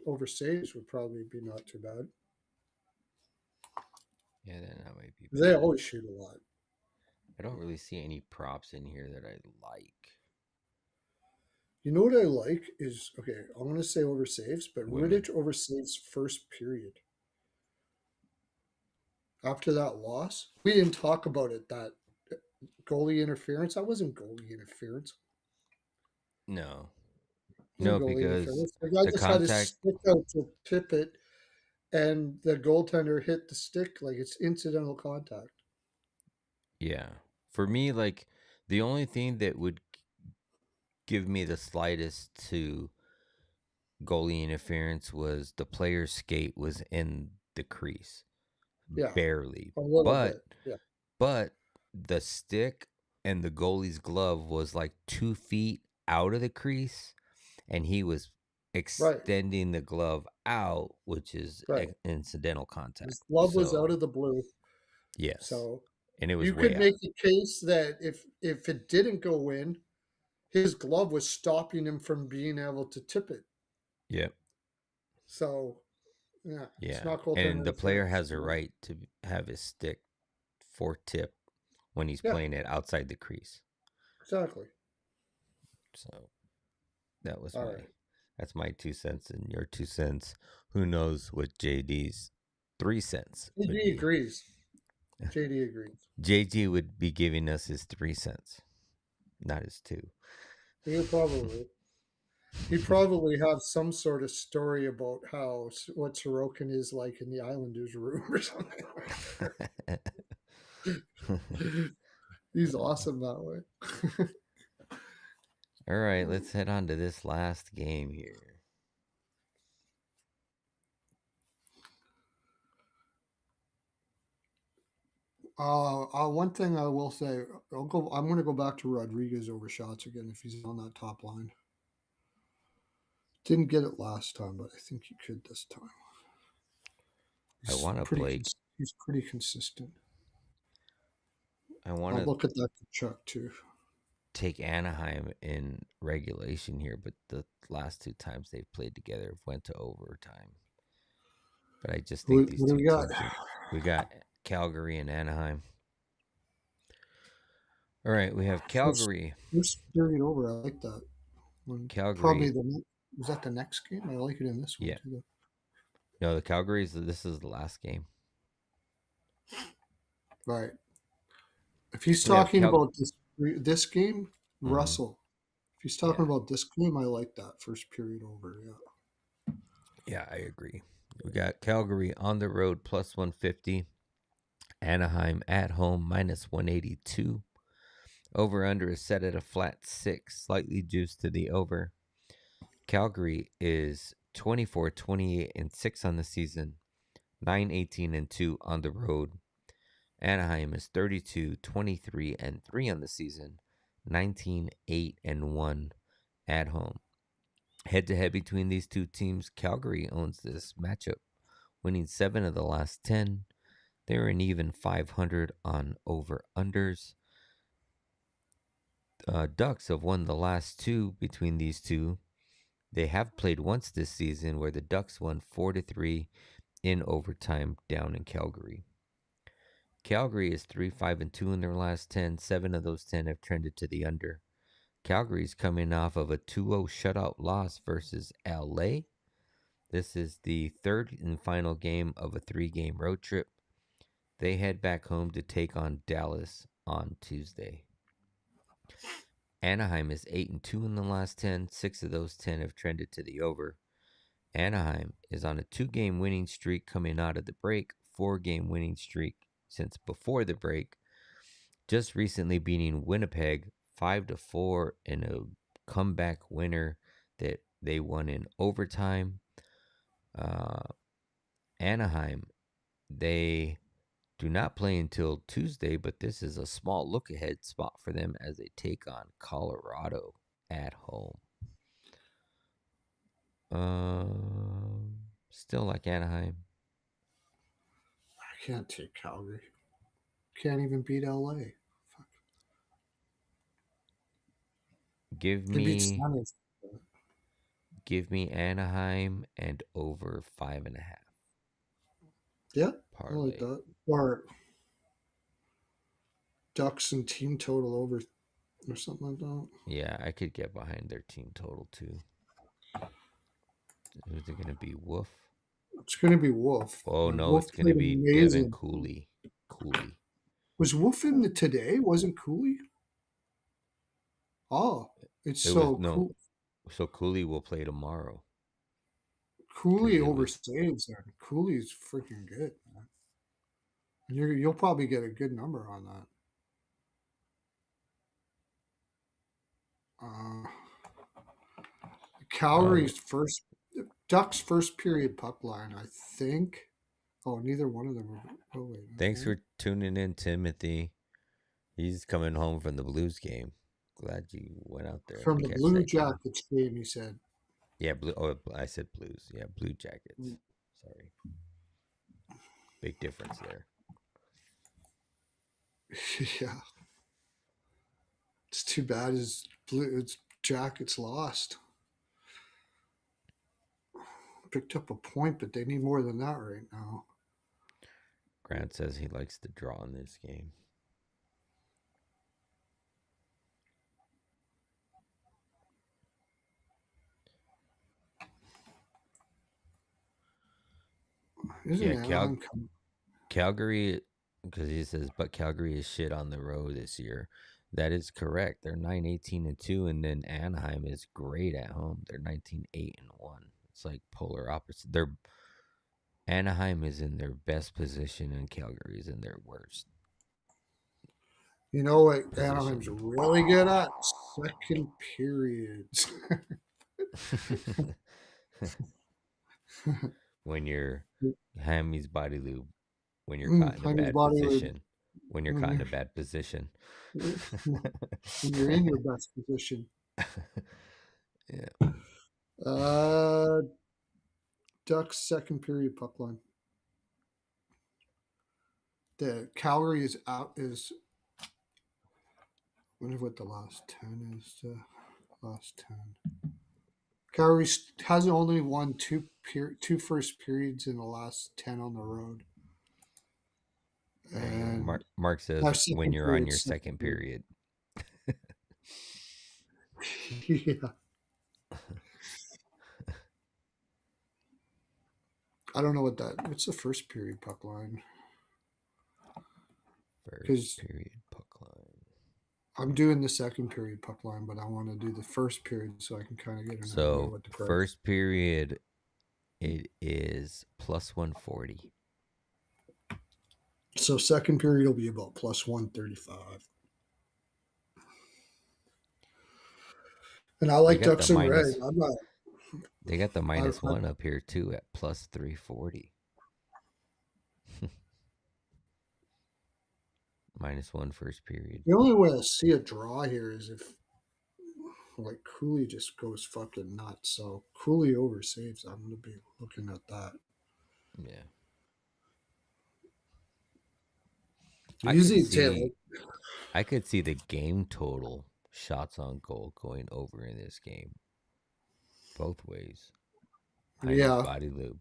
over saves would probably be not too bad. Yeah, then that might be They better. always shoot a lot. I don't really see any props in here that I like. You know what I like is okay. I'm going to say over saves, but Women. Riddich over saves first period. After that loss, we didn't talk about it. That goalie interference. That wasn't goalie interference. No. It wasn't No, goalie because interference. The guy the just had his contact, stick out to tip it, and the goaltender hit the stick like it's incidental contact. yeah. For me, like, the only thing that would give me the slightest to goalie interference was the player's skate was in the crease. Yeah, Barely. a little But bit. Yeah. but the stick and the goalie's glove was like 2 feet out of the crease, and he was Right. extending the glove out, which is Right. incidental His contact. glove was out So of the blue. yes, So and it was you way could out. make a case that if it didn't go in, his glove was stopping him from being able to tip it. Yep. So yeah, it's Yeah, not goaltender and the player interference. has a right to have his stick for tip when he's Yeah, playing it outside the crease. exactly. So that was All my right. that's my 2 cents and your 2 cents. Who knows what JD's 3 cents would JD be? agrees. JD agrees. JG would be giving us his 3 cents, not his two. He probably he probably have some sort of story about how what Sorokin is like in the Islanders room or something like that. He's awesome that way. All right, let's head on to this last game here. One thing I will say, I'm going to go back to Rodriguez over shots again if he's on that top line. Didn't get it last time, but I think he could this time. I want to play. He's pretty consistent. I want I'll to look at that for Chuck too. take Anaheim in regulation here, but the last 2 times they've played together went to overtime. But I just think these What do two we got? teams we got Calgary and Anaheim. All right, we have Calgary. First period over. I like that one. Probably Calgary. was that the next game? I like it in this one Yeah. too. No, the Calgary's this is the last game. Right. If he's talking about this game, Russell. If he's talking about this game, I like that first period over. Yeah. Yeah, I agree. We got Calgary on the road plus 150. Anaheim at home minus 182. Over under is set at a flat 6, slightly juiced to the over. Calgary is 24, 28, and 6 on the season, 9, 18, and 2 on the road. Anaheim is 32, 23, and 3 on the season, 19, 8, and 1 at home. Head to head between these two teams, Calgary owns this matchup, winning 7 of the last 10. They're an even 500 on over-unders. Ducks have won the last 2 between these two. They have played once this season where the Ducks won 4-3 in overtime down in Calgary. Calgary is 3-5-2 in their last 10. 7 of those 10 have trended to the under. Calgary's coming off of a 2-0 shutout loss versus LA. This is the third and final game of a 3-game road trip. They head back home to take on Dallas on Tuesday. Anaheim is 8-2 in the last 10. 6 of those 10 have trended to the over. Anaheim is on a 2-game winning streak coming out of the break, 4-game winning streak since before the break. Just recently beating Winnipeg 5-4 in a comeback winner that they won in overtime. Anaheim, they do not play until Tuesday, but this is a small look ahead spot for them as they take on Colorado at home. Still like Anaheim. I can't take Calgary. Can't even beat LA. Fuck. Give They beat me Sanders. Anaheim and over 5.5 Yeah, I like parlay. that. Or Ducks and team total over or something like that. Yeah, I could get behind their team total too. Who's it gonna be? Wolf? It's going to be Wolf. Oh no, Wolf it's gonna played be Devin amazing. Cooley. Cooley. Was Wolf in the today? Wasn't Cooley? Oh, it's It was so no. cool. So Cooley will play tomorrow because Cooley it over was. saves there. Cooley's freaking good, man. You'll probably get a good number on that. Uh, Oh, Calgary's first Ducks first period puck line, I think. Oh, neither one of them are. Oh wait, thanks okay. for tuning in, Timothy. He's coming home from the Blues game. Glad you went out there From to the catch Blue that game. Jackets game, he said. Yeah, blue. Oh, I said Blues. Yeah, Blue Jackets. Sorry, big difference there. Yeah, it's too bad. It's Jackets lost. Picked up a point, but they need more than that right now. Grant says he likes to draw in this game. Isn't Yeah, Anaheim coming? Calgary, because he says, but Calgary is shit on the road this year. That is correct. They're 9-18-2, and then Anaheim is great at home. They're 19-8-1. It's like polar opposite. Anaheim is in their best position, and Calgary is in their worst You know what Anaheim's position. really good at? Second periods. When you're Hammy's body lube, when you're caught in a Hymes bad body lube. position, when you're When caught in you're a bad position. when you're in your best position. Yeah. Uh, Ducks second period puck line. The Calgary is out. Is I wonder what the last 10 is. Last 10. Calgary has only won two first periods in the last 10 on the road. There you go. And Mark says our when second you're on period, your second period. yeah. I don't know what's the first period puck line? First Because period puck line. I'm doing the second period puck line, but I want to do the first period so I can kind of get an idea So what the price. first period, it is plus 140. So second period will be about plus 135. And I They like got the Ducks in red. minus. I'm not. They got the I, minus one up here too at plus 340. -1 first period. the only way I see a draw here is if like Cooley just goes fucking nuts. So Cooley over saves. I'm gonna be looking at that. Yeah. Easy tail. I could see the game total shots on goal going over in this game. Both ways. Heine's Yeah. body lube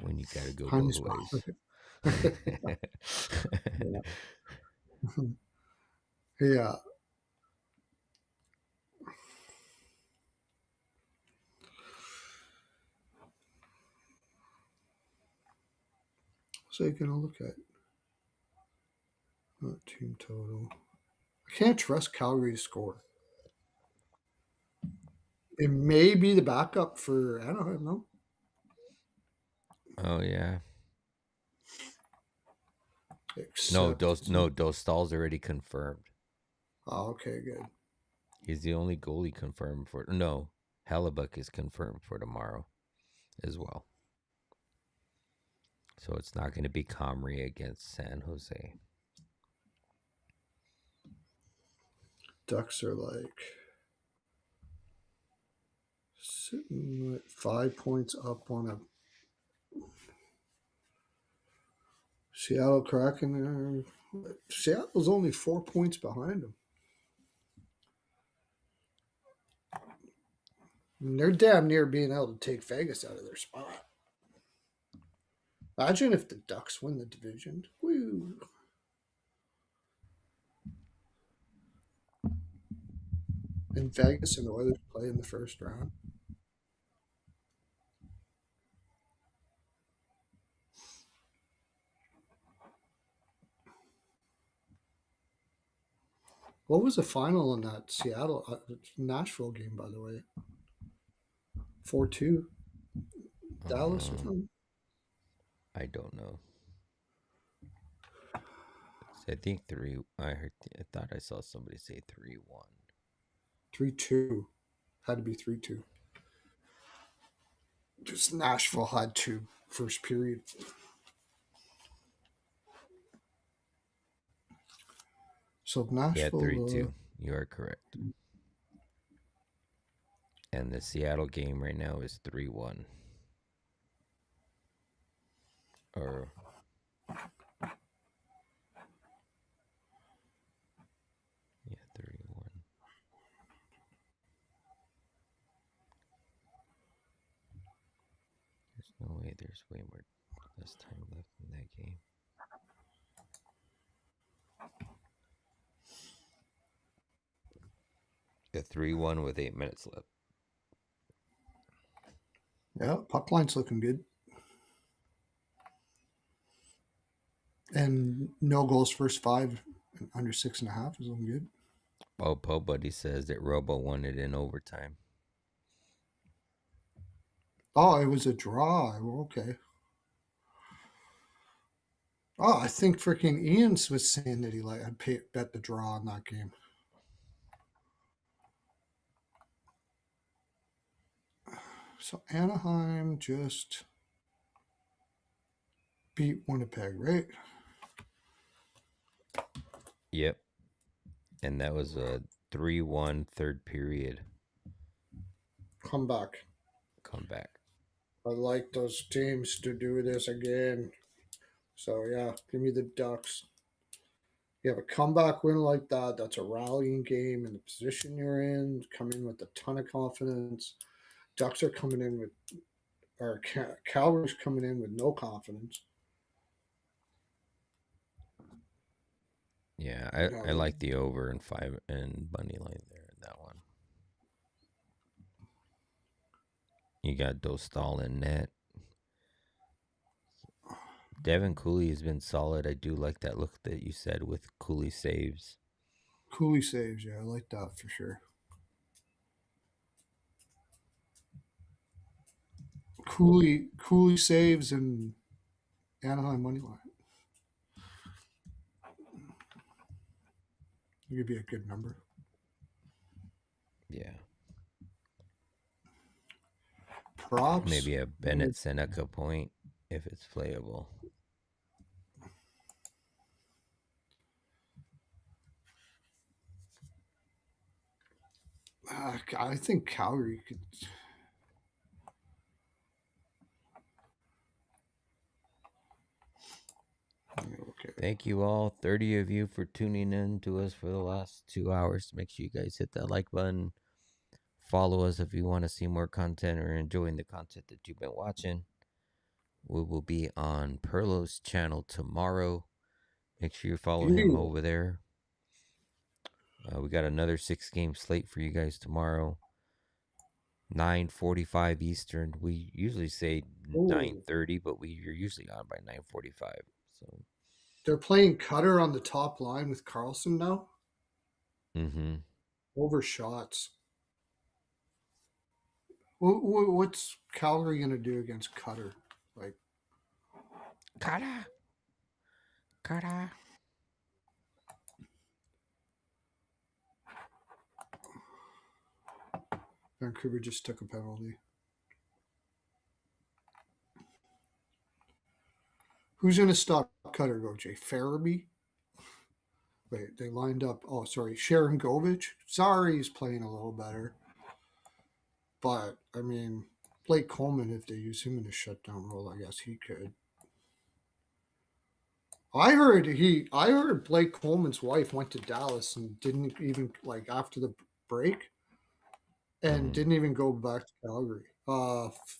when you got to go both Hymes. ways. Yeah. Yeah. So you're gonna look at team total. I can't trust Calgary to score. It may be the backup for Anaheim, no? Oh yeah. Except it's Dostal's already confirmed. oh, okay, good. He's the only goalie confirmed for no. Hellebuck is confirmed for tomorrow as well. So it's not going to be Comrie against San Jose. Ducks are like sitting at 5 points up on a Seattle Kraken. Seattle's only 4 points behind them. And they're damn near being able to take Vegas out of their spot. Imagine if the Ducks win the division. Woo. And Vegas and the Oilers play in the first round. What was the final in that Seattle Nashville game, by the way? 4-2 Dallas or something? I don't know. I think 3. I thought I saw somebody say 3-1. 3-2. Had to be 3-2. Just Nashville had two first period. So Yeah, Nashville. 3-2. You are correct. And the Seattle game right now is 3-1. Or yeah, 3-1. There's no way there's way more less time left in that game. The 3-1 with 8 minutes left. Yeah, puck line's looking good. And no goals first 5 and under 6.5 is looking good. Oh, Po Buddy says that Robo won it in overtime. Oh, it was a draw. Okay. Oh, I think freaking Ian's was saying that I'd bet the draw on that game. So Anaheim just beat Winnipeg, right? Yep. And that was a 3-1 third period Comeback. comeback. I like those teams to do this again. So yeah, give me the Ducks. You have a comeback win like that. That's a rallying game in the position you're in. Come in with a ton of confidence. Ducks are coming in with, or Calgary's coming in with no confidence. Yeah, Yeah, I like the over and 5 and money line there in that one. You got Dostal in net. Devin Cooley has been solid. I do like that look that you said with Cooley saves. Cooley saves. Yeah, I like that for sure. Cooley saves and Anaheim money line. It could be a good number. Yeah. Props. Maybe a Bennett Seneca point if it's playable. I think Calgary could. Okay. Thank you all, 30 of you, for tuning in to us for the last 2 hours. Make sure you guys hit that like button. Follow us if you want to see more content or enjoying the content that you've been watching. We will be on Pearlo's channel tomorrow. Make sure you follow him over there. We got another 6-game slate for you guys tomorrow. 9:45 Eastern. We usually say 9:30, but we're usually on by 9:45. So they're playing Cutter on the top line with Carlson now. Over shots. What's Calgary going to do against Cutter? Like Cutter. Vancouver just took a penalty. Who's going to stop Cutter? Go Jay Farabee? Wait, they lined up. Oh, sorry, Sharon Govich. Sorry, he's playing a little better. But I mean, Blake Coleman, if they use him in a shutdown role, I guess he could. I heard Blake Coleman's wife went to Dallas and didn't even like after the break and didn't even go back to Calgary.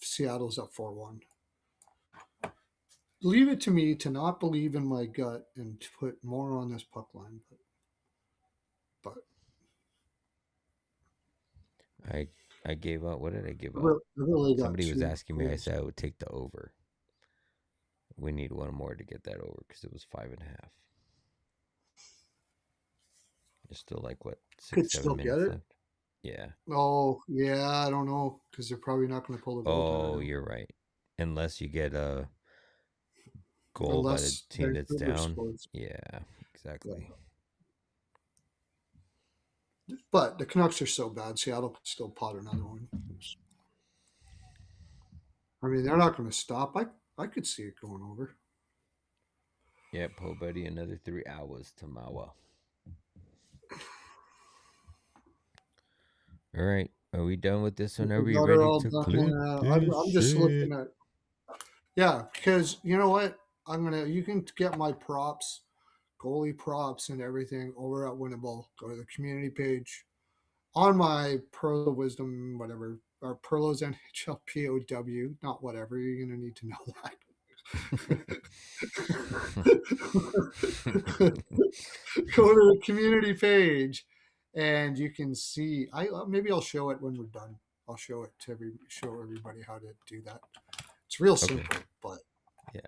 Seattle's up 4-1. Leave it to me to not believe in my gut and to put more on this puck line, but I gave up. What did I give up? I really Somebody was asking me. I said I would take the over. We need one more to get that over because it was 5.5. There's still like what 6-7 minutes left. Yeah. Oh yeah, I don't know because they're probably not going to pull the goal. Oh, you're right. Unless you get a goal by the team that's down. Scores. Yeah, exactly. Yeah. But the Canucks are so bad, Seattle could still pot another one. I mean, they're not going to stop. I could see it going over. Yeah, Po Buddy, another 3 hours tomorrow. All right. Are we done with this one? Are We we got her ready all to done. click this I'm just shit? looking at, yeah, because you know what? You can get my props, goalie props and everything over at Winnable. Go to the community page on my Pearlo Wisdom, whatever, or Pearlo's NHL POW, not whatever. You're going to need to know that. Go to the community page and you can see. Maybe I'll show it when we're done. I'll show it to show everybody how to do that. It's real Okay. simple, but Yeah.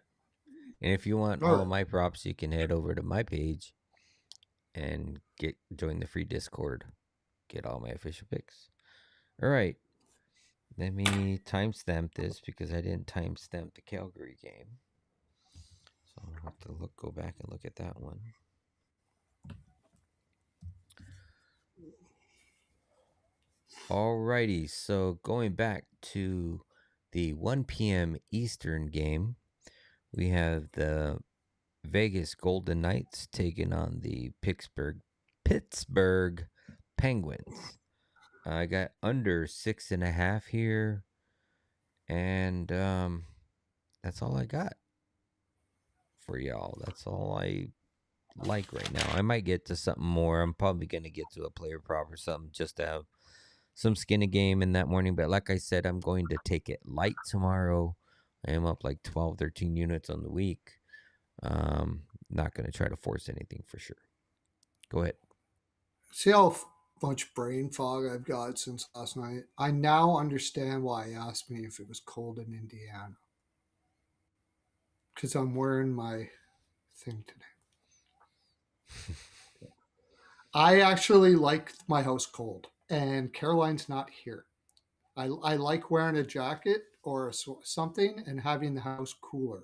And if you want all all right. my props, you can head over to my page and join the free Discord. Get all my official picks. All right. Let me timestamp this because I didn't timestamp the Calgary game. So I'll have to go back and look at that one. Alrighty, so going back to the 1 p.m. Eastern game, we have the Vegas Golden Knights taking on the Pittsburgh Penguins. I got under 6.5 here, and that's all I got for y'all. That's all I like right now. I might get to something more. I'm probably gonna get to a player prop or something just to have some skin a game in that morning. But like I said, I'm going to take it light tomorrow. I am up like 12, 13 units on the week. Not going to try to force anything for sure. Go ahead. See how much brain fog I've got since last night? I now understand why he asked me if it was cold in Indiana. Because I'm wearing my thing today. I actually like my house cold, and Caroline's not here. I like wearing a jacket or something and having the house cooler.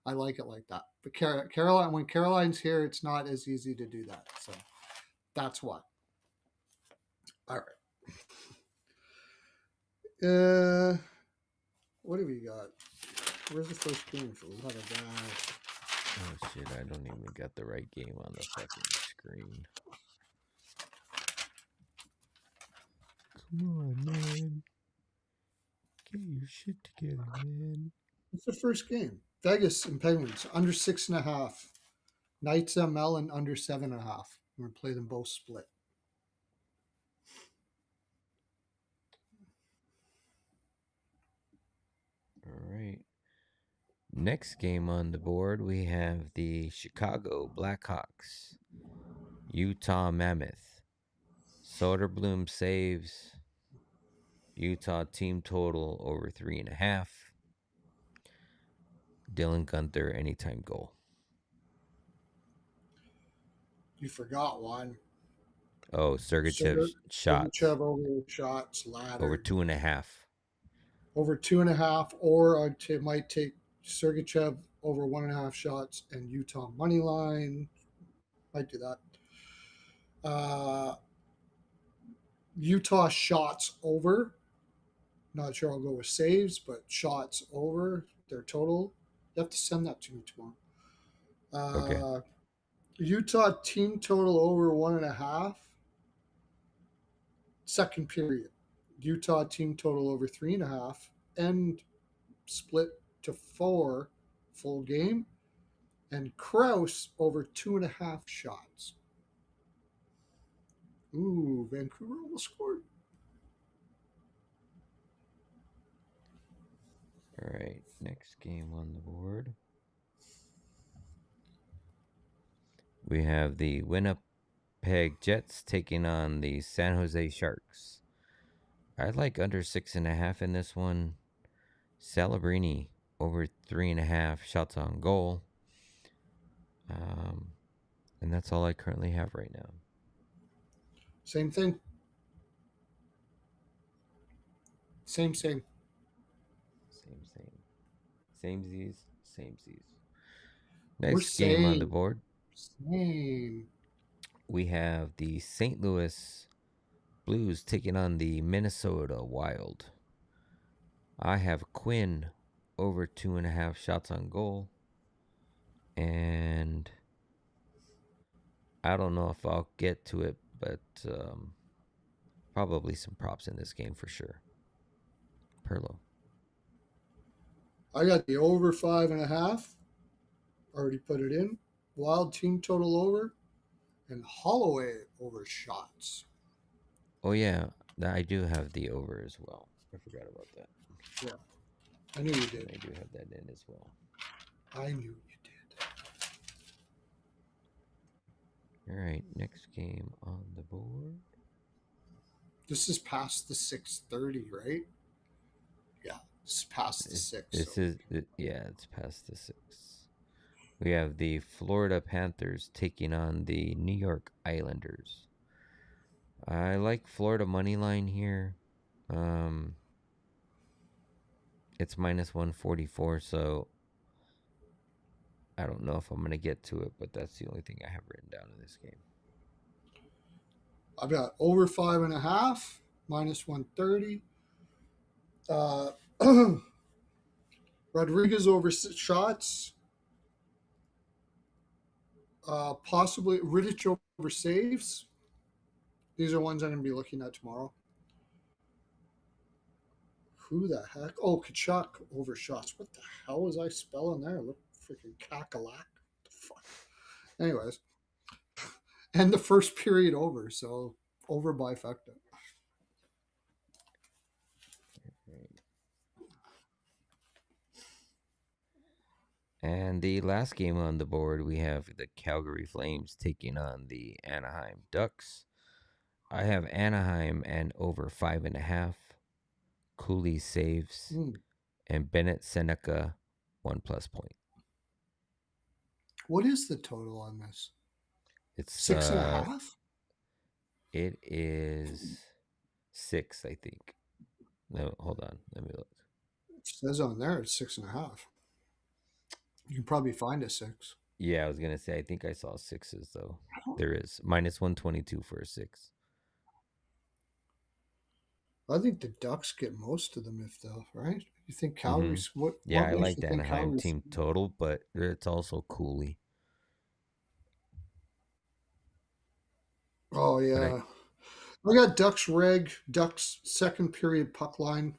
I like it like that. But Caroline, when Caroline's here, it's not as easy to do that. So that's why. All right. What do we got? Where's the first game for Love of God? Oh shit, I don't even got the right game on the fucking screen. Come on, man. Get your shit together, man. What's the first game? Vegas and Penguins under 6.5. Knights ML and under 7.5. We're gonna play them both split. All right. Next game on the board, we have the Chicago Blackhawks, Utah Mammoth. Soderblom saves. Utah team total over 3.5. Dylan Gunther anytime goal. You forgot one. Oh, Sergachev's shots Sergachev over shots over ladder 2.5. over 2.5, or I might take Sergachev over 1.5 shots and Utah money line. Might do that. Utah shots over. Not sure I'll go with saves, but shots over their total. You have to send that to me Okay. tomorrow. Utah team total over 1.5. Second period. Utah team total over 3.5. And split to 4 full game. And Kraus over 2.5 shots. Ooh, Vancouver almost scored. All right. Next game on the board. We have the Winnipeg Jets taking on the San Jose Sharks. I like under 6.5 in this one. Celebrini over 3.5 shots on goal. And that's all I currently have right now. Same thing. Same. Same. Same Z's. We're Next game on the same. board. Same. We have the St. Louis Blues taking on the Minnesota Wild. I have Quinn over 2.5 shots on goal. And I don't know if I'll get to it, but Probably some props in this game for sure. Pearlo. I got the over 5.5. Already put it in. Wild team total over. And Holloway over shots. Oh yeah, I do have the over as well. I forgot about that. Yeah, I knew you did. I do have that in as well. I knew you did. All right, next game on the board. This is past the 6:30, right? Yeah, this is past the 6. This So. is yeah, it's past the 6. We have the Florida Panthers taking on the New York Islanders. I like Florida money line here. It's minus 144, so I don't know if I'm going to get to it, but that's the only thing I have written down in this game. I've got over 5.5, minus 130. Rodriguez over shots. Possibly Riddich over saves. These are ones I'm going to be looking at tomorrow. Who the heck? Oh, Kachuk over shots. What the hell was I spelling there? Look, freaking cackalack. What the fuck? Anyways, and the first period over, so over by factor. And the last game on the board, we have the Calgary Flames taking on the Anaheim Ducks. I have Anaheim and over 5.5. Cooley saves and Bennett Seneca 1+ point. What is the total on this? It's 6.5. It is 6, I think. No, hold on. Let me look. It says on there it's 6.5. You can probably find a 6. Yeah, I was gonna say I think I saw 6s though. There is minus 122 for a 6. I think the Ducks get most of them, if though, right? You think Calgary's what? Yeah, what I makes like you the think Anaheim Calgary's team total, but it's also Cooley. Oh yeah, I got Ducks reg, Ducks second period puck line,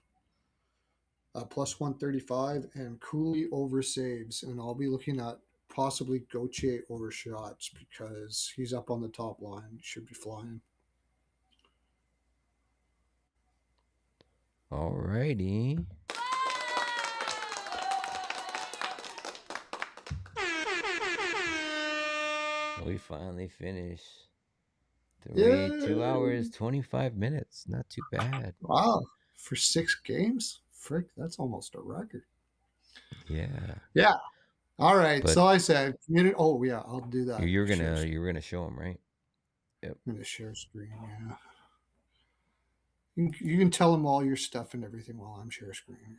plus 135, and Cooley over saves, and I'll be looking at possibly Gauthier over shots because he's up on the top line. He should be flying. Alrighty. We finally finished. 2 hours, 25 minutes. Not too bad. Wow. For 6 games? Frick, that's almost a record. Yeah. Yeah. All right. But so I said, oh, yeah, I'll do that. you're gonna show them, right? Yep. I'm going to share screen. Yeah. You can tell them all your stuff and everything while I'm share screen.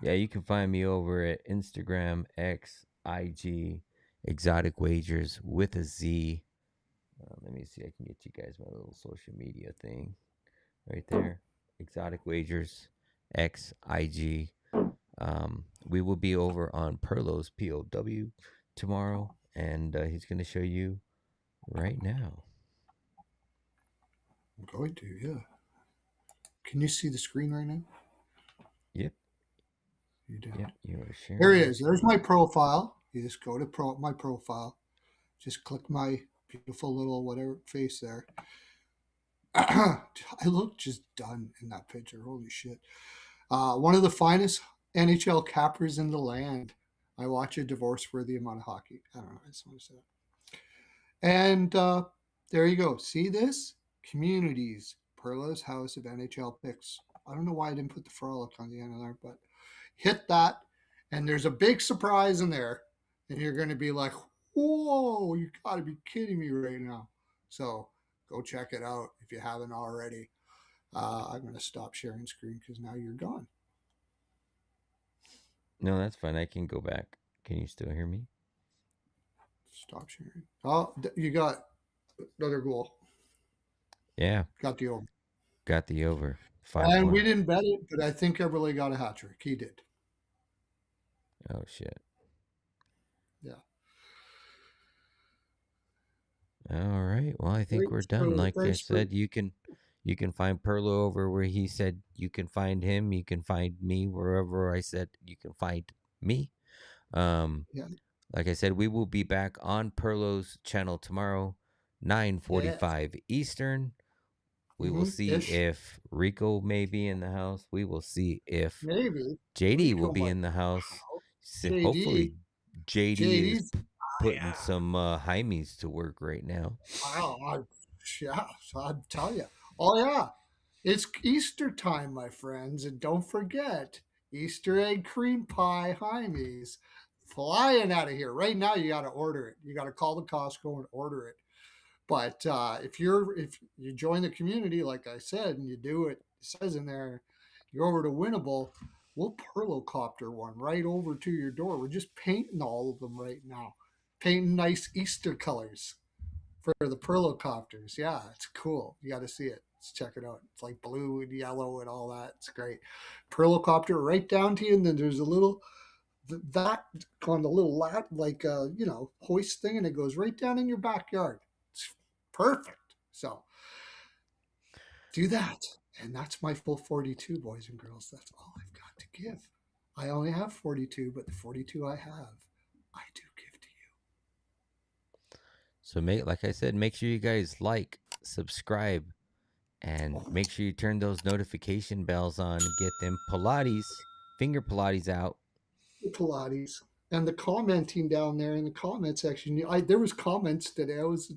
Yeah, you can find me over at Instagram, X, IG, Exotic Wagers with a Z. Let me see. I can get you guys my little social media thing right there. Exotic Wagers, X, IG. We will be over on Pearlo's POW tomorrow, and he's going to show you right now. I'm going to, yeah. Can you see the screen right now? Yep. You do. Yep, you are sharing. There he is. There's my profile. You just go to my profile. Just click my beautiful little whatever face there. I look just done in that picture. Holy shit. One of the finest NHL cappers in the land. I watch a divorce-worthy amount of hockey. I don't know. I just want to say that. And there you go. See this? Communities. Pearlo's House of NHL Picks. I don't know why I didn't put the Frolic on the end of there, but hit that. And there's a big surprise in there. And you're going to be like, whoa, you got to be kidding me right now. So go check it out if you haven't already. I'm going to stop sharing screen because now you're gone. No, that's fine. I can go back. Can you still hear me? Stop sharing. Oh, you got another goal. Yeah. Got the over. Got the over. 5-1. And we didn't bet it, but I think Everly got a hat trick. He did. Oh, shit. Yeah. All right. Well, I think we're done. Like I said, you can You can find Pearlo over where he said you can find him. You can find me wherever I said you can find me. Um, Yeah. like I said, we will be back on Pearlo's channel tomorrow, Yes. 9:45 Eastern. We will see Ish. if Rico may be in the house. We will see if Maybe. JD will Rico be might. in the house. JD. Hopefully, JD is JD's. putting some Hymes to work right now. Wow. Yeah. I'd tell you. Oh, yeah. It's Easter time, my friends. And don't forget Easter egg cream pie Hymies flying out of here. Right now, you got to order it. You got to call the Costco and order it. But if you join the community, like I said, and you do it says in there, you're over to Winnable, we'll perlocopter one right over to your door. We're just painting all of them right now, painting nice Easter colors for the perlocopters. Yeah, it's cool. You got to see it. Let's check it out. It's like blue and yellow and all that. It's great. Perlocopter right down to you, and then there's a little that on the little lat like hoist thing, and it goes right down in your backyard. It's perfect. So do that. And that's my full 42, boys and girls. That's all I've got to give. I only have 42, but the 42 I have, I do give to So like I said, make sure you guys like, subscribe, and make sure you turn those notification bells on and get them Pilates, finger Pilates out. you. Pilates. And the commenting down there in the comment section, there was comments today. I was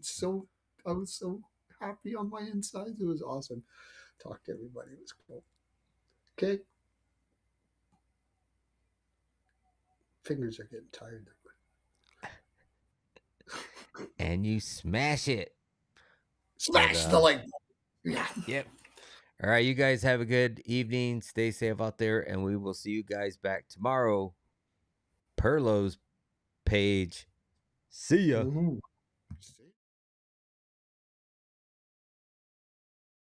so happy on my insides. It was awesome. Talk to everybody. It was cool. Okay. Fingers are getting tired. And you smash it. But Smash the like. Yeah. yep. All right, you guys have a good evening. Stay safe out there, and we will see you guys back tomorrow. Perlo's page. See ya. Mm-hmm.